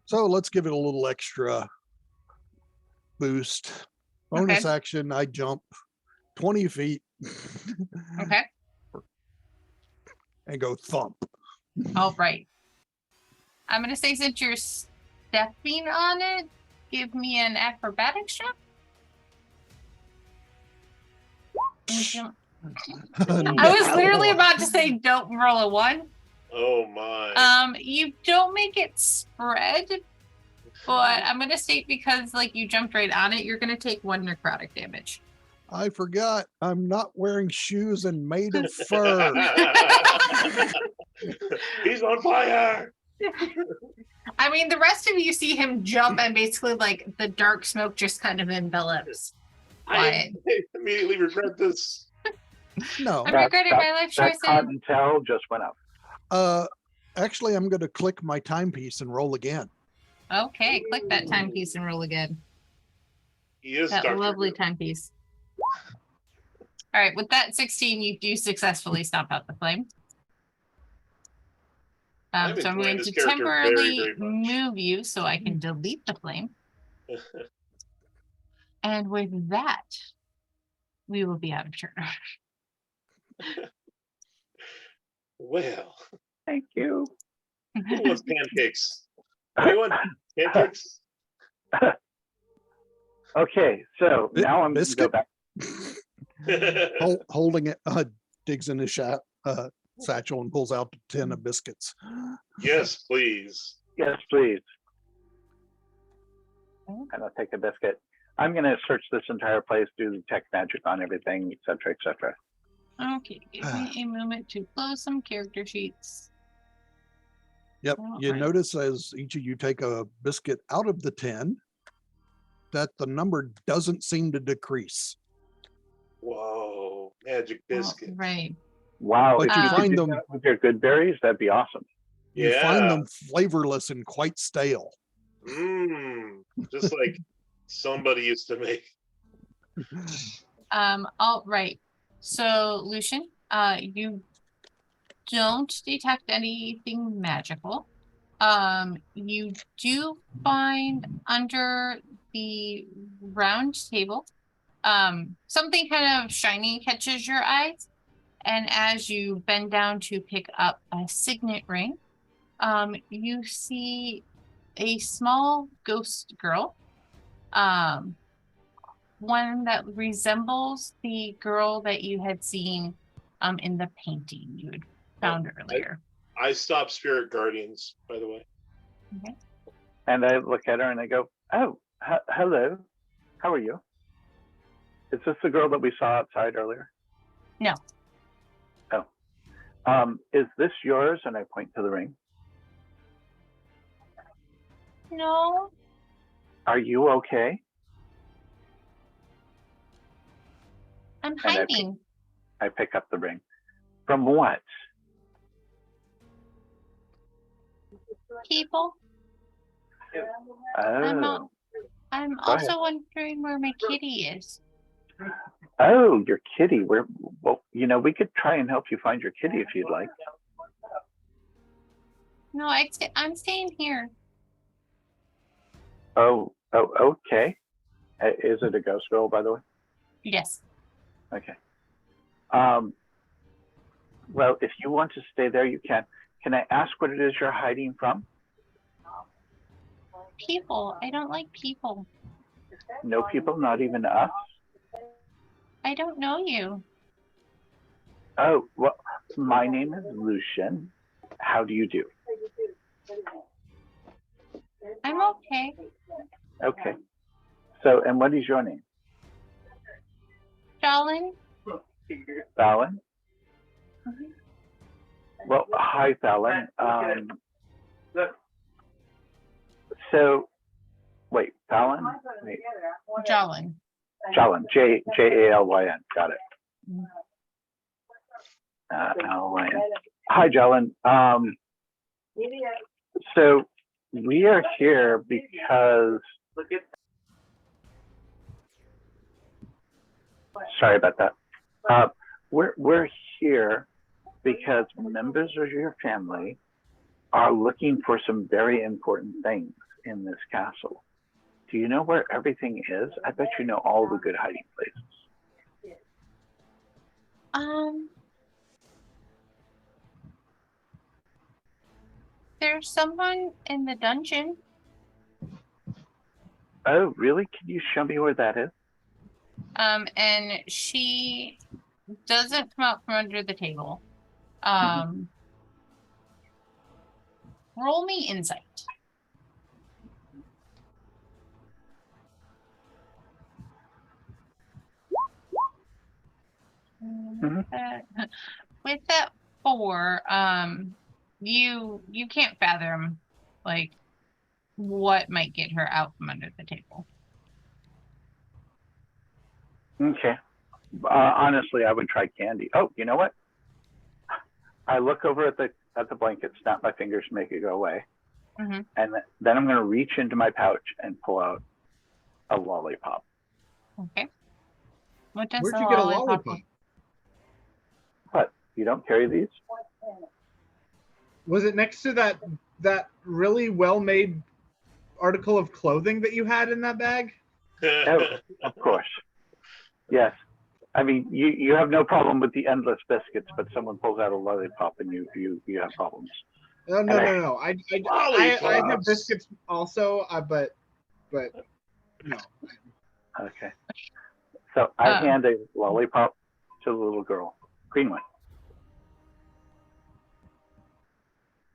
So let's give it a little extra boost. Bonus action, I jump 20 feet Okay. and go thump. All right. I'm going to say since you're stepping on it, give me an acrobatics check. I was literally about to say don't roll a 1. Oh my. You don't make it spread, but I'm gonna state because like you jumped right on it, you're gonna take 1 necrotic damage. I forgot I'm not wearing shoes and made of fur. He's on fire. I mean, the rest of you see him jump and basically like the dark smoke just kind of envelops. I immediately regret this. No. I'm regretting my life That choices. cotton towel just went up. Actually, I'm going to click my timepiece and roll again. Okay, click that timepiece and roll again. He is That Dr. lovely Who. timepiece. All right, with that 16, you do successfully stomp out the flame. I'm So I'm enjoying going this to character temporarily very, very much. move you so I can delete the flame. And with that, we will be out of turn. Well, Thank you. who wants pancakes? Anyone? Pancakes? Okay, so now I'm going to go Biscuit? back. Holding it, digs in his satchel and pulls out a tin of biscuits. Yes, please. Yes, please. And I'll take a biscuit. I'm going to search this entire place, do the tech magic on everything, et cetera, et cetera. Okay, give me a moment to close some character sheets. Yep. All You right. notice as each of you take a biscuit out of the tin that the number doesn't seem to decrease. Whoa, magic biscuit. Right. Wow, But if you you could find do them, that with your good berries, that'd be awesome. you Yeah. find them flavorless and quite stale. Just like somebody used to make. All right. So, Lucian, you don't detect anything magical. You do find under the round table, something kind of shiny catches your eyes. And as you bend down to pick up a signet ring, you see a small ghost girl, one that resembles the girl that you had seen in the painting you had found earlier. I stopped Spirit Guardians, by the way. Okay. And I look at her and I go, oh, hello. How are you? Is this the girl that we saw outside earlier? No. Oh. Is this yours? And I point to the ring. No. Are you okay? I'm I hiding. I pick up the ring. From what? people. Oh, I'm Go ahead. also wondering where my kitty is. oh, your kitty. Well, we could try and help you find your kitty if you'd like. No, I'm staying here. Oh, okay. Is it a ghost girl, by the way? Yes. Okay. Well, if you want to stay there, you can. Can I ask what it is you're hiding from? People. I don't like people. No people, not even us? I don't know you. Oh, well, my name is Lucian. How do you do? I'm okay. Okay. So, and what is your name? Jolin? Fallon? Mhm. Well, hi, Fallon. So, wait, Fallon? Wait, Jolin. Jalyn, Jalyn. Got it. Mhm. L-Y-N. Hi, Jalyn. So we are here because, sorry about that. We're here because members of your family are looking for some very important things in this castle. Do you know where everything is? I bet you know all the good hiding places. There's someone in the dungeon. Oh, really? Can you show me where that is? And she doesn't come out from under the table. Roll me insight. Mhm. With that 4, you can't fathom like what might get her out from under the table. Okay. Honestly, I would try candy. Oh, you know what? I look over at the blanket, snap my fingers, make it go away, Mhm. and then I'm going to reach into my pouch and pull out a lollipop. Okay. What does Where'd the you get a lollipop lollipop? look- What? You don't carry these? Was it next to that really well-made article of clothing that you had in that bag? Oh, of course. Yes. I mean, you have no problem with the endless biscuits, but someone pulls out a lollipop and you have problems. No. I have Lollipops. biscuits also, but no. Okay. So I hand a lollipop to the little girl. Green one.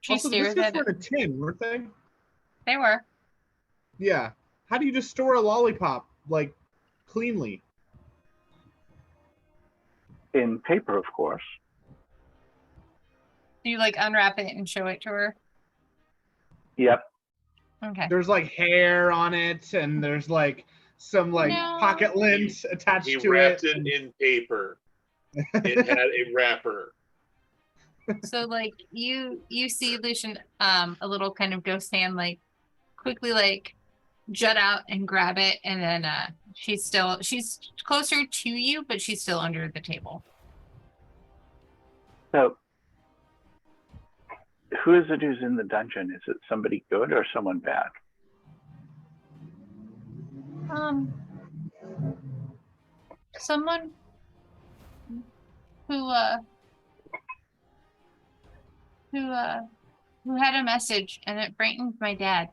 She Also, the stares biscuits at were it. in a tin, weren't they? They were. Yeah. How do you just store a lollipop like cleanly? In paper, of course. Do you like unwrap it and show it to her? Yep. Okay. There's like hair on it, and there's like some like No. pocket lint attached He to wrapped it. it in paper. It had a wrapper. So like you see Lucian a little kind of ghost hand like quickly like jut out and grab it, and then she's closer to you, but she's still under the table. So who is it who's in the dungeon? Is it somebody good or someone bad? Someone who had a message, and it brightened my dad.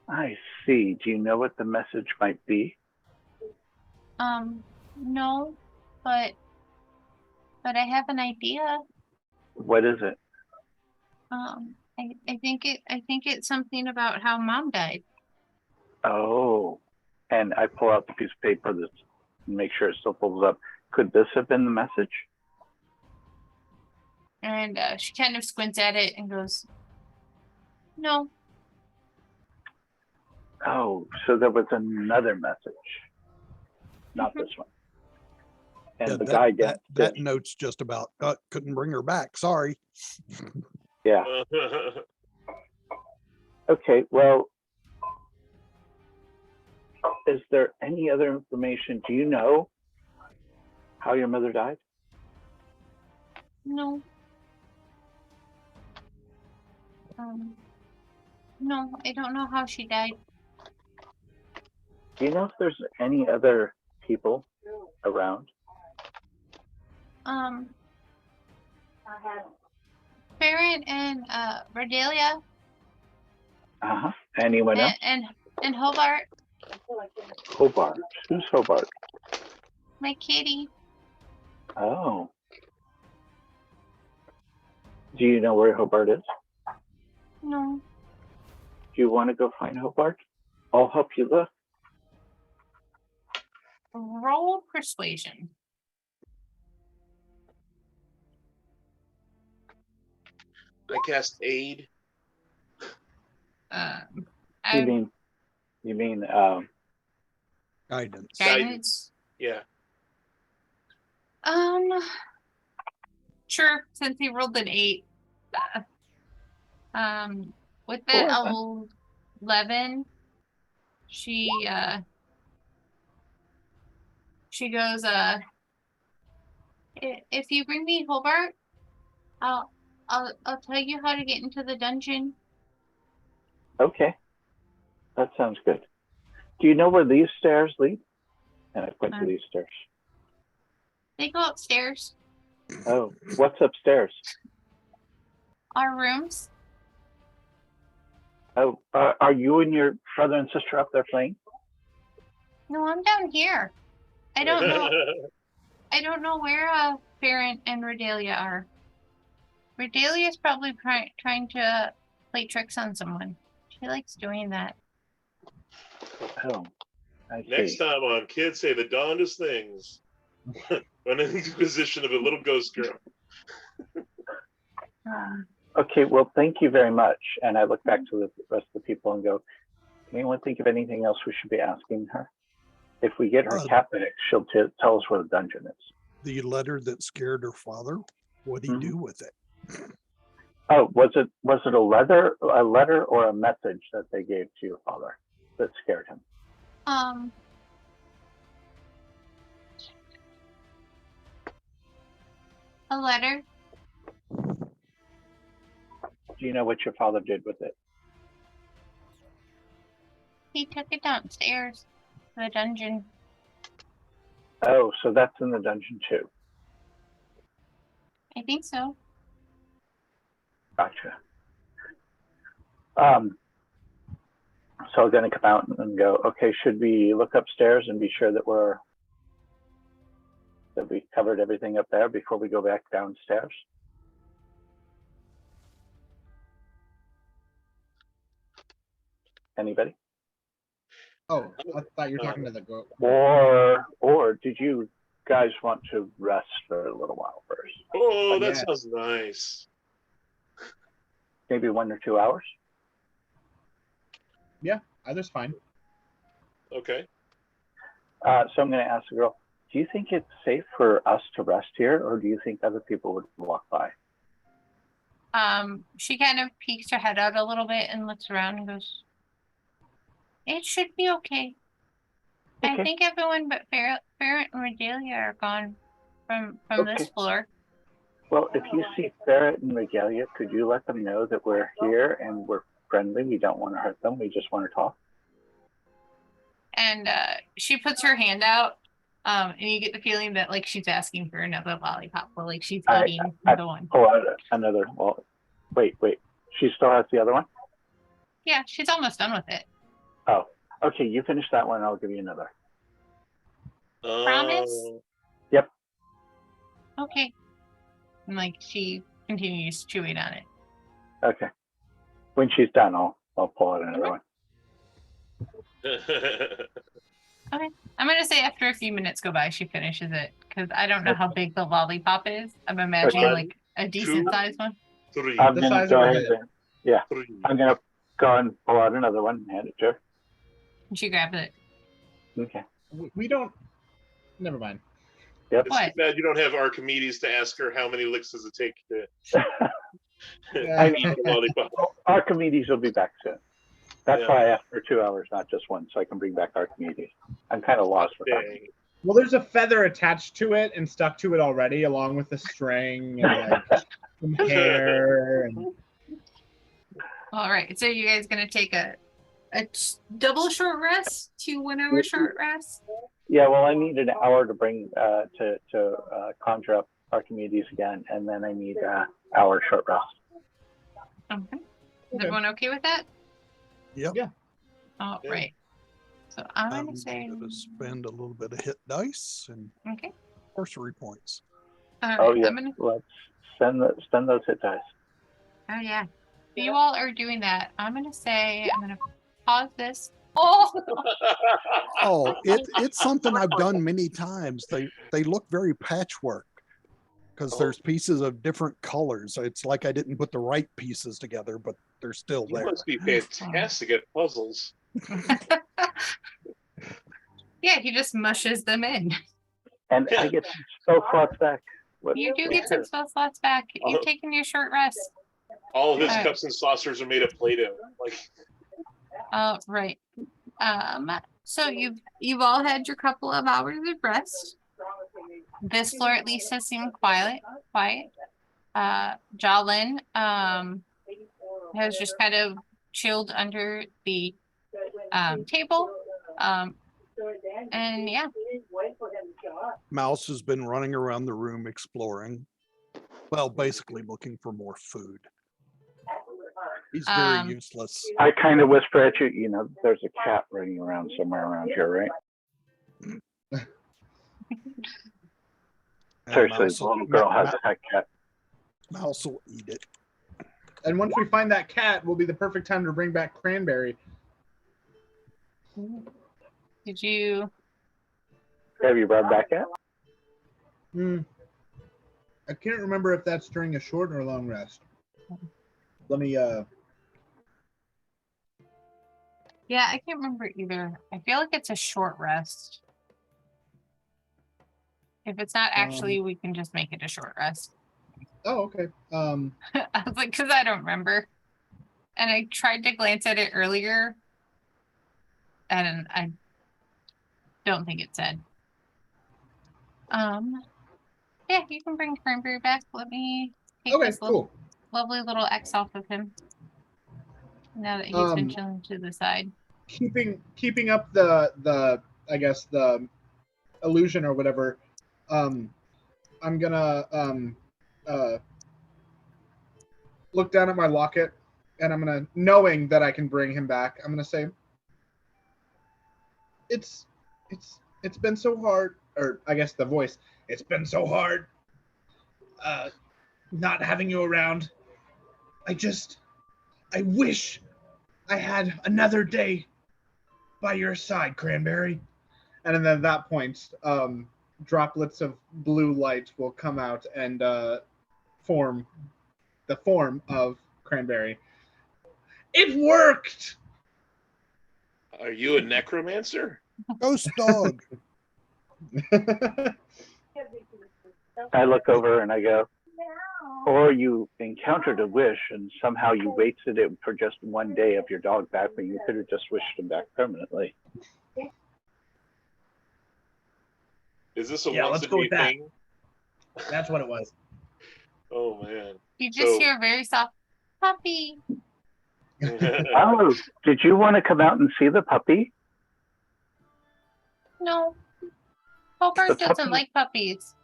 I see. Do you know what the message might be? No, but I have an idea. What is it? I think it's something about how Mom died. Oh, and I pull out the piece of paper to make sure it still pulls up. Could this have been the message? And she kind of squints at it and goes, "No." Oh, so there was another message, not this one. And Yeah, the guy gets that note's just about couldn't bring her back. Sorry. Yeah. Yeah. Okay, well, is there any other information? Do you know how your mother died? No. No, I don't know how she died. Do you know if there's any other people around? Farron and Regalia Uh-huh. Anyone else? and Hobart, Hobart. Who's Hobart? my kitty. Oh. Do you know where Hobart is? No. Do you want to go find Hobart? I'll help you look. Roll persuasion. I cast aid. You mean Guidance. Guidance. Yeah. Sure. Since he rolled an 8. With the 11, she goes, if you bring me Hobart, I'll tell you how to get into the dungeon. Okay. That sounds good. Do you know where these stairs lead? And I point to these stairs. They go upstairs. Oh, what's upstairs? Our rooms. Oh, are you and your brother and sister up there playing? No, I'm down here. I don't know. I don't know where Farron and Regalia are. Redalia's probably trying to play tricks on someone. She likes doing that. Oh, I see. Next time on Kids Say the Darndest Things. When in the position of a little ghost girl. Okay, well, thank you very much. And I look back to the rest of the people and go, can anyone think of anything else we should be asking her? If we get her cabinet, she'll tell us where the dungeon is. The letter that scared her father, what did he do with it? Oh, was it a letter or a message that they gave to your father that scared him? A letter. Do you know what your father did with it? He took it downstairs to the dungeon. Oh, so that's in the dungeon too. I think so. Gotcha. So I'm going to come out and go, okay, should we look upstairs and be sure that we covered everything up there before we go back downstairs? Anybody? Oh, I thought you were talking to the goat. Or did you guys want to rest for a little while first? Oh, that sounds nice. Maybe 1 or 2 hours? Yeah, either's fine. Okay. So I'm going to ask the girl, do you think it's safe for us to rest here, or do you think other people would walk by? She kind of peeks her head out a little bit and looks around and goes, it should be okay. I think everyone but Farron and Regalia are gone from this floor. Well, if you see Ferret and Regalia, could you let them know that we're here and we're friendly? We don't want to hurt them. We just want to talk. And she puts her hand out, and you get the feeling that like she's asking for another lollipop, or like she's eating the one. Oh, another. Well, wait. She still has the other one? Yeah, she's almost done with it. Oh, okay. You finish that one. I'll give you another. Promise? Yep. Okay. And like she continues chewing on it. Okay. When she's done, I'll pull out another one. Okay. I'm gonna say after a few minutes go by, she finishes it because I don't know how big the lollipop is. I'm imagining like a decent sized one. 3. I'm gonna go ahead and I'm gonna go and pull out another one and hand it to her. And she grabs it. Okay. We don't. Never mind. Yep. It's too bad you don't have Archimedes to ask her how many licks does it take to. I mean, Lollipop. Archimedes will be back soon. That's Yeah. why I asked for 2 hours, not just one, so I can bring back Archimedes. I'm kind of lost with that. Dang. Well, there's a feather attached to it and stuck to it already, along with the string and like some hair. And... All right. So you guys gonna take a double short rest, 2 1 hour short rest? Yeah, well, I need an hour to bring to conjure up Archimedes again, and then I need an hour short rest. Okay. Is everyone okay with that? Yep. Yeah. All Yeah. right. So I'm I'm gonna say gonna spend a little bit of hit dice and okay. sorcery points. All right. Oh yeah, I'm gonna. let's spend those hit dice. Oh yeah. You all are doing that. I'm gonna say I'm gonna pause this. Oh. Oh, it's something I've done many times. They look very patchwork because there's pieces of different colors. It's like I didn't put the right pieces together, but they're still You there. must be fantastic at puzzles. Yeah, he just mushes them in. And I get spell slots back. You do get some spell slots back. You've taken your short rest. All of his Alright. cups and saucers are made of Play-Doh. Like, Right. So you've all had your couple of hours of rest. This floor at least has seemed quiet. Jolin has just kind of chilled under the table. And yeah. Mouse has been running around the room exploring. Well, basically looking for more food. He's very useless. I kind of whisper at you, you know, there's a cat running around somewhere around here, right? And Seriously, Mouse the will- little girl has a pet cat. Mouse will eat it. And once we find that cat, will be the perfect time to bring back Cranberry. Did you? Have you brought back yet? I can't remember if that's during a short or a long rest. Let me Yeah, I can't remember either. I feel like it's a short rest. If it's not actually, we can just make it a short rest. Oh, okay. I was like, because I don't remember. And I tried to glance at it earlier, and I don't think it said. Yeah, you can bring Cranberry back. Let me take Okay, this cool. lovely little X off of him. Now that he's been chilling to the side. Keeping up the I guess the illusion or whatever. I'm gonna look down at my locket, and I'm gonna, knowing that I can bring him back, I'm gonna say, it's been so hard, or I guess the voice, it's been so hard not having you around. I wish I had another day by your side, Cranberry. And then at that point, droplets of blue light will come out and form the form of Cranberry. It worked! are you a necromancer? Ghost dog. I look over and I go, or you encountered a wish and somehow you wasted it for just one day of your dog back when you could have just wished him back permanently. Is this a Yeah, once let's a go day with that. thing? That's what it was. Oh man. You just So- hear a very soft puppy. Oh, did you want to come out and see the puppy? No. Hobart The doesn't puppy- like puppies.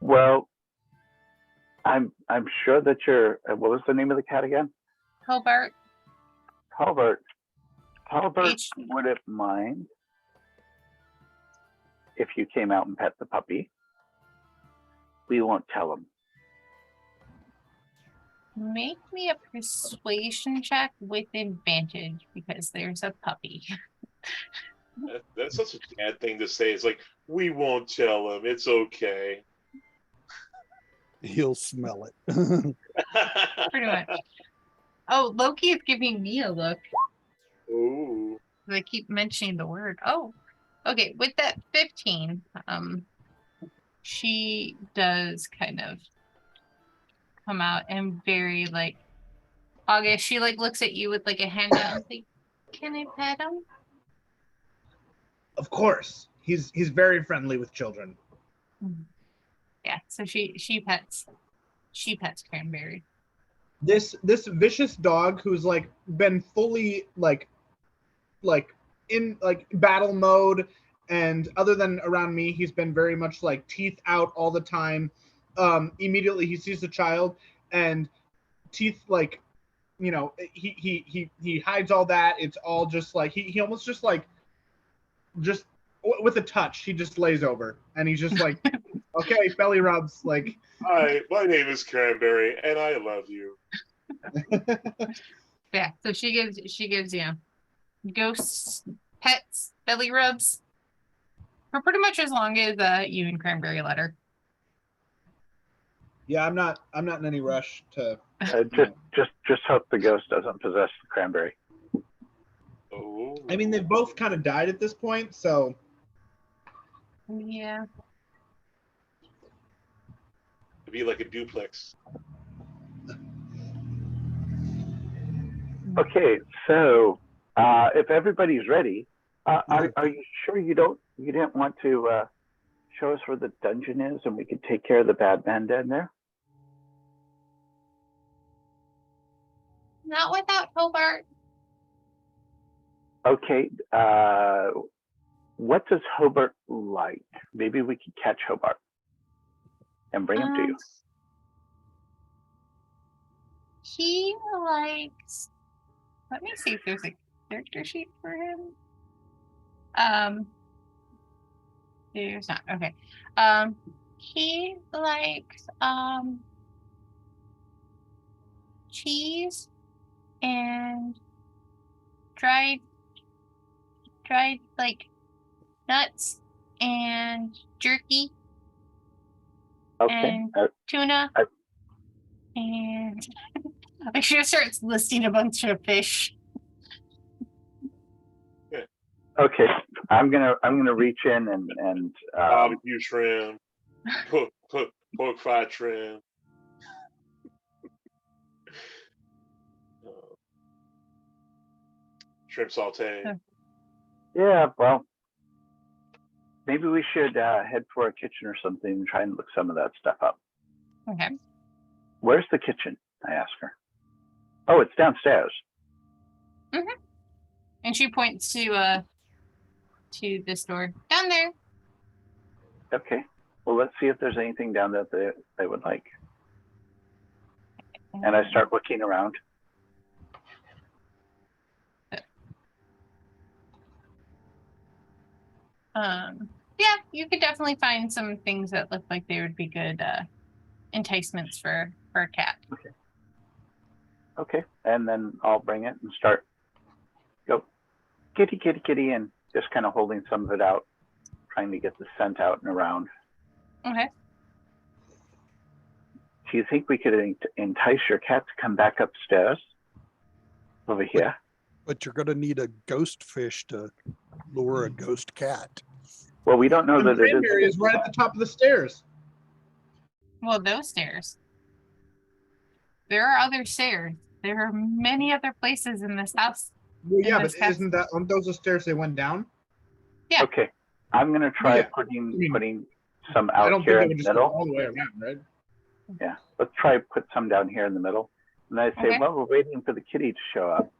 Well, I'm sure that you're. What was the name of the cat again? Hobart. Halbert. Halbert H- wouldn't mind if you came out and pet the puppy. We won't tell him. Make me a persuasion check with advantage because there's a puppy. That's such a bad thing to say. It's like, we won't tell him. It's okay. He'll smell it. Pretty much. Oh, Loki is giving me a look. Ooh. They keep mentioning the word. Oh, okay. With that 15, she does kind of come out and very like August. She like looks at you with like a hand out and like, can I pet him? Of course, he's very friendly with children. Yeah, so she pets Cranberry. This vicious dog who's like been fully like in like battle mode, and other than around me, he's been very much like teeth out all the time. Immediately he sees the child and teeth like, you know, he hides all that. It's all just like he almost just like just with a touch he just lays over and he's just like okay, belly rubs like. Hi, my name is Cranberry, and I love you. Yeah, so she gives you ghosts, pets, belly rubs for pretty much as long as you and Cranberry let her. Yeah, I'm not in any rush to. Just hope the ghost doesn't possess the Cranberry. Oh. I mean, they've both kind of died at this point, so. Yeah. It'd be like a duplex. Okay, so if everybody's ready, are you sure you didn't want to show us where the dungeon is and we could take care of the bad man down there? Not without Hobart. Okay, what does Hobart like? Maybe we could catch Hobart and bring him to you. He likes. Let me see if there's a character sheet for him. There's not. Okay. He likes cheese and dried like nuts and jerky Okay. and tuna and I should starts listing a bunch of fish. Okay, I'm gonna reach in and Barbecue shrimp, pork fried shrimp. Shrimp sauté. Yeah, well, maybe we should head for a kitchen or something and try and look some of that stuff up. Okay. Where's the kitchen? I ask her. Oh, it's downstairs. Mm-hmm. And she points to this door down there. Okay. Well, let's see if there's anything down there that they would like. And I start looking around. Yeah, you could definitely find some things that look like they would be good enticements for a cat. Okay. And then I'll bring it and start go kitty, kitty, kitty, and just kind of holding some of it out, trying to get the scent out and around. Okay. Do you think we could entice your cat to come back upstairs over here? But you're going to need a ghost fish to lure a ghost cat. Well, we don't know that it Cranberry is right at the top of the stairs. Well, those stairs. There are other stairs. There are many other places in this house. Well, yeah, but aren't those the stairs they went down? Yeah. Okay. I'm gonna try putting some out here in the middle. All the way around, right? Yeah. Let's try put some down here in the middle. And I say, well, we're waiting for the kitty to show up.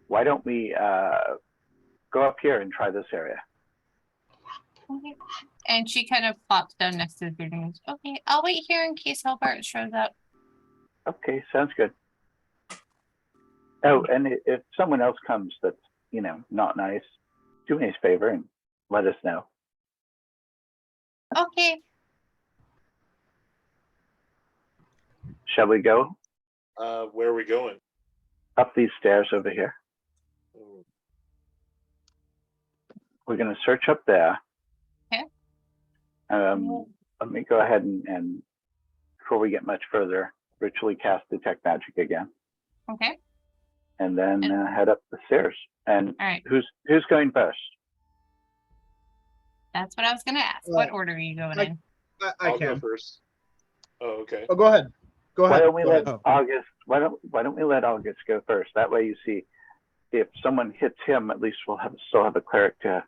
Why don't we go up here and try this area? Okay. And she kind of plops down next to the bed and goes, okay, I'll wait here in case Hobart shows up. Okay, sounds good. Oh, and if someone else comes that's, not nice, do me a favor and let us know. Okay. Shall we go? Where are we going? Up these stairs over here. We're going to search up there. Okay. Let me go ahead and before we get much further, ritually cast Detect Magic again. Okay. And then head up the stairs. And all right. Who's going first? That's what I was going to ask. What order are you going in? I'll go first. Oh, okay. Oh, go ahead. Go Why ahead. don't we Go let ahead. August? Why don't we let August go first? That way, you see, if someone hits him, at least we'll still have a cleric to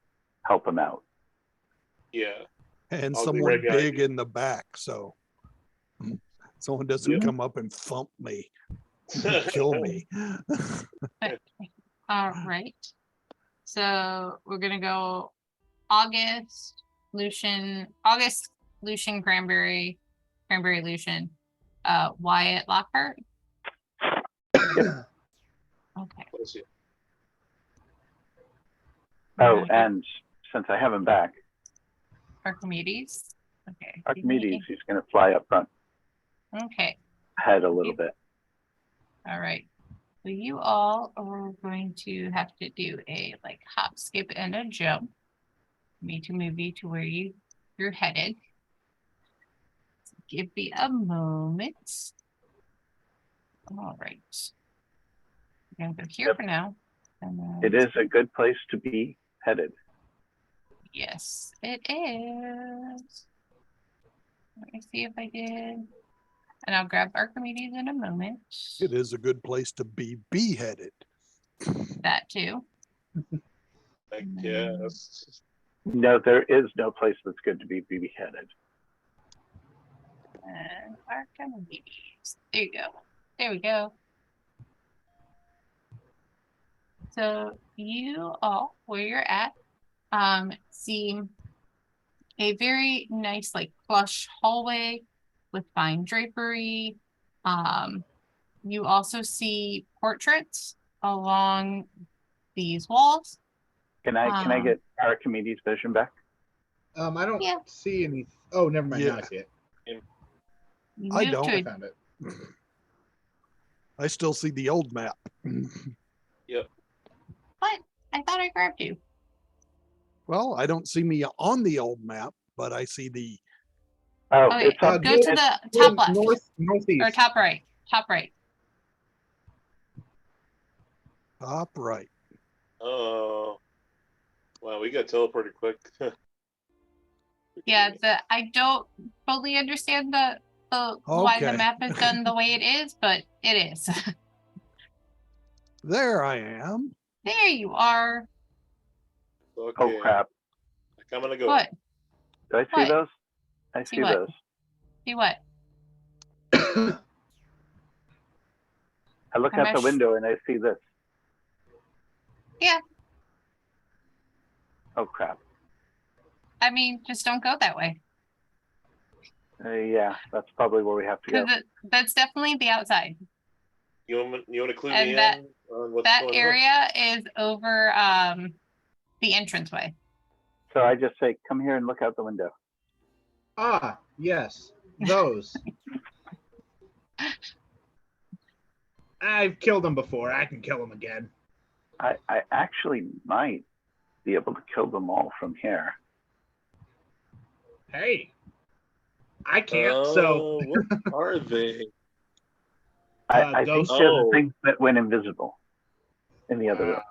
help him out. Yeah. And I'll be someone right behind big you. in the back, so someone doesn't Yep. come up and thump me, kill me. All right. So we're gonna go August, Lucian, Cranberry, Lucian, Wyatt, Lockhart. Okay. Let's see. Oh, and since I have him back, Archimedes. Okay. Archimedes, he's going to fly up front, Okay. ahead a little bit. All right. So you all are going to have to do a like hop, skip, and a jump. Me to move you to where you're headed. Give me a moment. All right. I'm gonna go here for now. And then, It is a good place to be headed. yes, it is. Let me see if I did. And I'll grab Archimedes in a moment. It is a good place to be beheaded. That too. I guess. No, there is no place that's good to be beheaded. And Archimedes. There you go. There we go. So you all, where you're at, see a very nice, like plush hallway with fine drapery. You also see portraits along these walls. Can I get Archimedes' vision back? I don't Yeah. see any. Oh, never mind. Now Yeah. I see it. You I move don't. to I a found it. I still see the old map. Yep. what? I thought I grabbed you. Well, I don't see me on the old map, but I see the Oh, Okay, it's up. go to the top left Northeast. or top right. Top right. top right. Oh. Wow, we got teleported quick. Yeah, I don't fully understand the why the Okay. map is done the way it is, but it is. There I am. There you are. Okay. Oh crap! I'm gonna go. What? Do I see What? those? I See see what? those. See what? I look Am out I the window and I see this. Yeah. Oh crap! I mean, just don't go that way. Yeah, that's probably where we have to go. Because that's definitely the outside. You want to clue And me that- in on what's That going area is over the entranceway. So I just say, come here and look out the window. Ah, yes, those. I've killed them before. I can kill them again. I actually might be able to kill them all from here. Hey, I on? can't. So What are they? I think ghosts. they're the Oh. things that went invisible in the other room.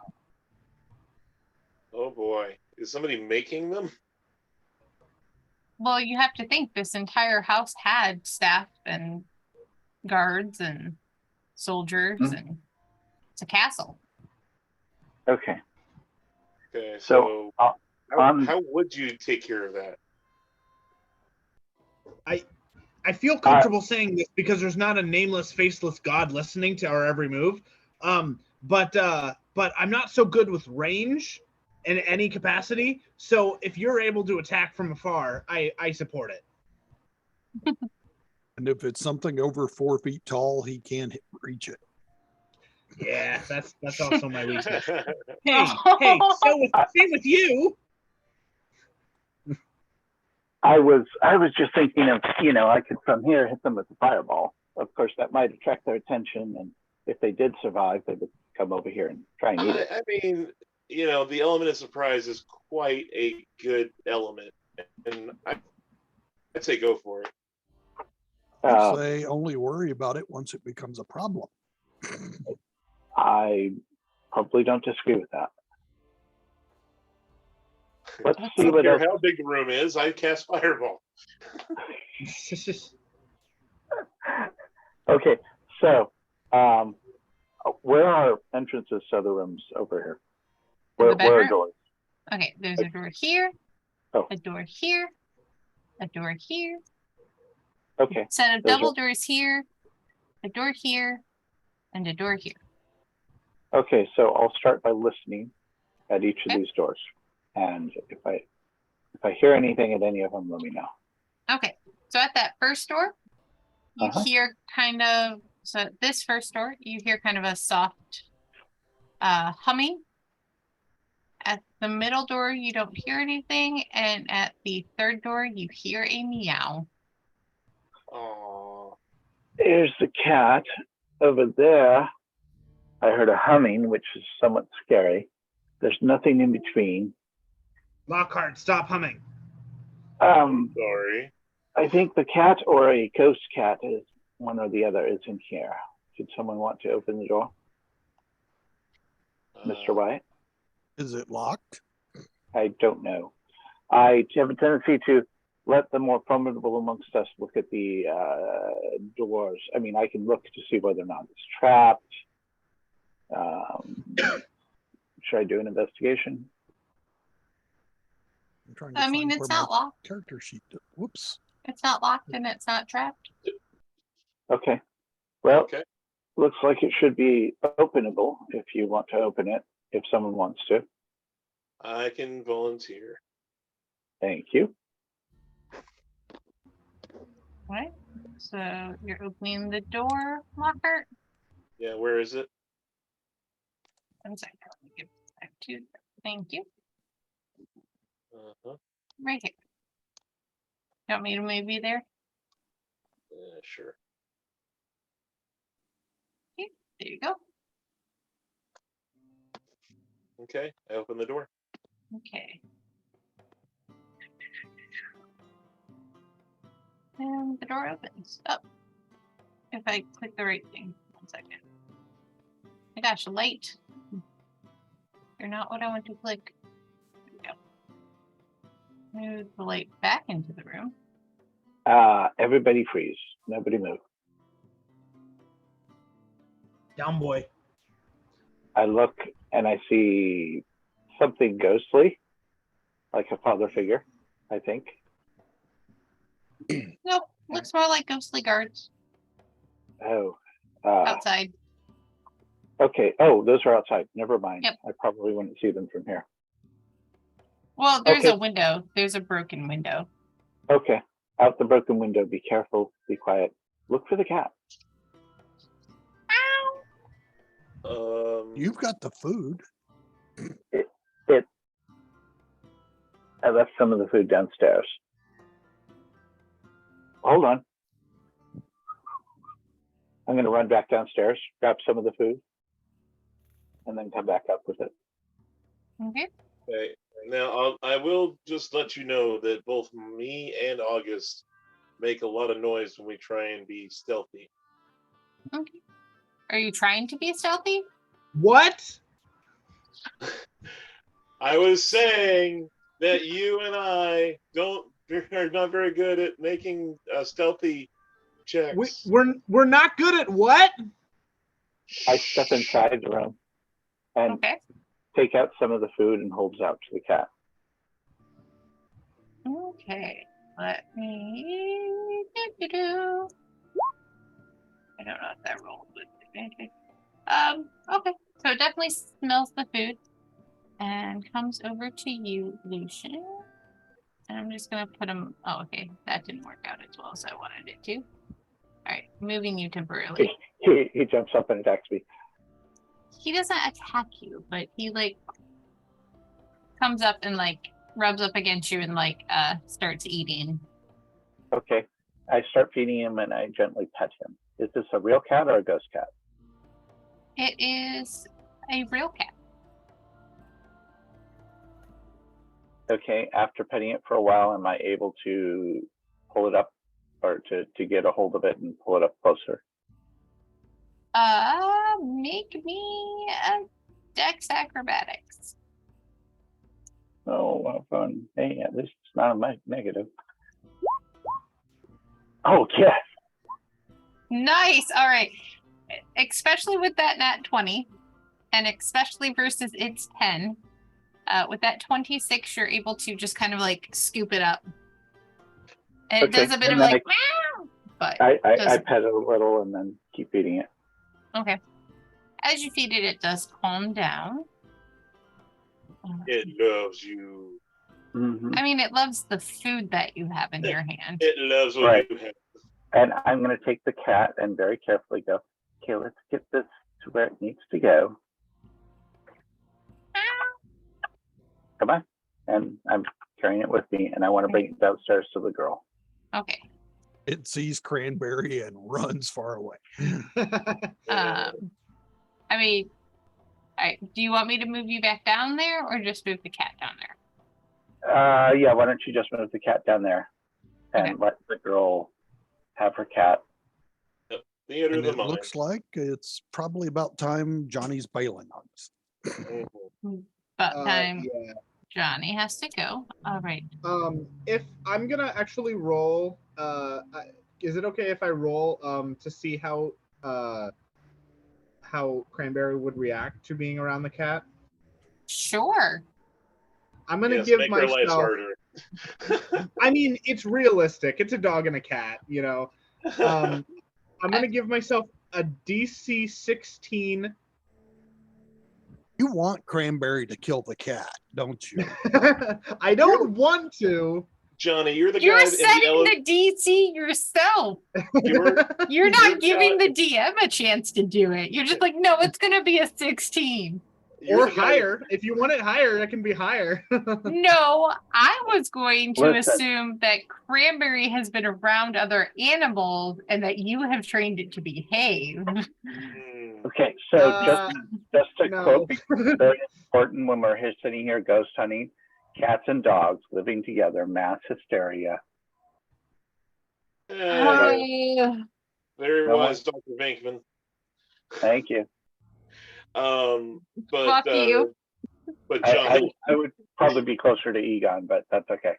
Oh boy, is somebody making them? Well, you have to think this entire house had staff and guards and soldiers, Mhm. and it's a castle. Okay. Okay, So, so how would you take care of that? I feel comfortable saying this because there's not a nameless, faceless god listening to our every move. But I'm not so good with range in any capacity. So if you're able to attack from afar, I support it. And if it's something over 4 feet tall, he can't reach it. Yeah, that's also my weakness. Hey, Hey, same with you. I was just thinking of, I could from here hit them with the fireball. Of course, that might attract their attention, and if they did survive, they would come over here and try and eat it. I mean, the element of surprise is quite a good element, and I'd say go for it. I say only worry about it once it becomes a problem. I probably don't disagree with that. Let's I see don't what care else. how big the room is. I cast fireball. Okay, so where are entrances to the rooms over here? Where are bedroom? doors? Okay, there's a door here, Oh. a door here, a door here. Okay. Set of Those double are- doors here, a door here, and a door here. Okay, so I'll start by listening at each of Okay. these doors, and if I hear anything at any of them, let me know. Okay, so at that first door, you Uh-huh. hear kind of, so at this first door, you hear kind of a soft humming. At the middle door, you don't hear anything, and at the third door, you hear a meow. Oh, There's the cat over there. I heard a humming, which is somewhat scary. There's nothing in between. Lockhart, stop humming. sorry. I think the cat or a ghost cat is one or the other is in here. Did someone want to open the door? Mr. Wyatt? Is it locked? I don't know. I have a tendency to let the more formidable amongst us look at the doors. I mean, I can look to see whether or not it's trapped. Should I do an investigation? I'm trying to I mean, find it's where not my locked. character sheet. Whoops. It's not locked and it's not trapped. Okay. Well, Okay. looks like it should be openable if you want to open it, if someone wants to. I can volunteer. Thank you. All right. So you're opening the door, Lockhart. Yeah, where is it? One second. Let me give this back to you. Thank you. Uh-huh. Right here. You want me to move you there? Yeah, sure. Here. There you go. Okay, I open the door. Okay. And the door opens up. If I click the right thing. 1 second. My gosh, light. You're not what I want to click. There we go. Move the light back into the room. Everybody freeze. Nobody move. Down, boy. I look and I see something ghostly, like a father figure, I think. Nope. Looks more like ghostly guards Oh. outside. Okay. Oh, those are outside. Never mind. Yep. I probably wouldn't see them from here. Well, there's Okay. a window. There's a broken window. Okay. Out the broken window. Be careful. Be quiet. Look for the cat. You've got the food. I left some of the food downstairs. Hold on. I'm going to run back downstairs, grab some of the food, and then come back up with it. Okay. Okay. Now, I will just let you know that both me and August make a lot of noise when we try and be stealthy. Okay. Are you trying to be stealthy? What? I was saying that you and I are not very good at making stealthy checks. We're not good at what? I step inside the room and Okay. take out some of the food and hold it out to the cat. Okay. Let me do. I don't know if that rolled with it. Okay. So it definitely smells the food and comes over to you, Lucian. And I'm just gonna put him. Oh, okay. That didn't work out as well as I wanted it to. All right, moving you temporarily. He jumps up and attacks me. He doesn't attack you, but he like comes up and like rubs up against you and like starts eating. Okay. I start feeding him and I gently pet him. Is this a real cat or a ghost cat? It is a real cat. Okay. After petting it for a while, am I able to pull it up or to get a hold of it and pull it up closer? Make me a dex acrobatics. Oh, well, fun. Hey, at least it's not a negative. Oh, yes. Nice. All right. Especially with that nat 20, and especially versus its 10. With that 26, you're able to just kind of like scoop it up. And it does a bit of like, meow, but I pet it a little and then keep feeding it. okay. As you feed it, it does calm down. It loves you. Mm-hmm. I mean, it loves the food that you have in your hand. It loves what you have. And I'm going to take the cat and very carefully go, okay, let's get this to where it needs to go. Come on. And I'm carrying it with me, and I want to bring it downstairs to the girl. Okay. It sees Cranberry and runs far away. I mean, do you want me to move you back down there or just move the cat down there? Yeah, why don't you just move the cat down there and let the girl have her cat. Yep. Theater And of the it mind. looks like it's probably about time Johnny's bailing on us. About time Yeah. Johnny has to go. All right. If I'm gonna actually roll, is it okay if I roll to see how Cranberry would react to being around the cat? Sure. I'm gonna Yes, give make her life myself. harder. I mean, it's realistic. It's a dog and a cat, you know. I'm gonna give myself a DC 16. You want Cranberry to kill the cat, don't you? I don't want to. Johnny, you're the You're guy setting the DC yourself. You're not giving the DM a chance to do it. You're just like, no, it's gonna be a 16. Or higher. If you want it higher, it can be higher. No, I was going to assume that Cranberry has been around other animals and that you have trained it to behave. Okay, so just to quote, very important when we're sitting here ghost hunting, cats and dogs living together, mass hysteria. Very wise, Dr. Venkman. Thank you. But you. But Johnny, I would probably be closer to Egon, but that's okay.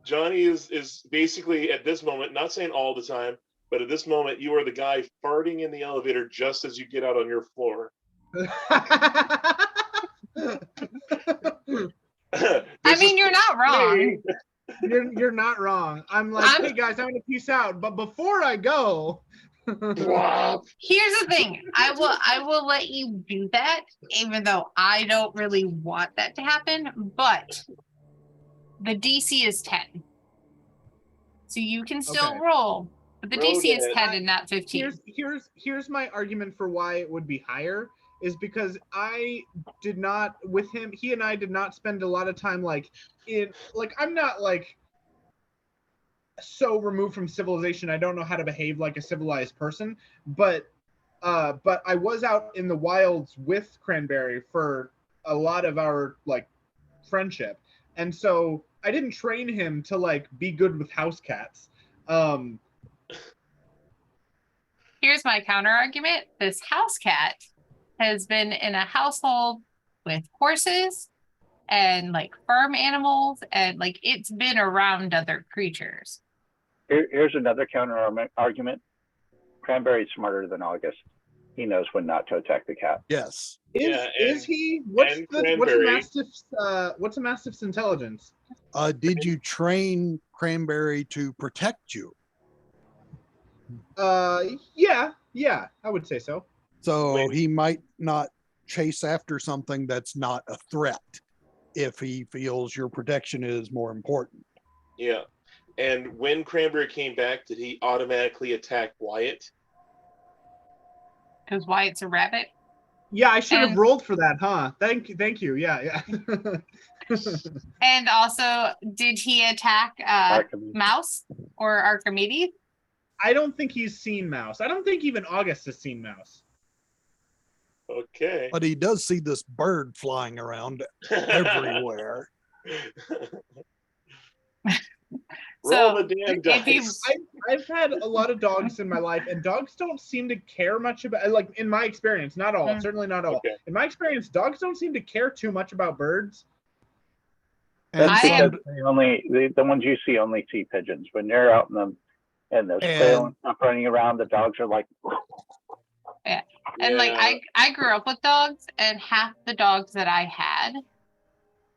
Johnny is basically at this moment, not saying all the time, but at this moment, you are the guy farting in the elevator just as you get out on your floor. I mean, you're not wrong. You're not wrong. I'm like, hey guys, I'm gonna peace out, but before I go. Here's the thing. I will let you do that, even though I don't really want that to happen. But the DC is 10, so you can still roll. But the DC is 10 and not 15. Here's my argument for why it would be higher is because I did not with him. He and I did not spend a lot of time I'm not like so removed from civilization. I don't know how to behave like a civilized person, but I was out in the wilds with Cranberry for a lot of our like friendship, and so I didn't train him to like be good with house cats. Here's my counter argument. This house cat has been in a household with horses and like farm animals, and like it's been around other creatures. Here's another counter argument. Cranberry's smarter than August. He knows when not to attack the cat. Yes. Is he? What's a mastiff's intelligence? Did you train Cranberry to protect you? Yeah, I would say so. So he might not chase after something that's not a threat if he feels your protection is more important. Yeah. And when Cranberry came back, did he automatically attack Wyatt? Because Wyatt's a rabbit? Yeah, I should have rolled for that, huh? Thank you. Yeah. And also, did he attack Mouse or Archimedes? I don't think he's seen Mouse. I don't think even August has seen Mouse. Okay. But he does see this bird flying around everywhere. Roll the damn dice. I've had a lot of dogs in my life, and dogs don't seem to care much about, like in my experience, not all, certainly not all. Okay. In my experience, dogs don't seem to care too much about birds. That's because the ones you see only see pigeons. When they're out in and there's And- quail and stuff running around. The dogs are like, And like I grew up with dogs, and half the dogs that I had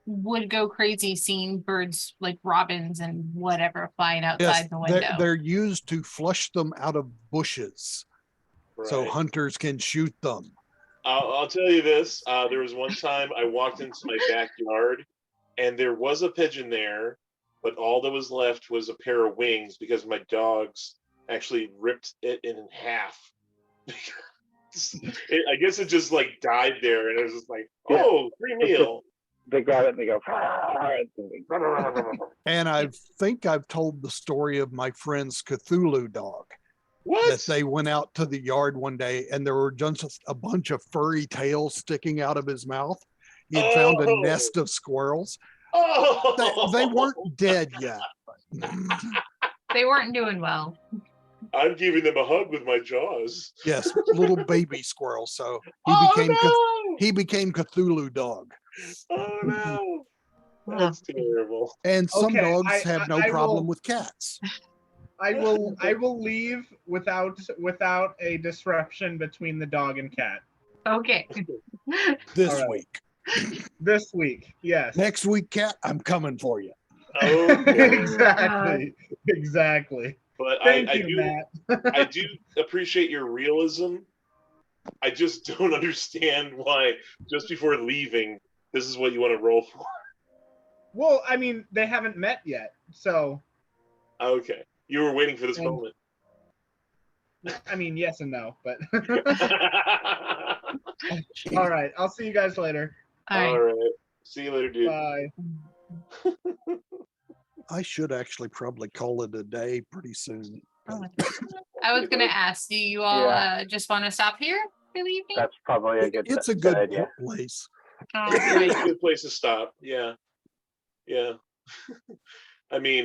would go crazy seeing birds like robins and whatever flying outside the window. they're used to flush them out of bushes so Right. hunters can shoot them. I'll tell you this. There was one time I walked into my backyard and there was a pigeon there, but all that was left was a pair of wings because my dogs actually ripped it in half. I guess it just like died there, and it was just like, oh, free meal. they grab it and they go, And I think I've told the story of my friend's Cthulhu dog. What? That they went out to the yard one day and there were just a bunch of furry tails sticking out of his mouth. He had found a nest of squirrels. Oh! They weren't dead yet. They weren't doing well. I'm giving them a hug with my jaws. Yes, little baby squirrels. So he became Cthulhu dog. Oh no! That's terrible. And some Okay, dogs have no problem with cats. I will leave without a disruption between the dog and cat. Okay. This All right. week. This week, yes. Next week, cat, I'm coming for you. Okay. Exactly. But Thank I you, do Matt. I do appreciate your realism. I just don't understand why just before leaving, this is what you want to roll for. Well, I mean, they haven't met yet, so Okay. You were waiting for this And- moment. I mean, yes and no, but all right. I'll see you guys later. All right. All right. See you later, dude. Bye. I should actually probably call it a day pretty soon. I was gonna ask, do you all just want to stop here for the evening? that's probably a good. It's a good idea. place. All It's right. a good place to stop. Yeah. Yeah. I mean,